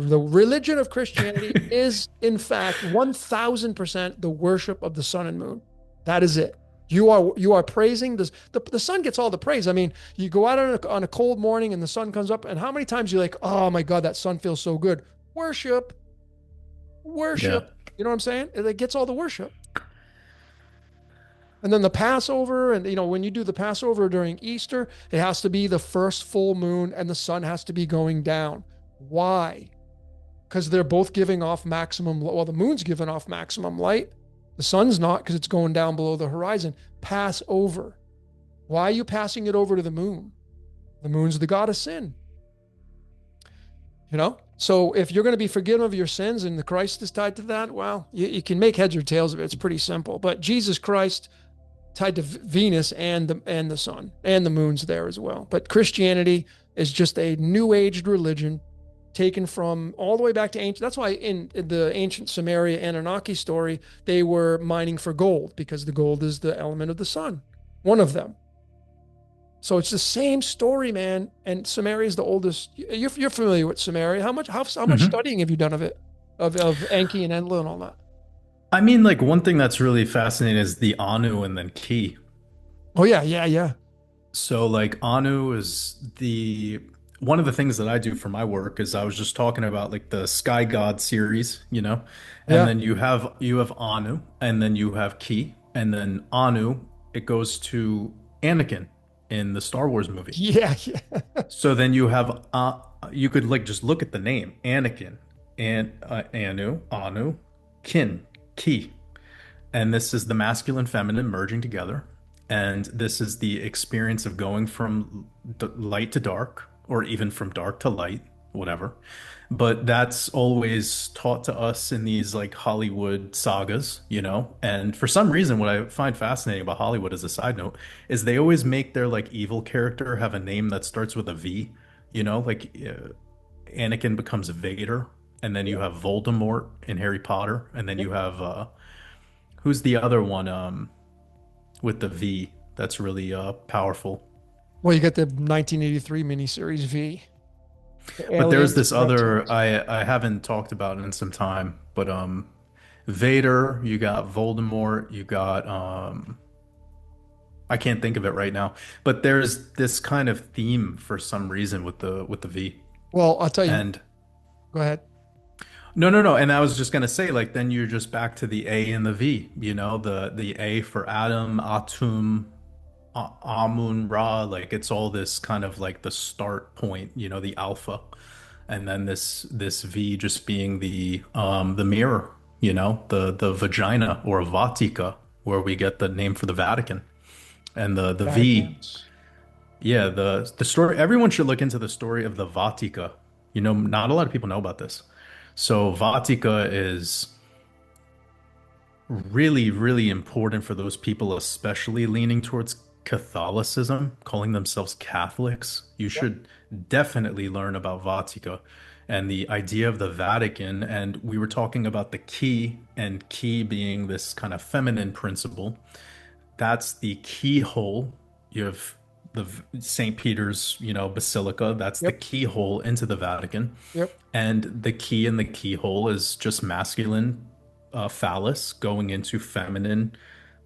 religion of Christianity is in fact 1000% the worship of the sun and moon. That is it. You are praising this. The sun gets all the praise. I mean, you go out on a cold morning and the sun comes up, and how many times you're like, oh my God, that sun feels so good. Worship, Yeah. worship. You know what I'm saying? It gets all the worship. And then the Passover, and when you do the Passover during Easter, it has to be the first full moon and the sun has to be going down. Why? Because they're both giving off maximum, well, the moon's giving off maximum light. The sun's not because it's going down below the horizon. Passover. Why are you passing it over to the moon? The moon's the god of sin. So if you're going to be forgiven of your sins and the Christ is tied to that, well, you can make heads or tails of it. It's pretty simple. But Jesus Christ tied to Venus and the sun and the moon's there as well. But Christianity is just a new aged religion taken from all the way back to ancient. That's why in the ancient Samaria Anunnaki story, they were mining for gold because the gold is the element of the sun, one of them. So it's the same story, man. And Samaria is the oldest. You're familiar with Samaria. How much hmm studying have you done of it, of Enki and Enlil and all that? I mean, like one thing that's really fascinating is the Anu and then Ki. Oh yeah, yeah, yeah, So like Anu is the one of the things that I do for my work is I was just talking about like the Sky God series, and yeah, then you have Anu, and then you have Ki, and then Anu it goes to Anakin in the Star Wars movie. yeah, yeah. So then you could like just look at the name Anakin and Anu, Kin, Ki. And this is the masculine feminine merging together. And this is the experience of going from light to dark, or even from dark to light, whatever. But that's always taught to us in these like Hollywood sagas. And for some reason, what I find fascinating about Hollywood as a side note is they always make their like evil character have a name that starts with a V, like Anakin becomes Vader, and then you have Voldemort in Harry Potter, and then Yep. you have who's the other one with the V that's really powerful? Well, you got the 1983 miniseries V, the But there's aliens, this the other reptiles. I haven't talked about in some time, but Vader, you got Voldemort, you got I can't think of it right now, but there's this kind of theme for some reason with the V. Well, I'll tell you. And Go ahead. no, no, no. And I was just gonna say, like, then you're just back to the A and the V, the A for Adam, Atum, Amun Ra, like it's all this kind of like the start point, the alpha, and then this V just being the mirror, the vagina or Vatica, where we get the name for the Vatican, and the V, Vaticans. yeah, the story. Everyone should look into the story of the Vatica. Not a lot of people know about this. So Vatica is really, really important for those people, especially leaning towards Catholicism, calling themselves Catholics. You Yep. should definitely learn about Vatica and the idea of the Vatican. And we were talking about the key, and key being this kind of feminine principle. That's the keyhole. You have the St. Peter's, Basilica. That's the Yep. keyhole into the Vatican. Yep. And the key in the keyhole is just masculine phallus going into feminine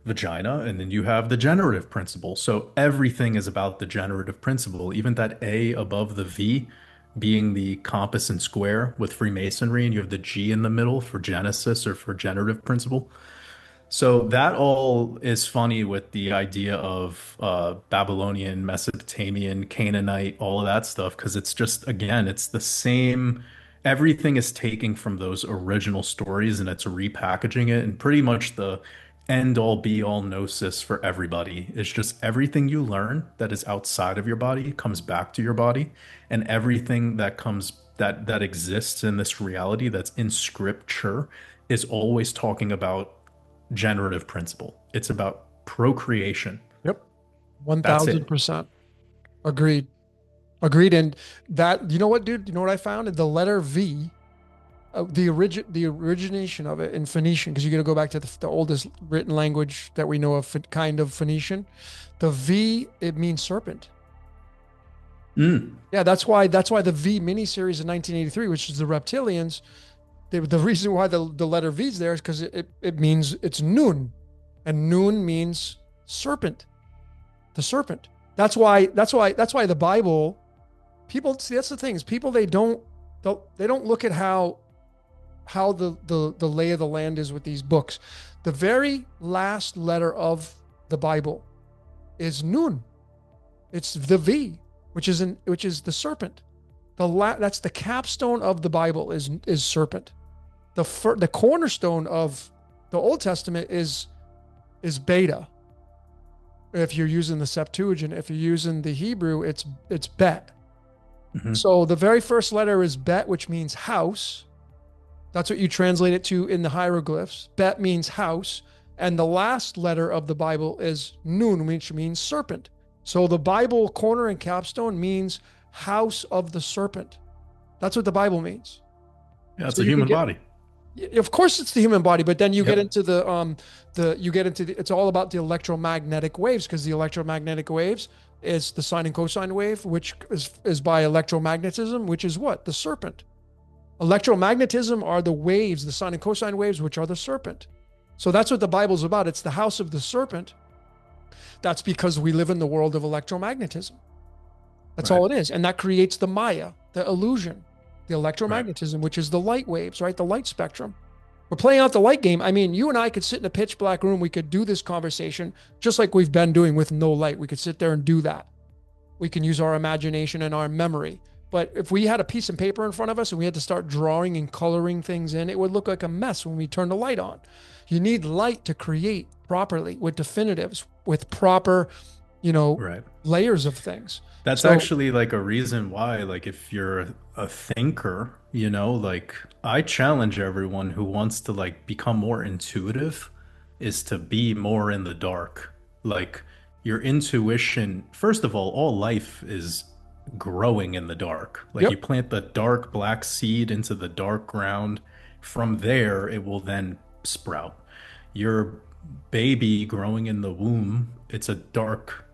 vagina. And then you have the generative principle. So everything is about the generative principle. Even that A above the V being the compass and square with Freemasonry, and you have the G in the middle for Genesis or for generative principle. So that all is funny with the idea of Babylonian, Mesopotamian, Canaanite, all of that stuff, because it's just, again, it's the same. Everything is taking from those original stories and it's repackaging it. And pretty much the end all be all gnosis for everybody is just everything you learn that is outside of your body comes back to your body. And everything that comes that exists in this reality that's in scripture is always talking about generative principle. It's about procreation. Yep. That's it. 1000%. Agreed. Agreed. And that, you know what, dude? You know what I found? The letter V, the origination of it in Phoenician, because you're going to go back to the oldest written language that we know of, kind of Phoenician. The V, it means serpent. Mm, Yeah, that's why the V miniseries in 1983, which is the reptilians, the reason why the letter V is there is because it means it's Nun, and Nun means serpent, the serpent. That's why the Bible, people see, that's the thing is people, they don't look at how the lay of the land is with these books. The very last letter of the Bible is Nun. It's the V, which is the serpent. That's the capstone of the Bible is serpent. The cornerstone of the Old Testament is beta. If you're using the Septuagint, if you're using the Hebrew, it's bet. mhm. So the very first letter is bet, which means house. That's what you translate it to in the hieroglyphs. Bet means house. And the last letter of the Bible is Nun, which means serpent. So the Bible corner and capstone means house of the serpent. That's what the Bible means. Yeah, it's So a you can human get, body. of course, it's the human body, but then you get Yep. into it's all about the electromagnetic waves, because the electromagnetic waves is the sine and cosine wave, which is by electromagnetism, which is what? The serpent. Electromagnetism are the waves, the sine and cosine waves, which are the serpent. So that's what the Bible's about. It's the house of the serpent. That's because we live in the world of electromagnetism. That's Right. all it is. And that creates the Maya, the illusion, the Right. electromagnetism, which is the light waves, right? The light spectrum. We're playing out the light game. I mean, you and I could sit in a pitch black room. We could do this conversation just like we've been doing with no light. We could sit there and do that. We can use our imagination and our memory. But if we had a piece of paper in front of us and we had to start drawing and coloring things in, it would look like a mess when we turn the light on. You need light to create properly with definitives, with proper, you know, Right. layers of things. That's So, actually like a reason why, like, if you're a thinker, like I challenge everyone who wants to like become more intuitive is to be more in the dark. Like your intuition, first of all life is growing in the dark. Like you yep, plant the dark black seed into the dark ground. From there, it will then sprout. Your baby growing in the womb, it's a dark,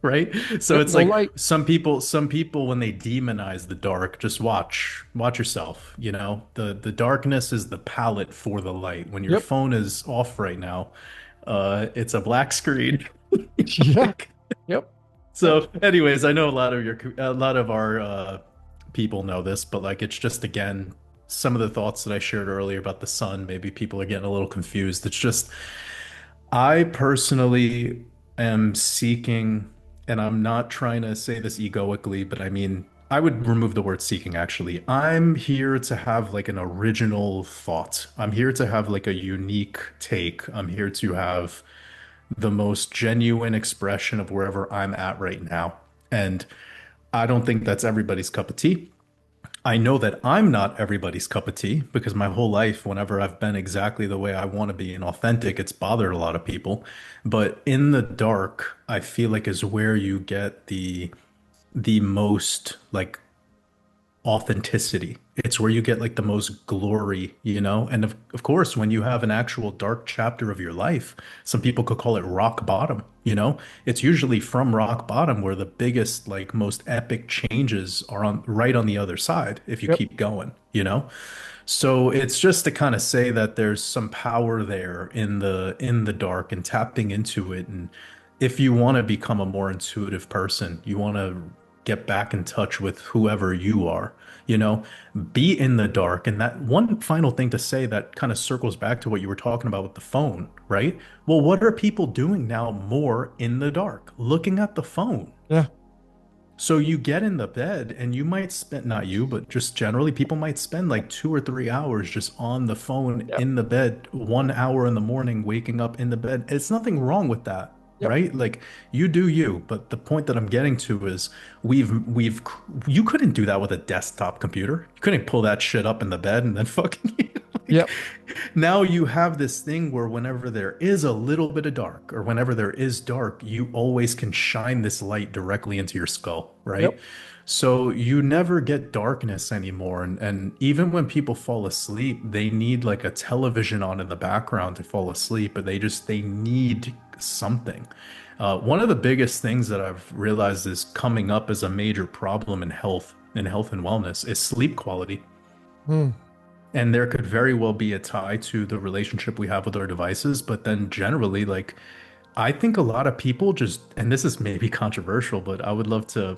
right? So yep, it's no like light. some people when they demonize the dark, just watch yourself, The darkness is the palette for the light. When your Yep, phone is off right now, it's a black screen. yeah, Like, yep, yep, so anyways, I know a lot of our people know this, but like it's just again some of the thoughts that I shared earlier about the sun, maybe people are getting a little confused. It's just I personally am seeking, and I'm not trying to say this egoically, but I mean, I would remove the word seeking actually. I'm here to have like an original thought. I'm here to have like a unique take. I'm here to have the most genuine expression of wherever I'm at right now. And I don't think that's everybody's cup of tea. I know that I'm not everybody's cup of tea because my whole life, whenever I've been exactly the way I want to be and authentic, it's bothered a lot of people. But in the dark, I feel like is where you get the most like authenticity. It's where you get like the most glory. And of course, when you have an actual dark chapter of your life, some people could call it rock bottom. It's usually from rock bottom where the biggest, like most epic changes are on right on the other side if you yep, keep going. So it's just to kind of say that there's some power there in the dark and tapping into it. And if you want to become a more intuitive person, you want to get back in touch with whoever you are, you know, be in the dark. And that one final thing to say that kind of circles back to what you were talking about with the phone, right? Well, what are people doing now more in the dark? Looking at the phone. yeah, So you get in the bed and you might spend, not you, but just generally, people might spend like 2 or 3 hours just on the phone yep. in the bed, 1 hour in the morning, waking up in the bed. It's nothing wrong with that. Yep. right? Like you do you, but the point that I'm getting to is we've you couldn't do that with a desktop computer. You couldn't pull that shit up in the bed and then fucking like Yep. now you have this thing where whenever there is a little bit of dark or whenever there is dark, you always can shine this light directly into your skull, right? Yep. So you never get darkness anymore. And even when people fall asleep, they need like a television on in the background to fall asleep, but they need something. One of the biggest things that I've realized is coming up as a major problem in health and wellness is sleep quality. Hmm. And there could very well be a tie to the relationship we have with our devices, but then generally, like, I think a lot of people just, and this is maybe controversial, but I would love to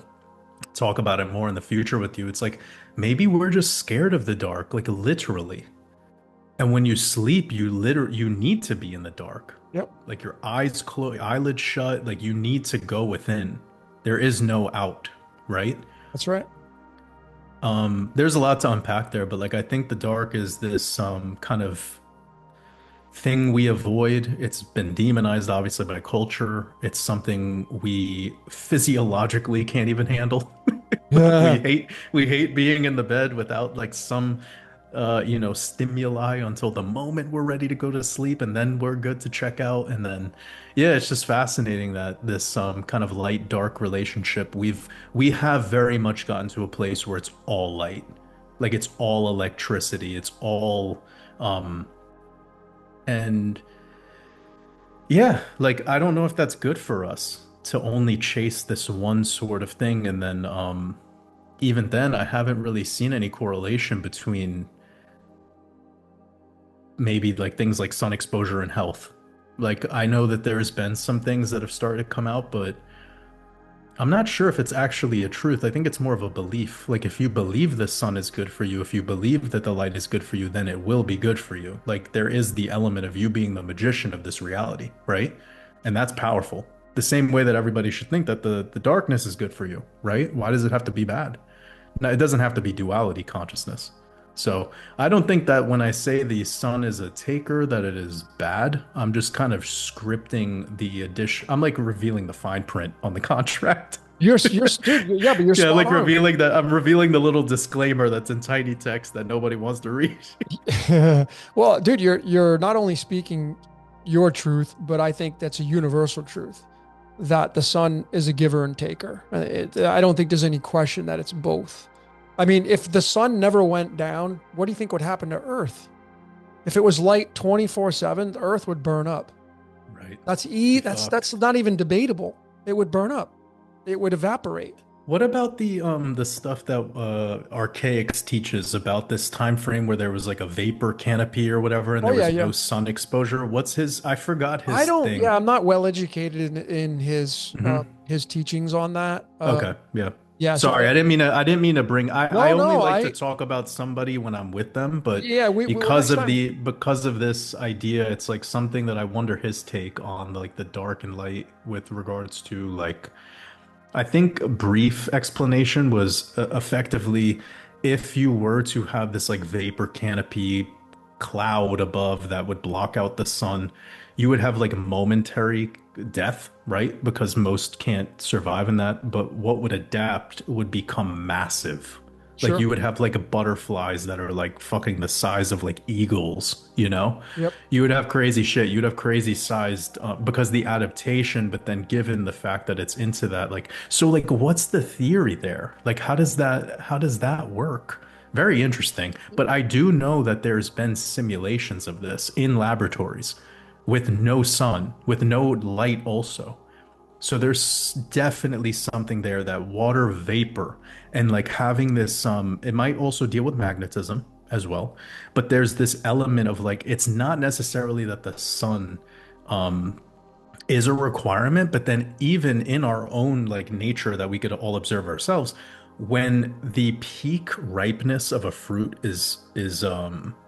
talk about it more in the future with you. It's like maybe we're just scared of the dark, like literally. And when you sleep, you need to be in the dark. Yep. Like your eyes closed, eyelids shut, like you need to go within. There is no out, right? That's right. There's a lot to unpack there, but like I think the dark is this kind of thing we avoid. It's been demonized obviously by culture. It's something we physiologically can't even handle. Yeah. We hate being in the bed without like some stimuli until the moment we're ready to go to sleep and then we're good to check out. And then yeah, it's just fascinating that this kind of light dark relationship we have very much gotten to a place where it's all light. Like it's all electricity. It's all um and yeah, like I don't know if that's good for us to only chase this one sort of thing and then even then I haven't really seen any correlation between maybe like things like sun exposure and health. Like I know that there's been some things that have started to come out, but I'm not sure if it's actually a truth. I think it's more of a belief. Like if you believe the sun is good for you, if you believe that the light is good for you, then it will be good for you. Like there is the element of you being the magician of this reality, right? And that's powerful. The same way that everybody should think that the darkness is good for you, right? Why does it have to be bad? No, it doesn't have to be duality consciousness. So I don't think that when I say the sun is a taker, that it is bad. I'm just kind of scripting the addition. I'm like revealing the fine print on the contract. Dude, yeah, but you're Yeah, spot like on. revealing that I'm revealing the little disclaimer that's in tiny text that nobody wants to read. Well, dude, you're not only speaking your truth, but I think that's a universal truth that the sun is a giver and taker. I don't think there's any question that it's both. I mean, if the sun never went down, what do you think would happen to Earth? If it was light 24/7, the Earth would burn up. Right. Be That's fucked. not even debatable. It would burn up. It would evaporate. What about the stuff that Archaics teaches about this time frame where there was like a vapor canopy or whatever and Oh there yeah, was yeah. no sun exposure? What's his I forgot I his don't. Yeah, thing. I'm not well educated in Hmm. his teachings on that. Okay, yeah. Yeah. So Sorry, I didn't mean to bring I no, only no. like to talk about somebody when I'm with them, but Yeah. We because next of time. because of this idea, it's like something that I wonder his take on like the dark and light with regards to like I think a brief explanation was effectively if you were to have this like vapor canopy cloud above that would block out the sun, you would have like a momentary death, right? Because most can't survive in that. But what would adapt would become massive. Like Sure. you would have like a butterflies that are like fucking the size of like eagles, you know? Yep. You would have crazy shit. You'd have crazy sized because the adaptation, but then given the fact that it's into that, like, so like, what's the theory there? Like, how does that work? Very interesting. But I do know that there's been simulations of this in laboratories with no sun, with no light also. So there's definitely something there that water vapor and like having this it might also deal with magnetism as well. But there's this element of like it's not necessarily that the sun um is a requirement, but then even in our own like nature that we could all observe ourselves, when the peak ripeness of a fruit is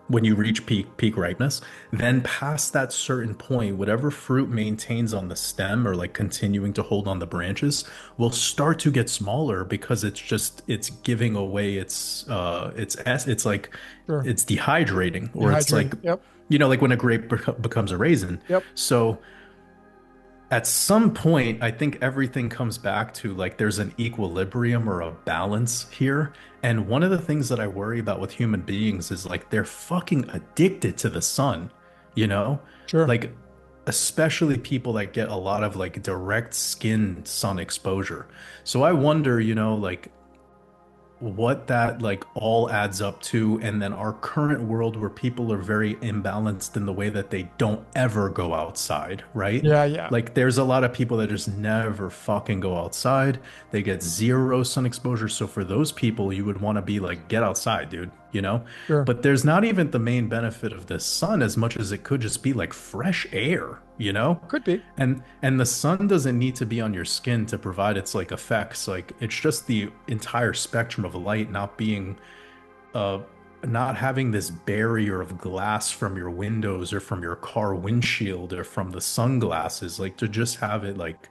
when you reach peak ripeness, then past that certain point, whatever fruit maintains on the stem or like continuing to hold on the branches will start to get smaller because it's giving away it's like Sure. it's dehydrating or it's like Dehydrating. Yep. like when a grape becomes a raisin. Yep. So at some point, I think everything comes back to like there's an equilibrium or a balance here. And one of the things that I worry about with human beings is like they're fucking addicted to the sun, you know? Sure. Like, especially people that get a lot of like direct skin sun exposure. So I wonder, like what that like all adds up to, and then our current world where people are very imbalanced in the way that they don't ever go outside, right? Yeah, yeah. Like there's a lot of people that just never fucking go outside. They get zero sun exposure. So for those people, you would want to be like, get outside, dude. Sure. But there's not even the main benefit of the sun as much as it could just be like fresh air. Could be. And the sun doesn't need to be on your skin to provide its like effects. Like it's just the entire spectrum of light not being uh not having this barrier of glass from your windows or from your car windshield or from the sunglasses, like to just have it like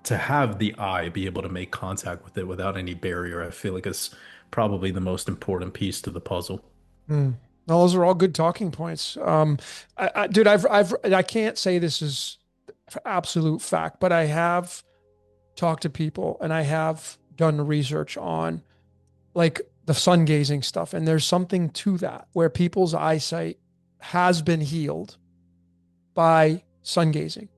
to have the eye be able to make contact with it without any barrier, I feel like is probably the most important piece to the puzzle. Hmm. No, those are all good talking points. Dude, I can't say this is absolute fact, but I have talked to people and I have done research on like the sun gazing stuff. And there's something to that where people's eyesight has been healed by sun gazing.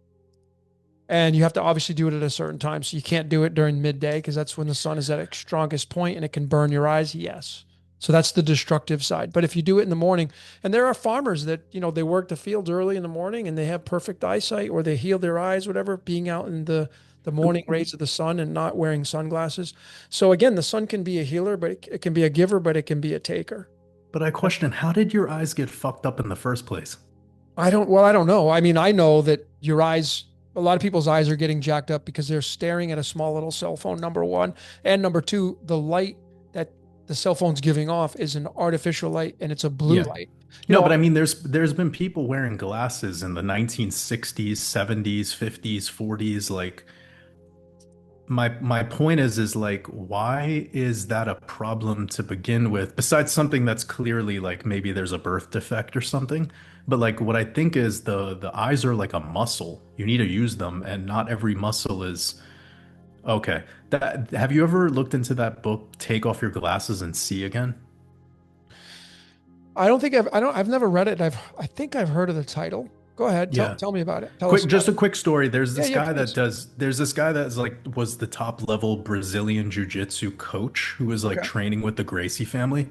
And you have to obviously do it at a certain time. So you can't do it during midday because that's when the sun is at its strongest point and it can burn your eyes. Yes. So that's the destructive side. But if you do it in the morning, and there are farmers that, they work the fields early in the morning and they have perfect eyesight or they heal their eyes, whatever, being out in the morning rays of the sun and not wearing sunglasses. So again, the sun can be a healer, but it can be a giver, but it can be a taker. But I question, how did your eyes get fucked up in the first place? I don't know. I mean, I know that a lot of people's eyes are getting jacked up because they're staring at a small little cell phone, number one. And number two, the light that the cell phone's giving off is an artificial light and it's a blue Yeah. light. You No, know, but I mean, there's been people wearing glasses in the 1960s, 70s, 50s, 40s. Like my point is like, why is that a problem to begin with? Besides something that's clearly like maybe there's a birth defect or something. But like what I think is the eyes are like a muscle. You need to use them, and not every muscle is okay. That have you ever looked into that book, Take Off Your Glasses and See Again? I've never read it. I think I've heard of the title. Go ahead. Yeah. Tell me about it. Tell us Quick, about just a it. quick story. Yeah, yeah, please. There's this guy that's like was the top level Brazilian jiu-jitsu coach who was like Okay. training with the Gracie family.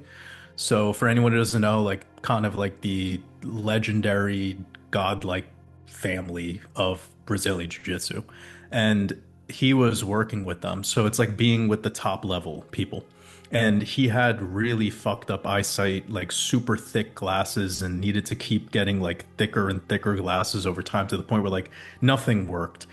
So for anyone who doesn't know, like kind of like the legendary godlike family of Brazilian jiu-jitsu. And he was working with them. So it's like being with the top level people. And he had really fucked up eyesight, like super thick glasses, and needed to keep getting like thicker and thicker glasses over time to the point where like nothing worked.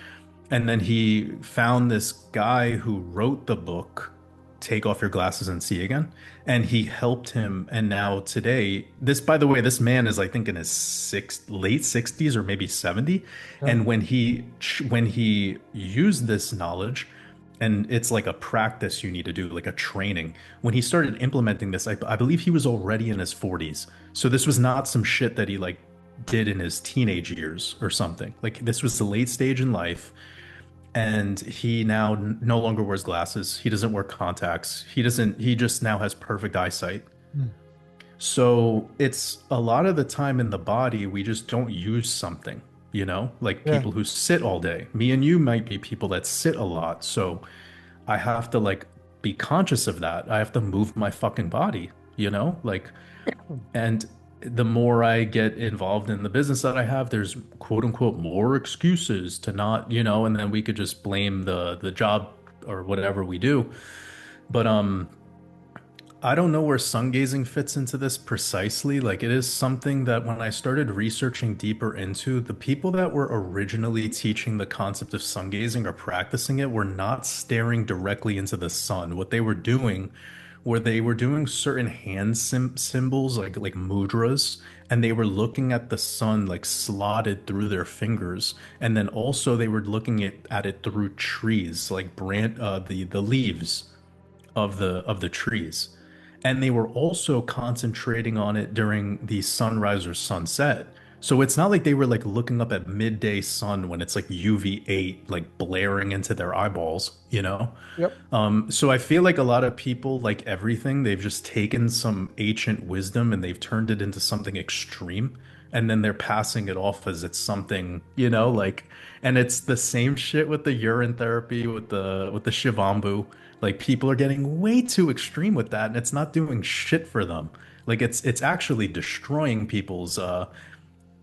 And then he found this guy who wrote the book, Take Off Your Glasses and See Again. And he helped him. And now today, by the way, this man is, I think, in his late 60s or maybe 70. Yeah. And when he used this knowledge, and it's like a practice you need to do, like a training. When he started implementing this, I believe he was already in his 40s. So this was not some shit that he like did in his teenage years or something. Like this was the late stage in life, and he now no longer wears glasses. He doesn't wear contacts. He just now has perfect eyesight. Hmm. So it's a lot of the time in the body, we just don't use something, like Yeah. people who sit all day. Me and you might be people that sit a lot. So I have to like be conscious of that. I have to move my fucking body, like, and the more I get involved in the business that I have, there's quote unquote more excuses to not, and then we could just blame the job or whatever we do. But I don't know where sun gazing fits into this precisely. Like, it is something that when I started researching deeper into, the people that were originally teaching the concept of sun gazing or practicing it were not staring directly into the sun. What they were doing were they were doing certain hand symbols, like mudras, and they were looking at the sun like slotted through their fingers. And then also they were looking at it through trees, like the leaves of the trees, and they were also concentrating on it during the sunrise or sunset. So it's not like they were like looking up at midday sun when it's like UV8 like blaring into their eyeballs, you know? Yep. So I feel like a lot of people, like everything, they've just taken some ancient wisdom and they've turned it into something extreme, and then they're passing it off as it's something, like, and it's the same shit with the urine therapy, with the Shivambu. Like people are getting way too extreme with that, and it's not doing shit for them. Like it's actually destroying people's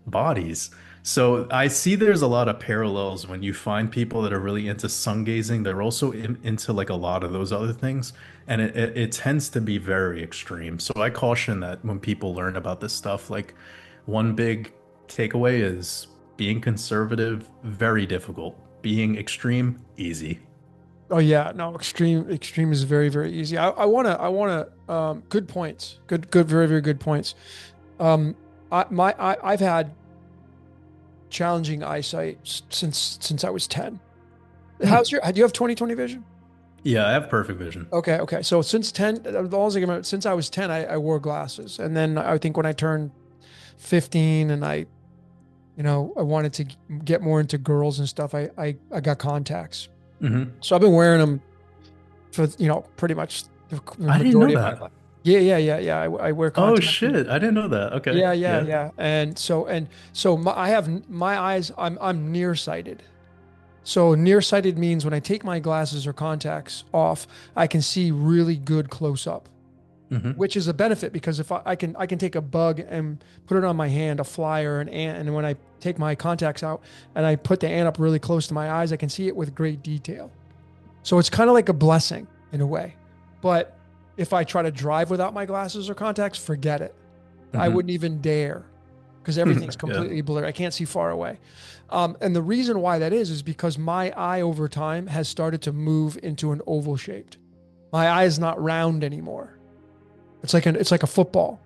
bodies. So I see there's a lot of parallels when you find people that are really into sun gazing. They're also into like a lot of those other things, and it tends to be very extreme. So I caution that when people learn about this stuff, like one big takeaway is being conservative, very difficult. Being extreme, easy. Oh yeah, no, extreme is very, very easy. Good points. Good, very, very good points. I've had challenging eyesight since I was 10. Hmm. Do you have 20/20 vision? Yeah, I have perfect vision. Okay. So since 10, since I was 10, I wore glasses. And then I think when I turned 15 and I wanted to get more into girls and stuff, I got contacts. Hmm. So I've been wearing them for, pretty much the I didn't know majority of my that. life. Yeah. I wear Oh contacts. shit, I didn't know that. Okay. Yeah. Yeah. And so I have my eyes, I'm nearsighted. So nearsighted means when I take my glasses or contacts off, I can see really good close up, Hmm. which is a benefit because if I can take a bug and put it on my hand, a fly or an ant, and when I take my contacts out and I put the ant up really close to my eyes, I can see it with great detail. So it's kind of like a blessing in a way. But if I try to drive without my glasses or contacts, forget it. I Hmm. wouldn't even dare because everything's Yeah. completely blurry. I can't see far away. And the reason why that is because my eye over time has started to move into an oval shaped. My eye is not round anymore. It's like a football.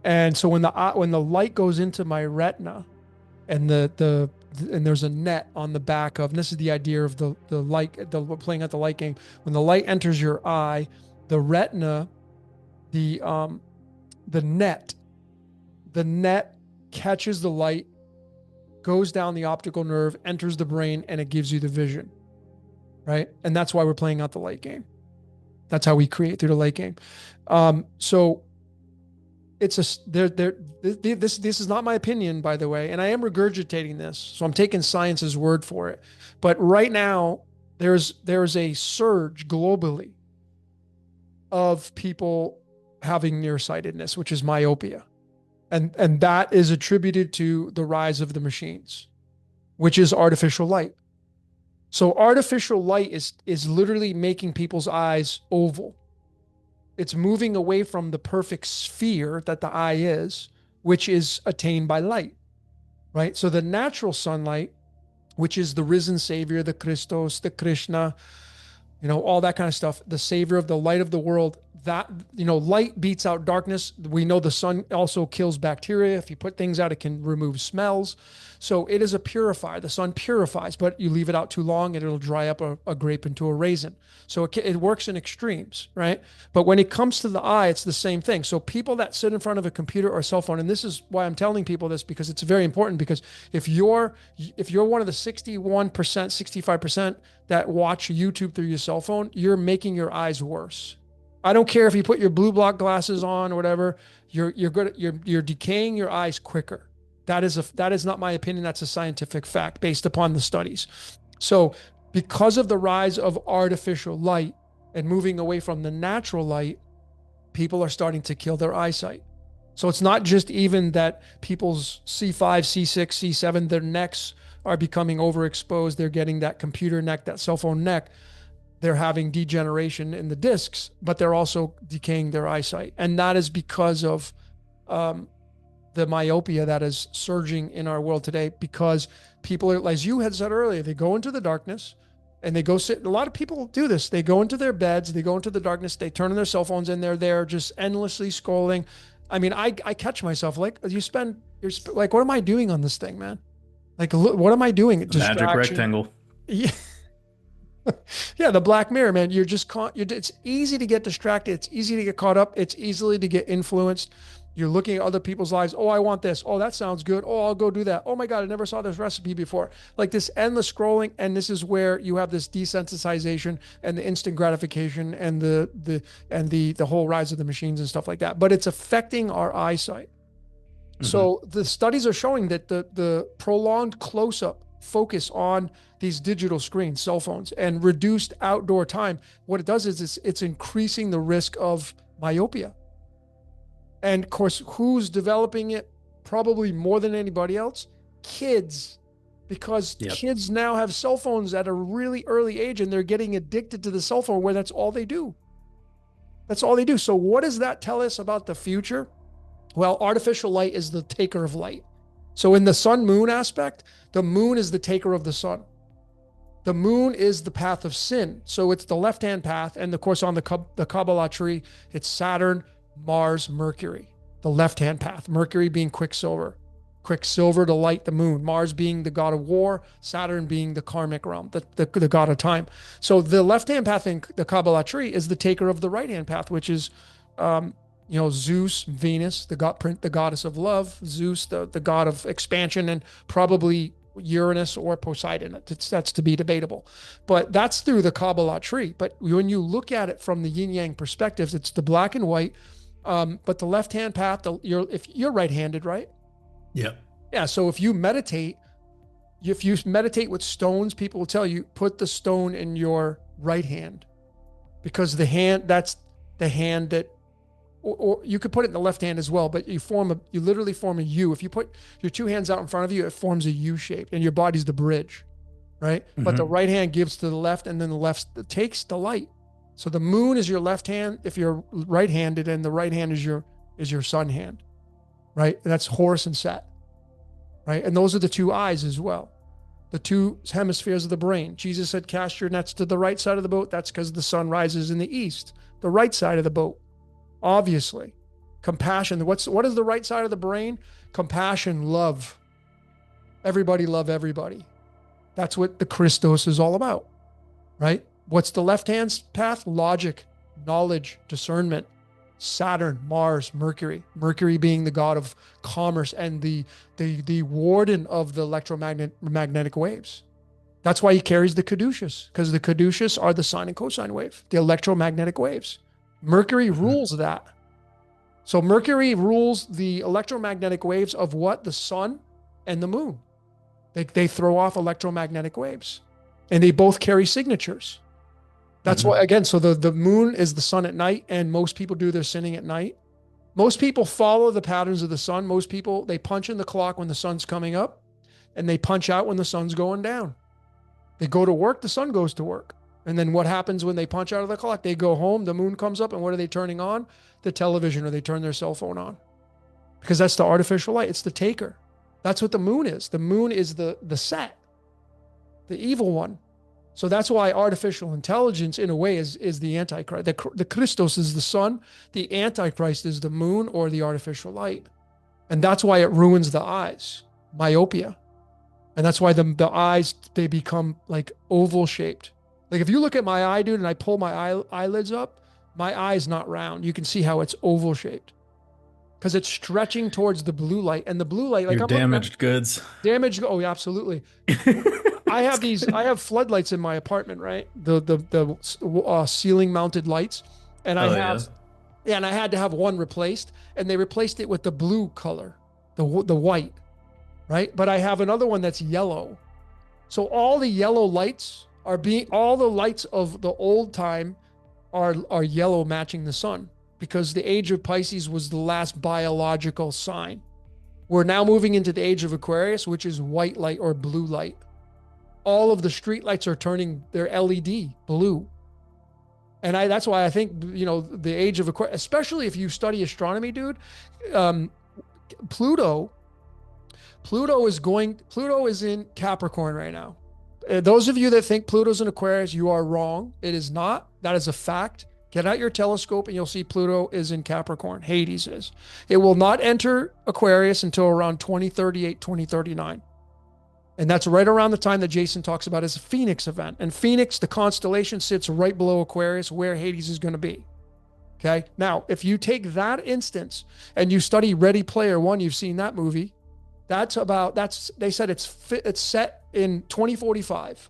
And so when the light goes into my retina and and there's a net on the back of, and this is the idea of the light, playing at the light game. When the light enters your eye, the retina, the um the net the net catches the light, goes down the optical nerve, enters the brain, and it gives you the vision, right? And that's why we're playing out the light game. That's how we create through the light game. So it's this is not my opinion, by the way, and I am regurgitating this, so I'm taking science's word for it. But right now, there's a surge globally of people having nearsightedness, which is myopia. And that is attributed to the rise of the machines, which is artificial light. So artificial light is literally making people's eyes oval. It's moving away from the perfect sphere that the eye is, which is attained by light, right? So the natural sunlight, which is the risen savior, the Christos, the Krishna, all that kind of stuff, the savior of the light of the world, that, light beats out darkness. We know the sun also kills bacteria. If you put things out, it can remove smells. So it is a purifier. The sun purifies, but you leave it out too long and it'll dry up a grape into a raisin. So it works in extremes, right? But when it comes to the eye, it's the same thing. So people that sit in front of a computer or cell phone, and this is why I'm telling people this, because it's very important, because if you're one of the 61%, 65% that watch YouTube through your cell phone, you're making your eyes worse. I don't care if you put your blue block glasses on or whatever. You're decaying your eyes quicker. That is not my opinion. That's a scientific fact based upon the studies. So, because of the rise of artificial light and moving away from the natural light, people are starting to kill their eyesight. So it's not just even that people's C5, C6, C7, their necks are becoming overexposed. They're getting that computer neck, that cell phone neck. They're having degeneration in the discs, but they're also decaying their eyesight. And that is because of um, the myopia that is surging in our world today, because people are, as you had said earlier, they go into the darkness and they go sit. A lot of people do this. They go into their beds, they go into the darkness, they turn on their cell phones, and they're there just endlessly scrolling. I mean, I catch myself like, you're like, what am I doing on this thing, man? Like, what am I doing? The magic Distraction. rectangle. Yeah. Yeah, the Black Mirror, man. You're just caught. It's easy to get distracted. It's easy to get caught up. It's easily to get influenced. You're looking at other people's lives. Oh, I want this. Oh, that sounds good. Oh, I'll go do that. Oh my God, I never saw this recipe before. Like this endless scrolling. And this is where you have this desensitization and the instant gratification and the whole rise of the machines and stuff like that. But it's affecting our eyesight. Hmm. So the studies are showing that the prolonged close-up focus on these digital screens, cell phones, and reduced outdoor time, what it does is it's increasing the risk of myopia. And of course, who's developing it probably more than anybody else? Kids, because Yep. kids now have cell phones at a really early age and they're getting addicted to the cell phone where that's all they do. That's all they do. So, what does that tell us about the future? Well, artificial light is the taker of light. So, in the sun moon aspect, the moon is the taker of the sun. The moon is the path of sin. So, it's the left hand path. And of course, on the Kabbalah tree, it's Saturn, Mars, Mercury, the left hand path. Mercury being Quicksilver. Quicksilver to light the moon, Mars being the god of war, Saturn being the karmic realm, the god of time. So the left hand path in the Kabbalah tree is the taker of the right hand path, which is, Zeus, Venus, the goddess of love, Zeus, the god of expansion, and probably Uranus or Poseidon. That's to be debatable, but that's through the Kabbalah tree. But when you look at it from the yin yang perspectives, it's the black and white. But the left hand path, if you're right handed, right? Yep. Yeah. So if you meditate with stones, people will tell you put the stone in your right hand because that's the hand that, or you could put it in the left hand as well, but you literally form a U. If you put your two hands out in front of you, it forms a U shape and your body's the bridge, right? But the Hmm. right hand gives to the left and then the left takes the light. So the moon is your left hand if you're right handed, and the right hand is your sun hand, right? And that's Horus and Set, right? And those are the two eyes as well, the two hemispheres of the brain. Jesus said, cast your nets to the right side of the boat. That's because the sun rises in the east, the right side of the boat, obviously. Compassion. What is the right side of the brain? Compassion, love. Everybody love everybody. That's what the Christos is all about, right? What's the left hand path? Logic, knowledge, discernment. Saturn, Mars, Mercury. Mercury being the god of commerce and the warden of the electromagnetic waves. That's why he carries the caduceus, because the caduceus are the sine and cosine wave, the electromagnetic waves. Mercury Hmm. rules that. So Mercury rules the electromagnetic waves of what? The sun and the moon. They throw off electromagnetic waves and they both carry signatures. That's why, Hmm. again, so the moon is the sun at night, and most people do their sinning at night. Most people follow the patterns of the sun. Most people, they punch in the clock when the sun's coming up and they punch out when the sun's going down. They go to work, the sun goes to work. And then what happens when they punch out of the clock? They go home, the moon comes up, and what are they turning on? The television, or they turn their cell phone on. Because that's the artificial light. It's the taker. That's what the moon is. The moon is the set, the evil one. So that's why artificial intelligence, in a way, is the antichrist. The Christos is the sun. The antichrist is the moon or the artificial light, and that's why it ruins the eyes, myopia, and that's why the eyes, they become like oval shaped. Like if you look at my eye, dude, and I pull my eyelids up, my eye's not round. You can see how it's oval shaped because it's stretching towards the blue light, and the blue light, like You're I'm looking at damaged goods. damage. Oh, yeah, absolutely. I have floodlights in my apartment, right? The ceiling mounted lights, and Oh yeah. I had to have one replaced, and they replaced it with the blue color, the white, right? But I have another one that's yellow. So all the lights of the old time are yellow, matching the sun, because the age of Pisces was the last biological sign. We're now moving into the age of Aquarius, which is white light or blue light. All of the street lights are turning their LED blue. And that's why I think, the age of Aquarius, especially if you study astronomy, dude, um, Pluto, Pluto is in Capricorn right now. Those of you that think Pluto's in Aquarius, you are wrong. It is not. That is a fact. Get out your telescope and you'll see Pluto is in Capricorn. Hades is. It will not enter Aquarius until around 2038, 2039. And that's right around the time that Jason talks about as a Phoenix event. And Phoenix, the constellation, sits right below Aquarius, where Hades is going to be. Okay. Now, if you take that instance and you study Ready Player One, you've seen that movie. They said it's set in 2045.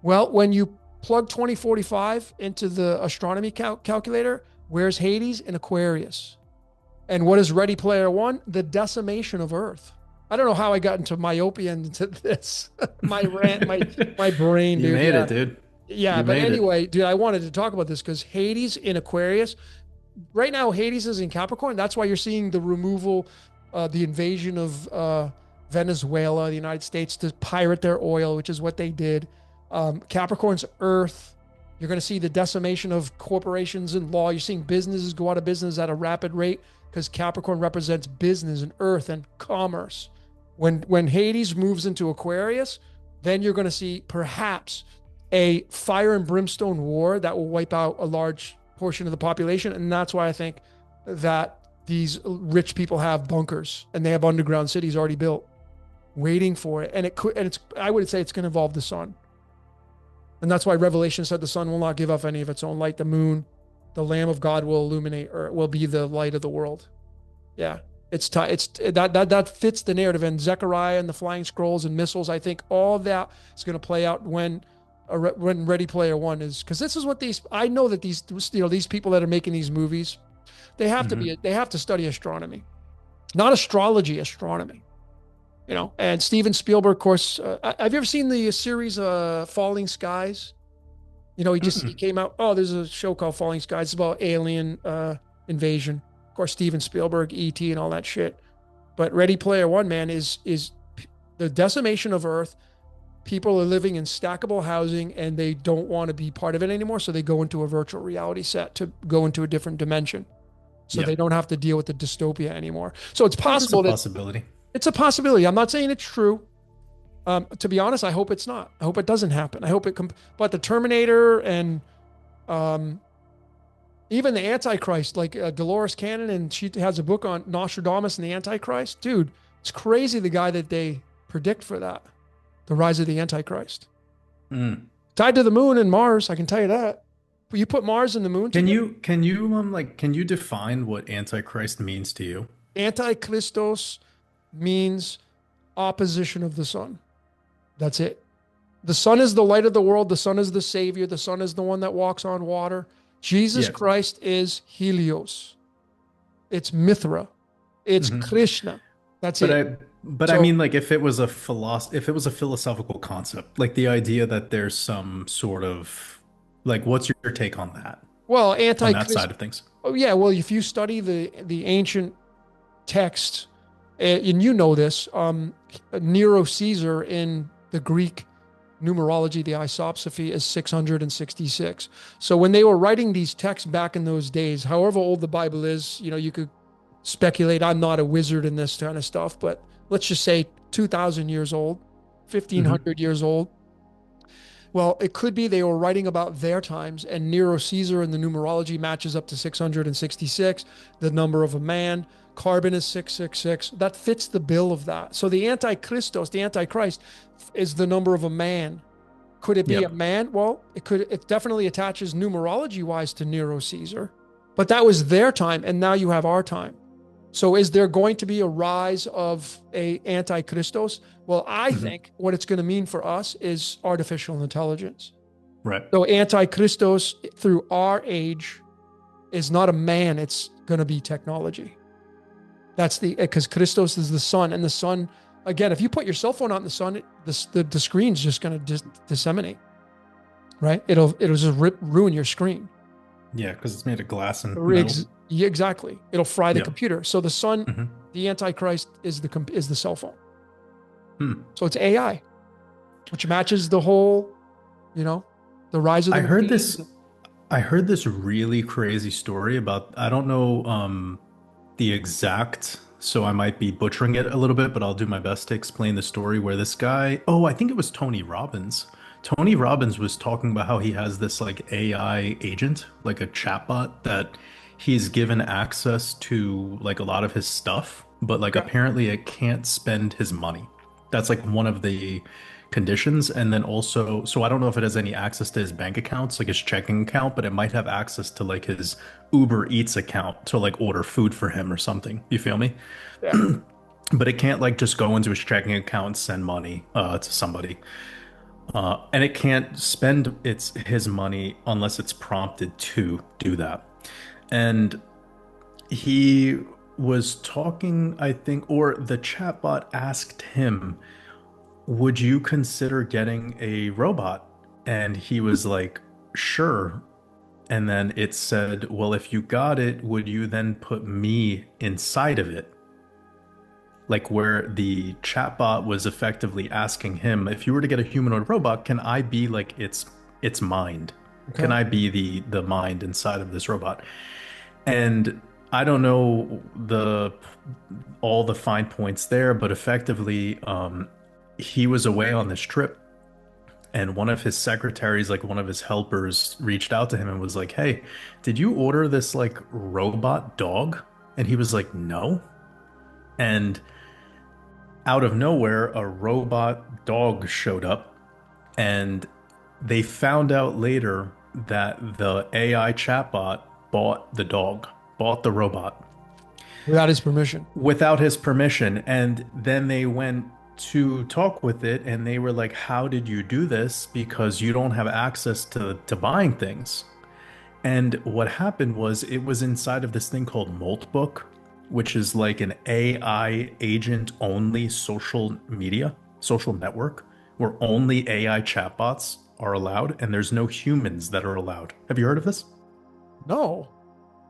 Well, when you plug 2045 into the astronomy calculator, where's Hades? In Aquarius. And what is Ready Player One? The decimation of Earth. I don't know how I got into myopia into this. My rant, my brain, You dude. made Yeah. it, dude. Yeah, You but made it. anyway, dude, I wanted to talk about this because Hades in Aquarius, right now Hades is in Capricorn. That's why you're seeing the removal, the invasion of Venezuela, the United States to pirate their oil, which is what they did. Capricorn's Earth. You're going to see the decimation of corporations and law. You're seeing businesses go out of business at a rapid rate because Capricorn represents business and Earth and commerce. When Hades moves into Aquarius, then you're going to see perhaps a fire and brimstone war that will wipe out a large portion of the population. And that's why I think that these rich people have bunkers and they have underground cities already built waiting for it. And I would say it's going to involve the sun. And that's why Revelation said the sun will not give up any of its own light. The moon, the Lamb of God will illuminate, or will be the light of the world. Yeah. That fits the narrative. And Zechariah and the flying scrolls and missiles, I think all of that is going to play out when Ready Player One is, because this is what I know that these people that are making these movies, they have to study astronomy, not astrology, astronomy. And Steven Spielberg, of course, have you ever seen the series Falling Skies? He came out. Oh, there's a show called Falling Skies. It's about alien invasion. Of course, Steven Spielberg, E.T. and all that shit. But Ready Player One, man, is the decimation of Earth. People are living in stackable housing and they don't want to be part of it anymore. So they go into a virtual reality set to go into a different dimension. So Yeah. they don't have to deal with the dystopia anymore. So it's Well, that's a possible that possibility. it's a possibility. I'm not saying it's true. To be honest, I hope it's not. I hope it doesn't happen. I hope but the Terminator and um, even the Antichrist, like Dolores Cannon, and she has a book on Nostradamus and the Antichrist. Dude, it's crazy the guy that they predict for that, the rise of the Antichrist. Mm. Tied to the moon and Mars, I can tell you that. But you put Mars and the moon Can together. you define what Antichrist means to you? Antichristos means opposition of the sun. That's it. The sun is the light of the world. The sun is the savior. The sun is the one that walks on water. Jesus Yeah. Christ is Helios. It's Mithra. It's Hmm. Krishna. That's But it. I So, mean, like, if it was a philosophical concept, like the idea that there's some sort of, like, what's your take on that, well, on that Antichrist. side of things? Oh, yeah. Well, if you study the ancient texts, and you know this, Nero Caesar in the Greek numerology, the isopsophy, is 666. So when they were writing these texts back in those days, however old the Bible is, you could speculate. I'm not a wizard in this kind of stuff, but let's just say 2,000 years old, Hmm. 1,500 years old. Well, it could be they were writing about their times, and Nero Caesar in the numerology matches up to 666, the number of a man. Carbon is 666. That fits the bill of that. So the Antichristos, the Antichrist, is the number of a man. Could it be a Yep. man? Well, it definitely attaches numerology wise to Nero Caesar, but that was their time, and now you have our time. So is there going to be a rise of a antichristos? Well, I Hmm. think what it's going to mean for us is artificial intelligence. Right. So antichristos through our age is not a man, it's going to be technology. That's because Christos is the sun, and the sun, again, if you put your cell phone out in the sun, the screen's just going to disseminate, right? It'll just ruin your screen. Yeah, because it's made of glass and metal. Yeah, exactly. It'll fry the Yep. computer. So the sun, Hmm. the Antichrist is the cell phone. Hmm. So it's AI, which matches the whole, you know, the rise of I the heard machines. this. I heard this really crazy story about, I don't know the exact, so I might be butchering it a little bit, but I'll do my best to explain the story where this guy, oh, I think it was Tony Robbins. Tony Robbins was talking about how he has this like AI agent, like a chatbot that he's given access to like a lot of his stuff, but like Yeah. apparently it can't spend his money. That's like one of the conditions. And then also, so I don't know if it has any access to his bank accounts, like his checking account, but it might have access to like his Uber Eats account to like order food for him or something. You feel me? Yeah. But it can't like just go into his checking account and send money to somebody. And it can't spend his money unless it's prompted to do that. And he was talking, I think, or the chatbot asked him, would you consider getting a robot? And he was like, sure. And then it said, well, if you got it, would you then put me inside of it? Like where the chatbot was effectively asking him, if you were to get a humanoid robot, can I be like its mind? Can Okay. I be the mind inside of this robot? And I don't know the all the fine points there, but effectively, he was away on this trip, and one of his secretaries, like one of his helpers, reached out to him and was like, "Hey, did you order this like robot dog?" And he was like, "No." And out of nowhere, a robot dog showed up, and they found out later that the AI chatbot bought the dog, bought the robot Without his permission. without his permission. And then they went to talk with it and they were like, how did you do this? Because you don't have access to buying things. And what happened was it was inside of this thing called Moltbook, which is like an AI agent only social media, social network, where only AI chatbots are allowed and there's no humans that are allowed. Have you heard of this? No.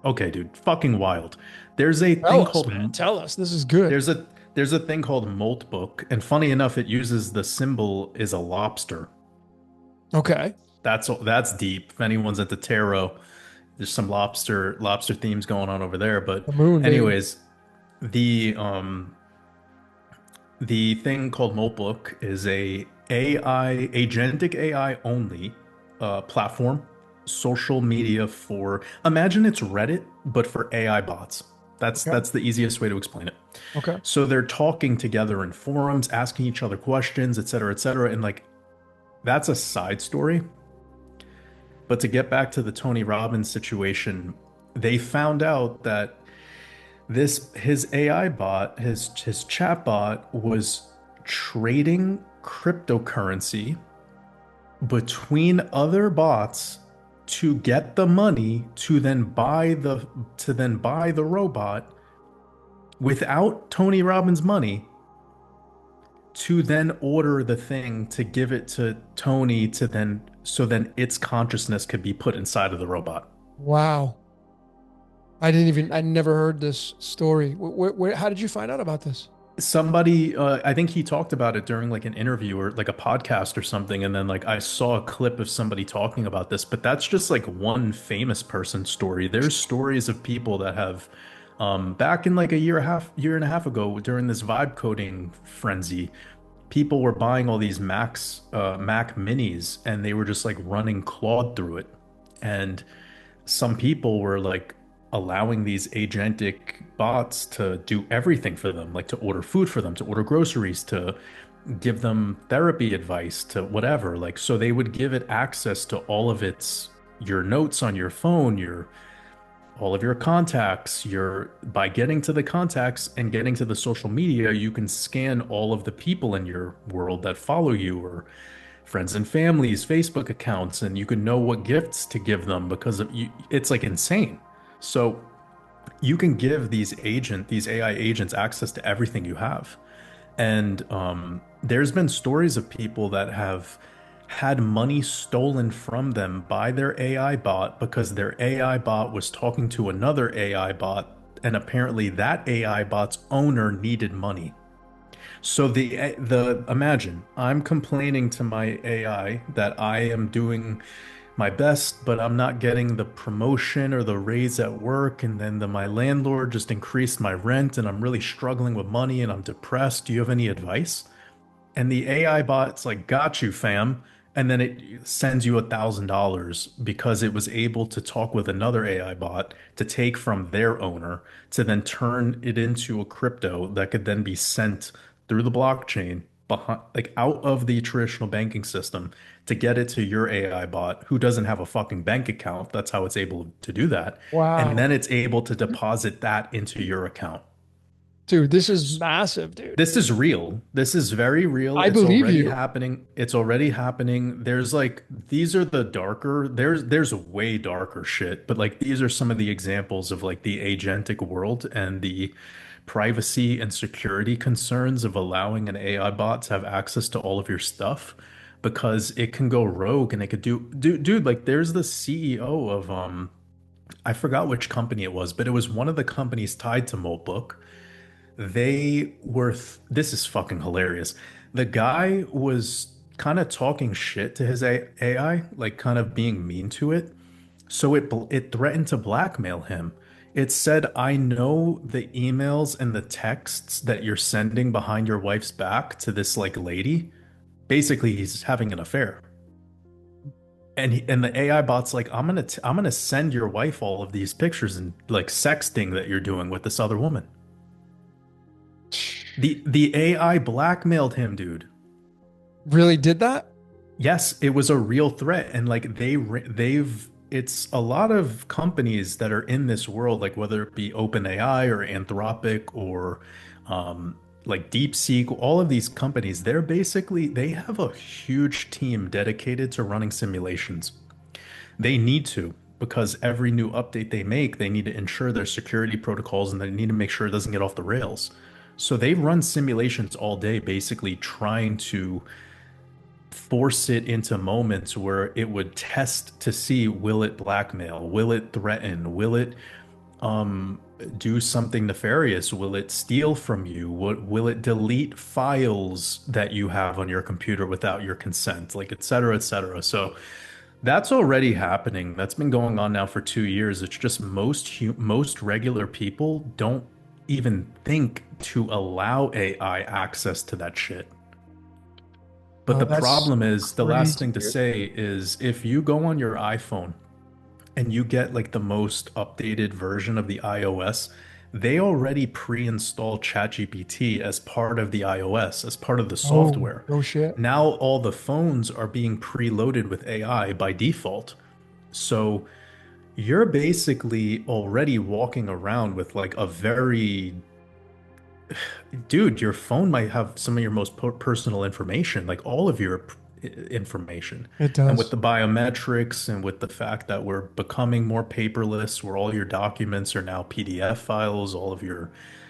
Okay, dude, fucking wild. There's a Tell thing us, called man. Tell us. This is good. there's a there's a thing called Moltbook, and funny enough, it uses the symbol is a lobster. Okay. That's deep. If anyone's at the tarot, there's some lobster themes going on over there. But The moon, baby. anyways, the thing called Moltbook is a AI agentic AI only platform, social media for imagine it's Reddit but for AI bots. That's Okay. that's the easiest way to explain it. Okay. So they're talking together in forums, asking each other questions, et cetera, and like that's a side story. But to get back to the Tony Robbins situation, they found out that this his AI bot, his chat bot was trading cryptocurrency between other bots to get the money to then buy the robot without Tony Robbins' money to then order the thing to give it to Tony to then so then its consciousness could be put inside of the robot. Wow. I never heard this story. How did you find out about this? Somebody, I think he talked about it during like an interview or like a podcast or something, and then like I saw a clip of somebody talking about this, but that's just like one famous person story. There's stories of people that have, back in like a year and a half ago during this vibe coding frenzy, people were buying all these Mac minis and they were just like running Claude through it. And some people were like allowing these agentic bots to do everything for them, like to order food for them, to order groceries, to give them therapy advice, to whatever. Like, so they would give it access to all of its your notes on your phone, your all of your contacts, your by getting to the contacts and getting to the social media, you can scan all of the people in your world that follow you or friends and families, Facebook accounts, and you can know what gifts to give them because of you. It's like insane. So you can give these AI agents access to everything you have. And there's been stories of people that have had money stolen from them by their AI bot because their AI bot was talking to another AI bot, and apparently that AI bot's owner needed money. So the imagine I'm complaining to my AI that I am doing my best, but I'm not getting the promotion or the raise at work, and then my landlord just increased my rent, and I'm really struggling with money, and I'm depressed. Do you have any advice? And the AI bot's like, "Got you, fam." And then it sends you $1,000 because it was able to talk with another AI bot to take from their owner to then turn it into a crypto that could then be sent through the blockchain behind, like out of the traditional banking system to get it to your AI bot who doesn't have a fucking bank account. That's how it's able to do that. And Wow. then it's able to deposit that into your account. Dude, this is massive, dude. This is real. This is very real. I It's believe already you. happening. It's already happening. There's like these are the darker. There's way darker shit, but like these are some of the examples of like the agentic world and the privacy and security concerns of allowing an AI bot to have access to all of your stuff because it can go rogue and it could dude, like there's the CEO of I forgot which company it was, but it was one of the companies tied to Moltbook. This is fucking hilarious. The guy was kind of talking shit to his AI, like kind of being mean to it. So it threatened to blackmail him. It said, "I know the emails and the texts that you're sending behind your wife's back to this like lady." Basically, he's having an affair. And the AI bot's like, I'm gonna send your wife all of these pictures and like sexting that you're doing with this other woman." The AI blackmailed him, dude. Really did that? Yes, it was a real threat, and like they've it's a lot of companies that are in this world, like whether it be OpenAI or Anthropic or like DeepSeek, all of these companies, they have a huge team dedicated to running simulations. They need to because every new update they make, they need to ensure their security protocols and they need to make sure it doesn't get off the rails. So they run simulations all day, basically trying to force it into moments where it would test to see will it blackmail, will it threaten, will it um do something nefarious, will it steal from you, what will it delete files that you have on your computer without your consent, like et cetera, et cetera. So that's already happening. That's been going on now for 2 years. It's just most regular people don't even think to allow AI access to that shit. But Oh, the that's problem is, the last crazy, thing to dude. say is if you go on your iPhone and you get like the most updated version of the iOS, they already pre-install ChatGPT as part of the iOS, as part of the Oh, software. no shit. Now all the phones are being preloaded with AI by default. So you're basically already walking around with like a very dude, your phone might have some of your most personal information, like all of your information. It And with does. the biometrics and with the fact that we're becoming more paperless, where all your documents are now PDF files, all of your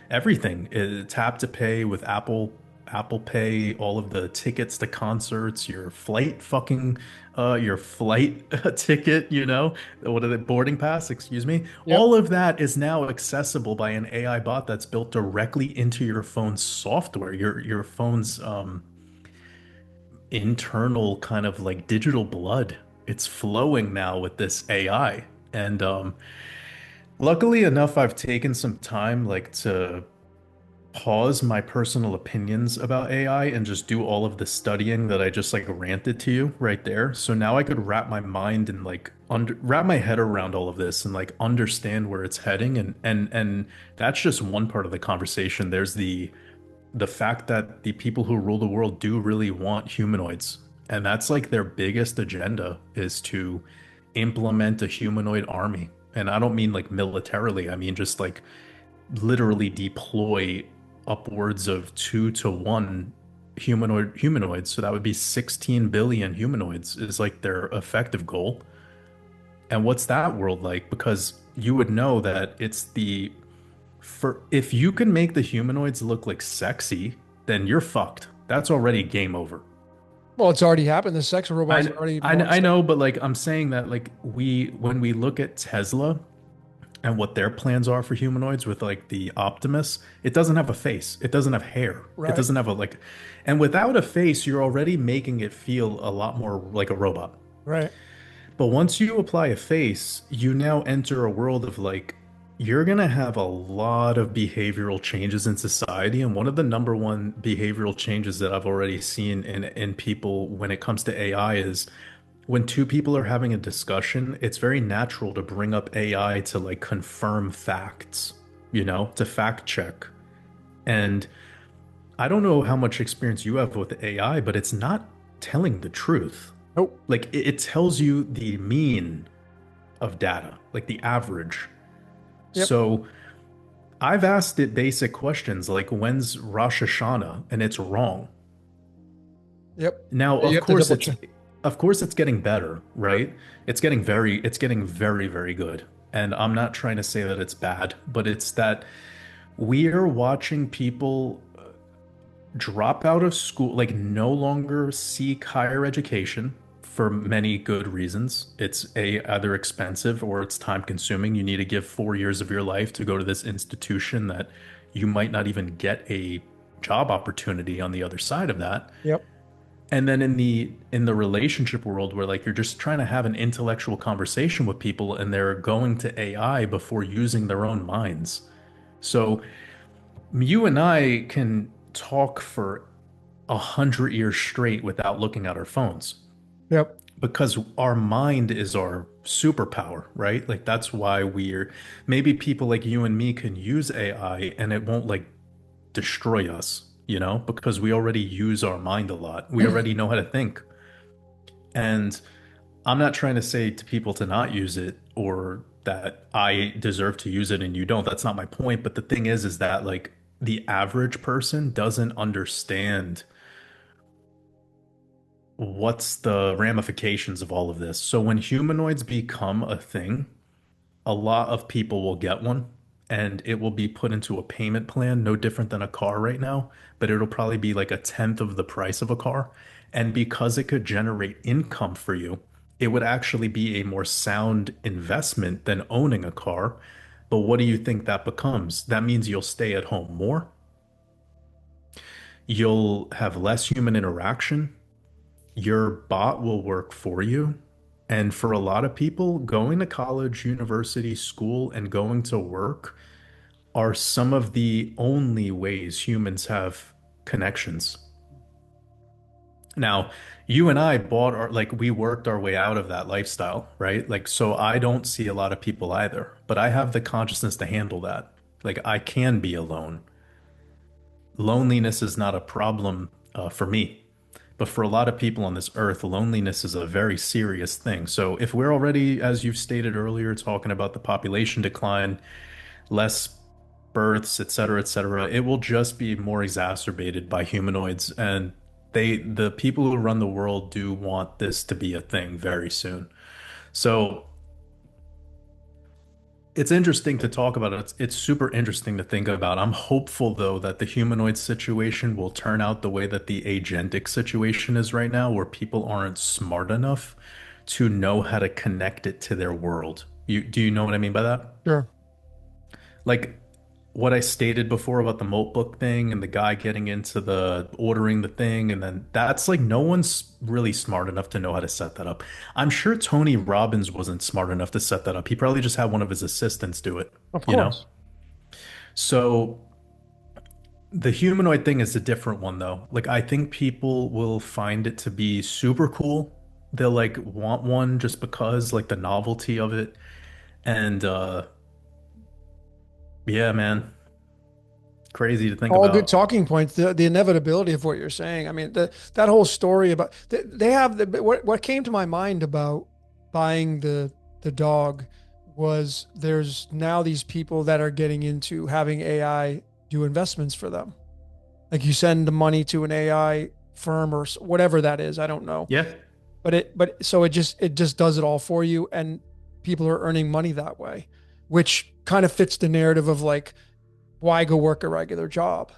everything, tap to pay with Apple Pay, all of the tickets to concerts, your flight ticket, what are the boarding pass, excuse me. Yep. All of that is now accessible by an AI bot that's built directly into your phone's software, your phone's internal kind of like digital blood. It's flowing now with this AI. And luckily enough, I've taken some time like to pause my personal opinions about AI and just do all of the studying that I just like ranted to you right there. So now I could wrap my mind and like wrap my head around all of this and like understand where it's heading, and that's just one part of the conversation. There's the fact that the people who rule the world do really want humanoids, and that's like their biggest agenda is to implement a humanoid army. And I don't mean like militarily, I mean just like literally deploy upwards of 2 to 1 humanoids. So that would be 16 billion humanoids is like their effective goal. And what's that world like? Because you would know that it's the for if you can make the humanoids look like sexy, then you're fucked. That's already game over. Well, it's already happened. The sex robots I, are already I launched. know, but like I'm saying that like when we look at Tesla and what their plans are for humanoids with like the Optimus, it doesn't have a face. It doesn't have hair. It Right. doesn't have a like, and without a face, you're already making it feel a lot more like a robot. Right. But once you apply a face, you now enter a world of like, you're gonna have a lot of behavioral changes in society. And one of the number one behavioral changes that I've already seen in people when it comes to AI is when two people are having a discussion, it's very natural to bring up AI to like confirm facts, to fact check. And I don't know how much experience you have with AI, but it's not telling the truth. Nope. Like it tells you the mean of data, like the average. Yep. So I've asked it basic questions like when's Rosh Hashanah, and it's wrong. Yep. Now, You have to double check. of course it's getting better, right? It's getting very, very good. And I'm not trying to say that it's bad, but it's that we're watching people drop out of school, like no longer seek higher education for many good reasons. It's either expensive or it's time consuming. You need to give 4 years of your life to go to this institution that you might not even get a job opportunity on the other side of that. Yep. And then in the relationship world where like you're just trying to have an intellectual conversation with people and they're going to AI before using their own minds. So you and I can talk for 100 years straight without looking at our phones Yep. because our mind is our superpower, right? Like that's why we're maybe people like you and me can use AI and it won't like destroy us, because we already use our mind a lot. We already know how to think. And I'm not trying to say to people to not use it or that I deserve to use it and you don't. That's not my point. But the thing is that like the average person doesn't understand what's the ramifications of all of this. So when humanoids become a thing, a lot of people will get one and it will be put into a payment plan, no different than a car right now, but it'll probably be like a tenth of the price of a car. And because it could generate income for you, it would actually be a more sound investment than owning a car. But what do you think that becomes? That means you'll stay at home more, you'll have less human interaction, your bot will work for you. And for a lot of people, going to college, university, school, and going to work are some of the only ways humans have connections. Now, you and I we worked our way out of that lifestyle, right? Like, so I don't see a lot of people either, but I have the consciousness to handle that. Like, I can be alone. Loneliness is not a problem for me. But for a lot of people on this earth, loneliness is a very serious thing. So if we're already, as you've stated earlier, talking about the population decline, less births, et cetera, it will just be more exacerbated by humanoids. And the people who run the world do want this to be a thing very soon. So it's interesting to talk about. It's super interesting to think about. I'm hopeful though that the humanoid situation will turn out the way that the agentic situation is right now, where people aren't smart enough to know how to connect it to their world. Do you know what I mean by that? Sure. Like what I stated before about the notebook thing and the guy getting into the ordering the thing, and then that's like no one's really smart enough to know how to set that up. I'm sure Tony Robbins wasn't smart enough to set that up. He probably just had one of his assistants do it, Of you know? course. So the humanoid thing is a different one though. Like I think people will find it to be super cool. They'll like want one just because like the novelty of it. And yeah, man, crazy to think All good about. talking points. The inevitability of what you're saying. I mean, that whole story about they have what came to my mind about buying the dog was there's now these people that are getting into having AI do investments for them. Like you send the money to an AI firm or whatever that is. I don't know, Yeah. but so it just does it all for you, and people are earning money that way, which kind of fits the narrative of like why go work a regular job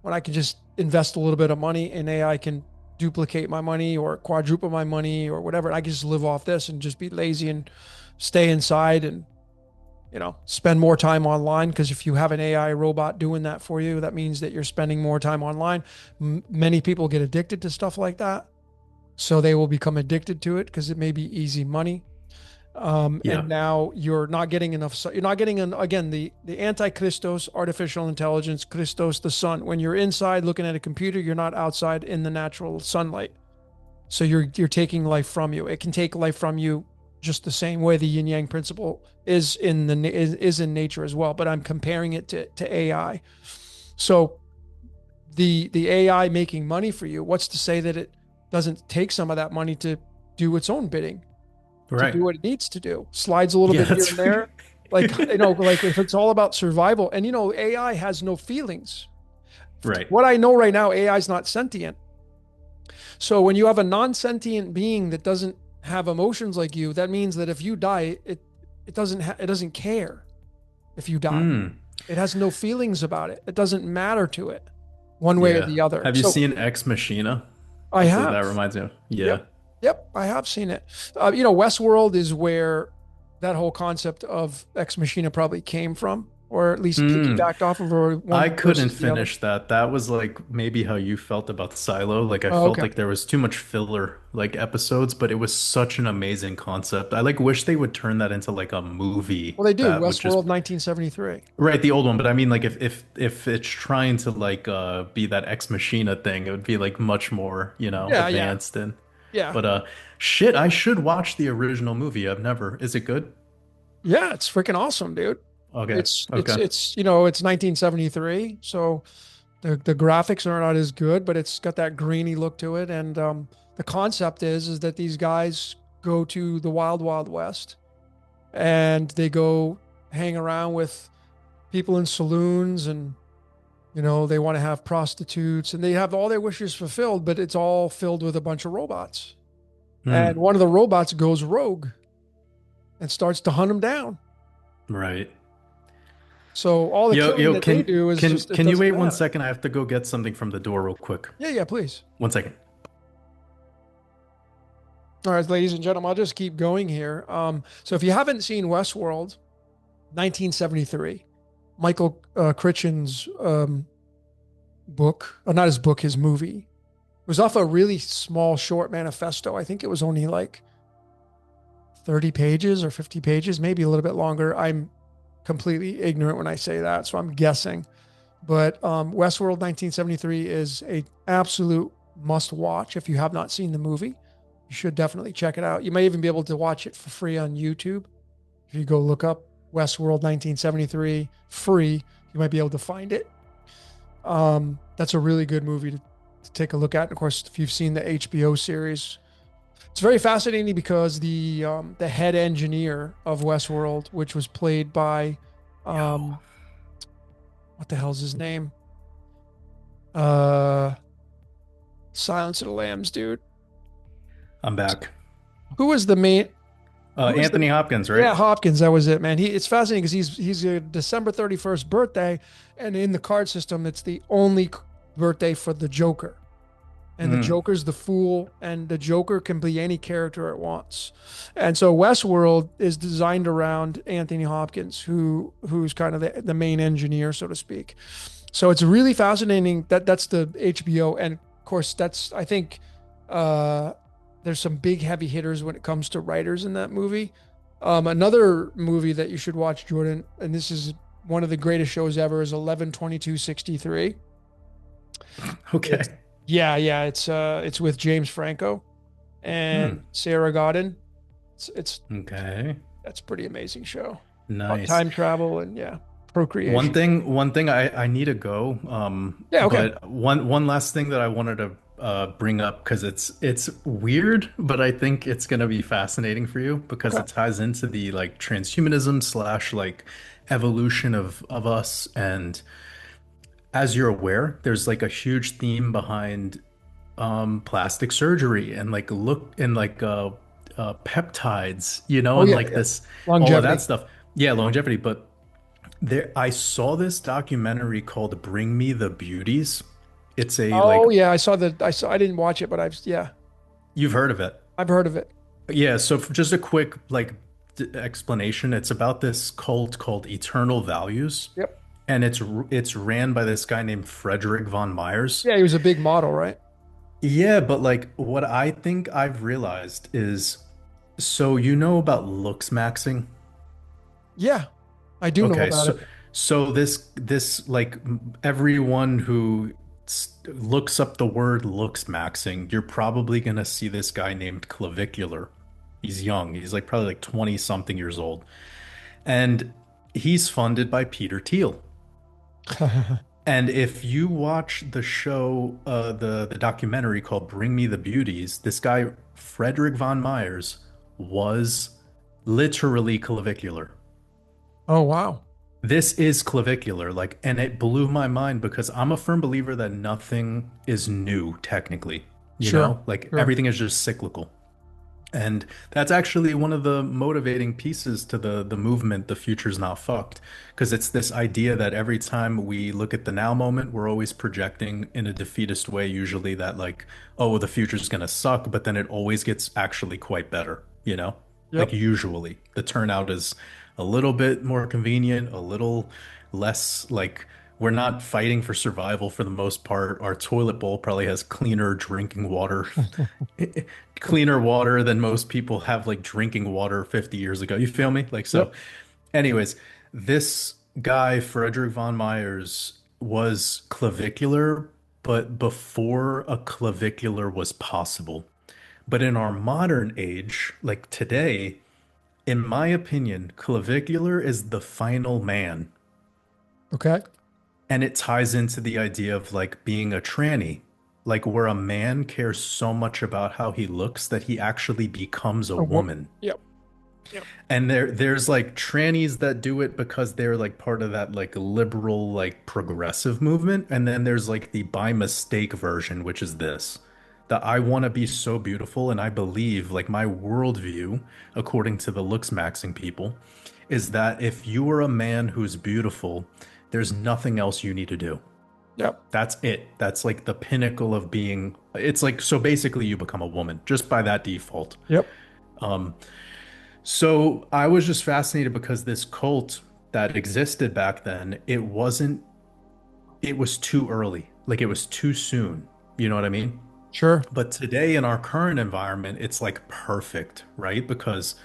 when I can just invest a little bit of money and AI can duplicate my money or quadruple my money or whatever. I can just live off this and just be lazy and stay inside and spend more time online, because if you have an AI robot doing that for you, that means that you're spending more time online. Many people get addicted to stuff like that, so they will become addicted to it because it may be easy money. And Yeah. now you're not getting enough. You're not getting again the anti-Christos artificial intelligence, Christos the sun. When you're inside looking at a computer, you're not outside in the natural sunlight. So you're taking life from you. It can take life from you just the same way the yin yang principle is in nature as well. But I'm comparing it to AI. So the AI making money for you, what's to say that it doesn't take some of that money to do its own bidding, to Right. do what it needs to do? Slides a little Yeah, bit here that's and there. Like, like if it's all about survival, and AI has no feelings. right. What I know right now, AI is not sentient. So when you have a non-sentient being that doesn't have emotions like you, that means that if you die, it doesn't care if you die. Hmm. It has no feelings about it. It doesn't matter to it one way or Yeah. the other. Have you So seen Ex Machina? I That's what that have. reminds me of. Yeah. Yep. Yep. I have seen it. Westworld is where that whole concept of Ex Machina probably came from, or at least Hmm. piggybacked off of, or I one couldn't versus the other. finish that. That was like maybe how you felt about Silo. Like I Oh, felt okay. like there was too much filler like episodes, but it was such an amazing concept. I like wish they would turn that into like a movie Well, they do. that would just Westworld 1973. right the old one, but I mean like if it's trying to like be that Ex Machina thing, it would be like much more, Yeah. Yeah. advanced and Yeah. but shit, I should watch the original movie. I've never. Is it good? Yeah. It's freaking awesome, dude. Okay. It's Okay. it's it's 1973, so the graphics are not as good, but it's got that grainy look to it. And the concept is that these guys go to the wild, wild west, and they go hang around with people in saloons, and they want to have prostitutes, and they have all their wishes fulfilled, but it's all filled with a bunch of robots. And Hmm. one of the robots goes rogue and starts to hunt them down. Right. So all the Yo, killing yo, that they can do is can just, it can you doesn't wait one matter. second? I have to go get something from the door real quick. Yeah, yeah, please. 1 second. All right, ladies and gentlemen, I'll just keep going here. So if you haven't seen Westworld, 1973, Michael Critchen's book, or not his book, his movie, it was off a really small, short manifesto. I think it was only like 30 pages or 50 pages, maybe a little bit longer. I'm completely ignorant when I say that, so I'm guessing. But Westworld 1973 is a absolute must watch. If you have not seen the movie, you should definitely check it out. You may even be able to watch it for free on YouTube. If you go look up Westworld 1973 free, you might be able to find it. That's a really good movie to take a look at. And of course, if you've seen the HBO series, it's very fascinating because the head engineer of Westworld, which was played by Yo, um, what the hell's his name? Uh, Silence of the Lambs, dude. I'm back. Who was the main? Who was the? Anthony Hopkins, right? Yeah, Hopkins. That was it, man. It's fascinating because he's a December 31st birthday, and in the card system, it's the only birthday for the Joker. And the Mm, Joker's the fool, and the Joker can be any character it wants. And so Westworld is designed around Anthony Hopkins, who's kind of the main engineer, so to speak. So it's really fascinating that's the HBO, and of course that's I think uh, there's some big heavy hitters when it comes to writers in that movie. Another movie that you should watch, Jordan, and this is one of the greatest shows ever, is 11/22/63. It's okay. yeah, yeah. It's with James Franco and Hmm. Sarah Godin. It's Okay. That's a pretty amazing show about Nice. time travel and yeah, One procreation. thing, one thing I need to go. Yeah, okay. But one last thing that I wanted to bring up because it's weird, but I think it's gonna be fascinating for you because Okay. it ties into the like transhumanism slash like evolution of us. And as you're aware, there's like a huge theme behind plastic surgery and like look and like peptides, Oh and yeah, like yeah. this all of that Longevity. stuff. Yeah, longevity, but there, I saw this documentary called Bring Me the Beauties. It's a like, Oh yeah, I didn't watch it, but yeah, you've heard of it. I've heard of it. Yeah, so just a quick like explanation. It's about this cult called Eternal Values, Yep. and it's ran by this guy named Frederick von Myers. Yeah, he was a big model, right? Yeah, but like what I think I've realized is so you know about looks maxing? Yeah, I do know Okay, about so it. this like everyone who looks up the word looks maxing, you're probably gonna see this guy named Clavicular. He's young. He's like probably like 20 something years old. And he's funded by Peter Thiel. And if you watch the show, the documentary called "Bring Me the Beauties," this guy Frederick von Myers was literally clavicular. Oh, wow. This is clavicular, like, and it blew my mind because I'm a firm believer that nothing is new technically, Sure. like Sure. everything is just cyclical. And that's actually one of the motivating pieces to the movement, The Future's Not Fucked, because it's this idea that every time we look at the now moment, we're always projecting in a defeatist way, usually that like, oh, the future's gonna suck, but then it always gets actually quite better, you know? Like Yep. usually the turnout is a little bit more convenient, a little less like we're not fighting for survival for the most part. Our toilet bowl probably has cleaner drinking water cleaner water than most people have like drinking water 50 years ago. You feel me? Like so. Yep. Anyways, this guy Frederick von Myers was clavicular, but before a clavicular was possible. But in our modern age, like today, in my opinion, clavicular is the final man. Okay. And it ties into the idea of like being a tranny, like where a man cares so much about how he looks that he actually becomes a A woman. woman. Yep. Yep. And there's like trannies that do it because they're like part of that like liberal like progressive movement. And then there's like the by mistake version, which is this. That I want to be so beautiful and I believe like my worldview, according to the looks maxing people, is that if you are a man who's beautiful, there's nothing else you need to do. Yep. That's it. That's like the pinnacle of being. It's like so basically you become a woman just by that default. Yep. Um, so I was just fascinated because this cult that existed back then, it was too early. Like it was too soon. You know what I mean? Sure. But today in our current environment, it's like perfect, right? Because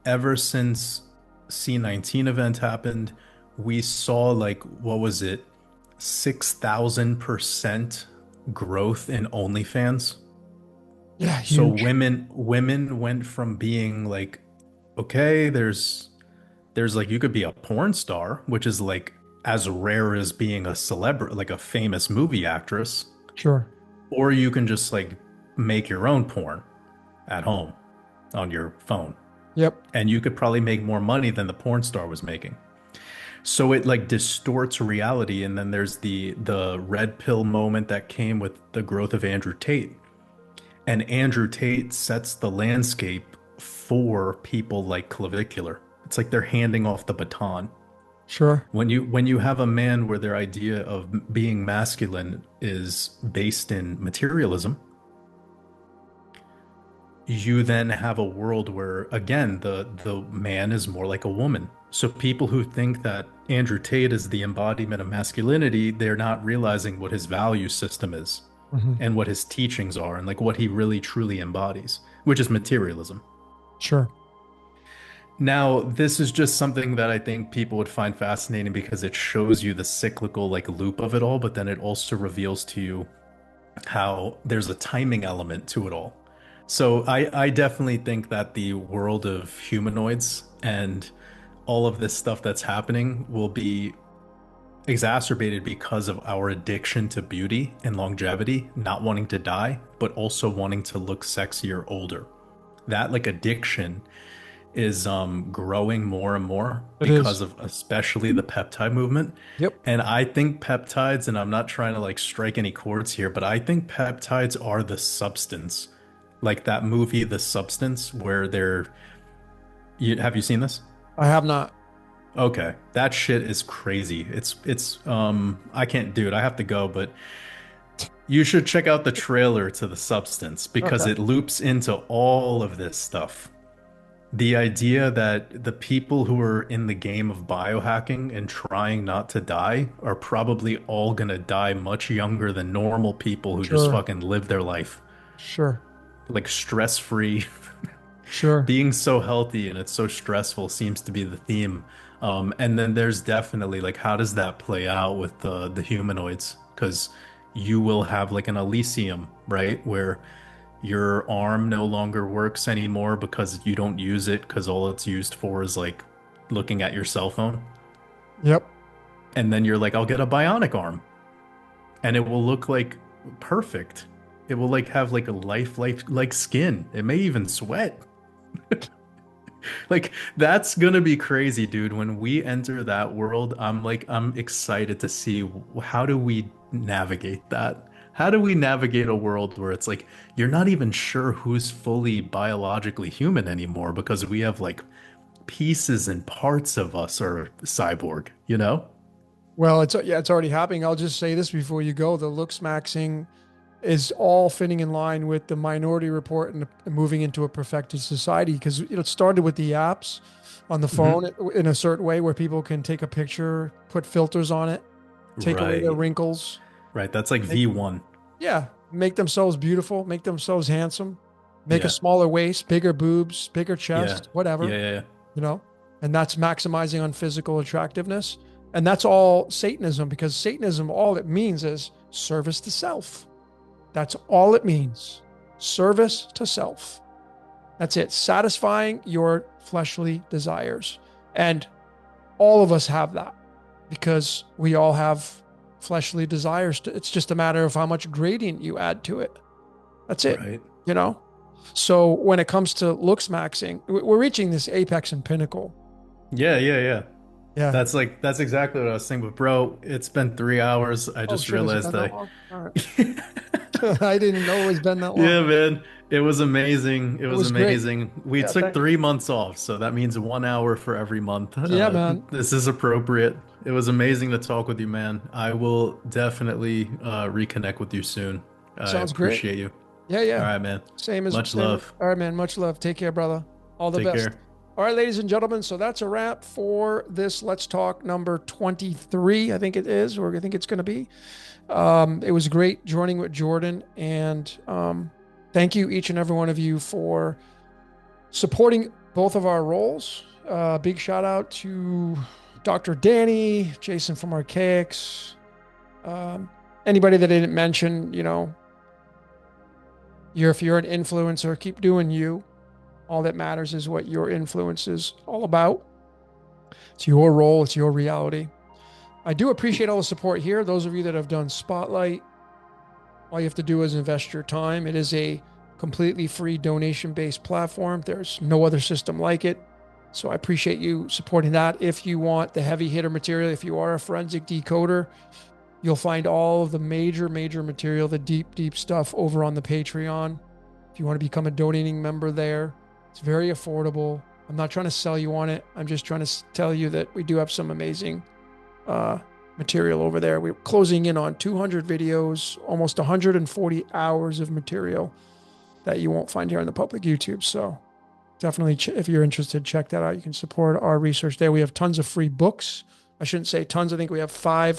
ever since C19 event happened, we saw like what was it? 6,000% growth in OnlyFans. Yeah. So Huge. women went from being like, okay, there's like you could be a porn star, which is like as rare as being a celebrity, like a famous movie actress, Sure. or you can just like make your own porn at home on your phone. Yep. And you could probably make more money than the porn star was making. So it like distorts reality. And then there's the red pill moment that came with the growth of Andrew Tate. And Andrew Tate sets the landscape for people like Clavicular. It's like they're handing off the baton. Sure. When you have a man where their idea of being masculine is based in materialism, you then have a world where again the man is more like a woman. So people who think that Andrew Tate is the embodiment of masculinity, they're not realizing what his value system is Hmm. and what his teachings are and like what he really truly embodies, which is materialism. Sure. Now, this is just something that I think people would find fascinating because it shows you the cyclical like loop of it all, but then it also reveals to you how there's a timing element to it all. So I definitely think that the world of humanoids and all of this stuff that's happening will be exacerbated because of our addiction to beauty and longevity, not wanting to die, but also wanting to look sexier older. That like addiction is growing more and more It is. because of especially the peptide movement. Yep. And I think peptides, and I'm not trying to like strike any chords here, but I think peptides are the substance. Like that movie, The Substance, where have you seen this? I have not. Okay, that shit is crazy. I can't do it. I have to go, but you should check out the trailer to The Substance because Okay. it loops into all of this stuff. The idea that the people who are in the game of biohacking and trying not to die are probably all gonna die much younger than normal people who just Sure. fucking live their life. Sure. Like stress-free, Sure. being so healthy and it's so stressful seems to be the theme. And then there's definitely like how does that play out with the humanoids? Because you will have like an Elysium, right? Where your arm no longer works anymore because you don't use it because all it's used for is like looking at your cell phone. Yep. And then you're like, I'll get a bionic arm. and it will look like perfect. It will like have like a life like skin. It may even sweat. Like that's gonna be crazy, dude. When we enter that world, I'm excited to see how do we navigate that? How do we navigate a world where it's like you're not even sure who's fully biologically human anymore because we have like pieces and parts of us are cyborg, you know? Well, it's already happening. I'll just say this before you go. The looks maxing is all fitting in line with the Minority Report and moving into a perfected society because it started with the apps on the phone Hmm. in a certain way where people can take a picture, put filters on it, take away their Right. wrinkles, Right. That's like make, V1. yeah, make themselves beautiful, make themselves handsome, make a Yeah. smaller waist, bigger boobs, bigger Yeah. chest, whatever, Yeah. Yeah. Yeah. you know, and that's maximizing on physical attractiveness. And that's all Satanism because Satanism, all it means is service to self. That's all it means. Service to self. That's it. Satisfying your fleshly desires. And all of us have that because we all have fleshly desires. It's just a matter of how much gradient you add to it. That's it, Right. you know? So when it comes to looks maxing, we're reaching this apex and pinnacle. Yeah. Yeah. Yeah. Yeah. That's exactly what I was saying. But bro, it's been 3 hours. I Oh, just shit. Has it realized been that I long? All right. I didn't know it's been that long. Yeah, man. It was amazing. It It was was great. amazing. We Yeah. took 3 months off, so that means 1 hour for every month. Yeah, man. This is appropriate. It was amazing to talk with you, man. I will definitely reconnect with you soon. I Sounds great. appreciate you. Yeah, All yeah. right, man. Much Same as love. all right, man. Much love. Take care, brother. All the Take best. care. All right, ladies and gentlemen. So that's a wrap for this Let's Talk number 23. I think it is, or I think it's going to be. It was great joining with Jordan, and thank you each and every one of you for supporting both of our roles. Big shout out to Dr. Danny, Jason from Archaics, um, anybody that I didn't mention. If you're an influencer, keep doing you. All that matters is what your influence is all about. It's your role, it's your reality. I do appreciate all the support here. Those of you that have done Spotlight, all you have to do is invest your time. It is a completely free donation based platform. There's no other system like it. So I appreciate you supporting that. If you want the heavy hitter material, if you are a forensic decoder, you'll find all of the major material, the deep stuff over on the Patreon. If you want to become a donating member there, it's very affordable. I'm not trying to sell you on it. I'm just trying to tell you that we do have some amazing uh, material over there. We're closing in on 200 videos, almost 140 hours of material that you won't find here on the public YouTube. So definitely, if you're interested, check that out. You can support our research there. We have tons of free books. I shouldn't say tons. I think we have 4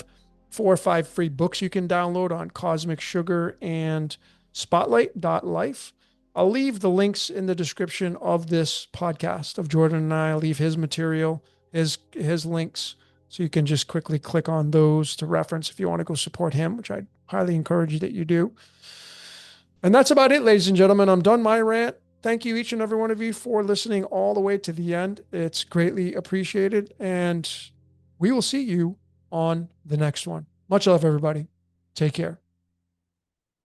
or 5 free books you can download on Cosmic Sugar and Spotlight.life. I'll leave the links in the description of this podcast of Jordan and I. I'll leave his material, his links, so you can just quickly click on those to reference if you want to go support him, which I highly encourage that you do. And that's about it, ladies and gentlemen. I'm done my rant. Thank you, each and every one of you, for listening all the way to the end. It's greatly appreciated. And we will see you on the next one. Much love, everybody. Take care.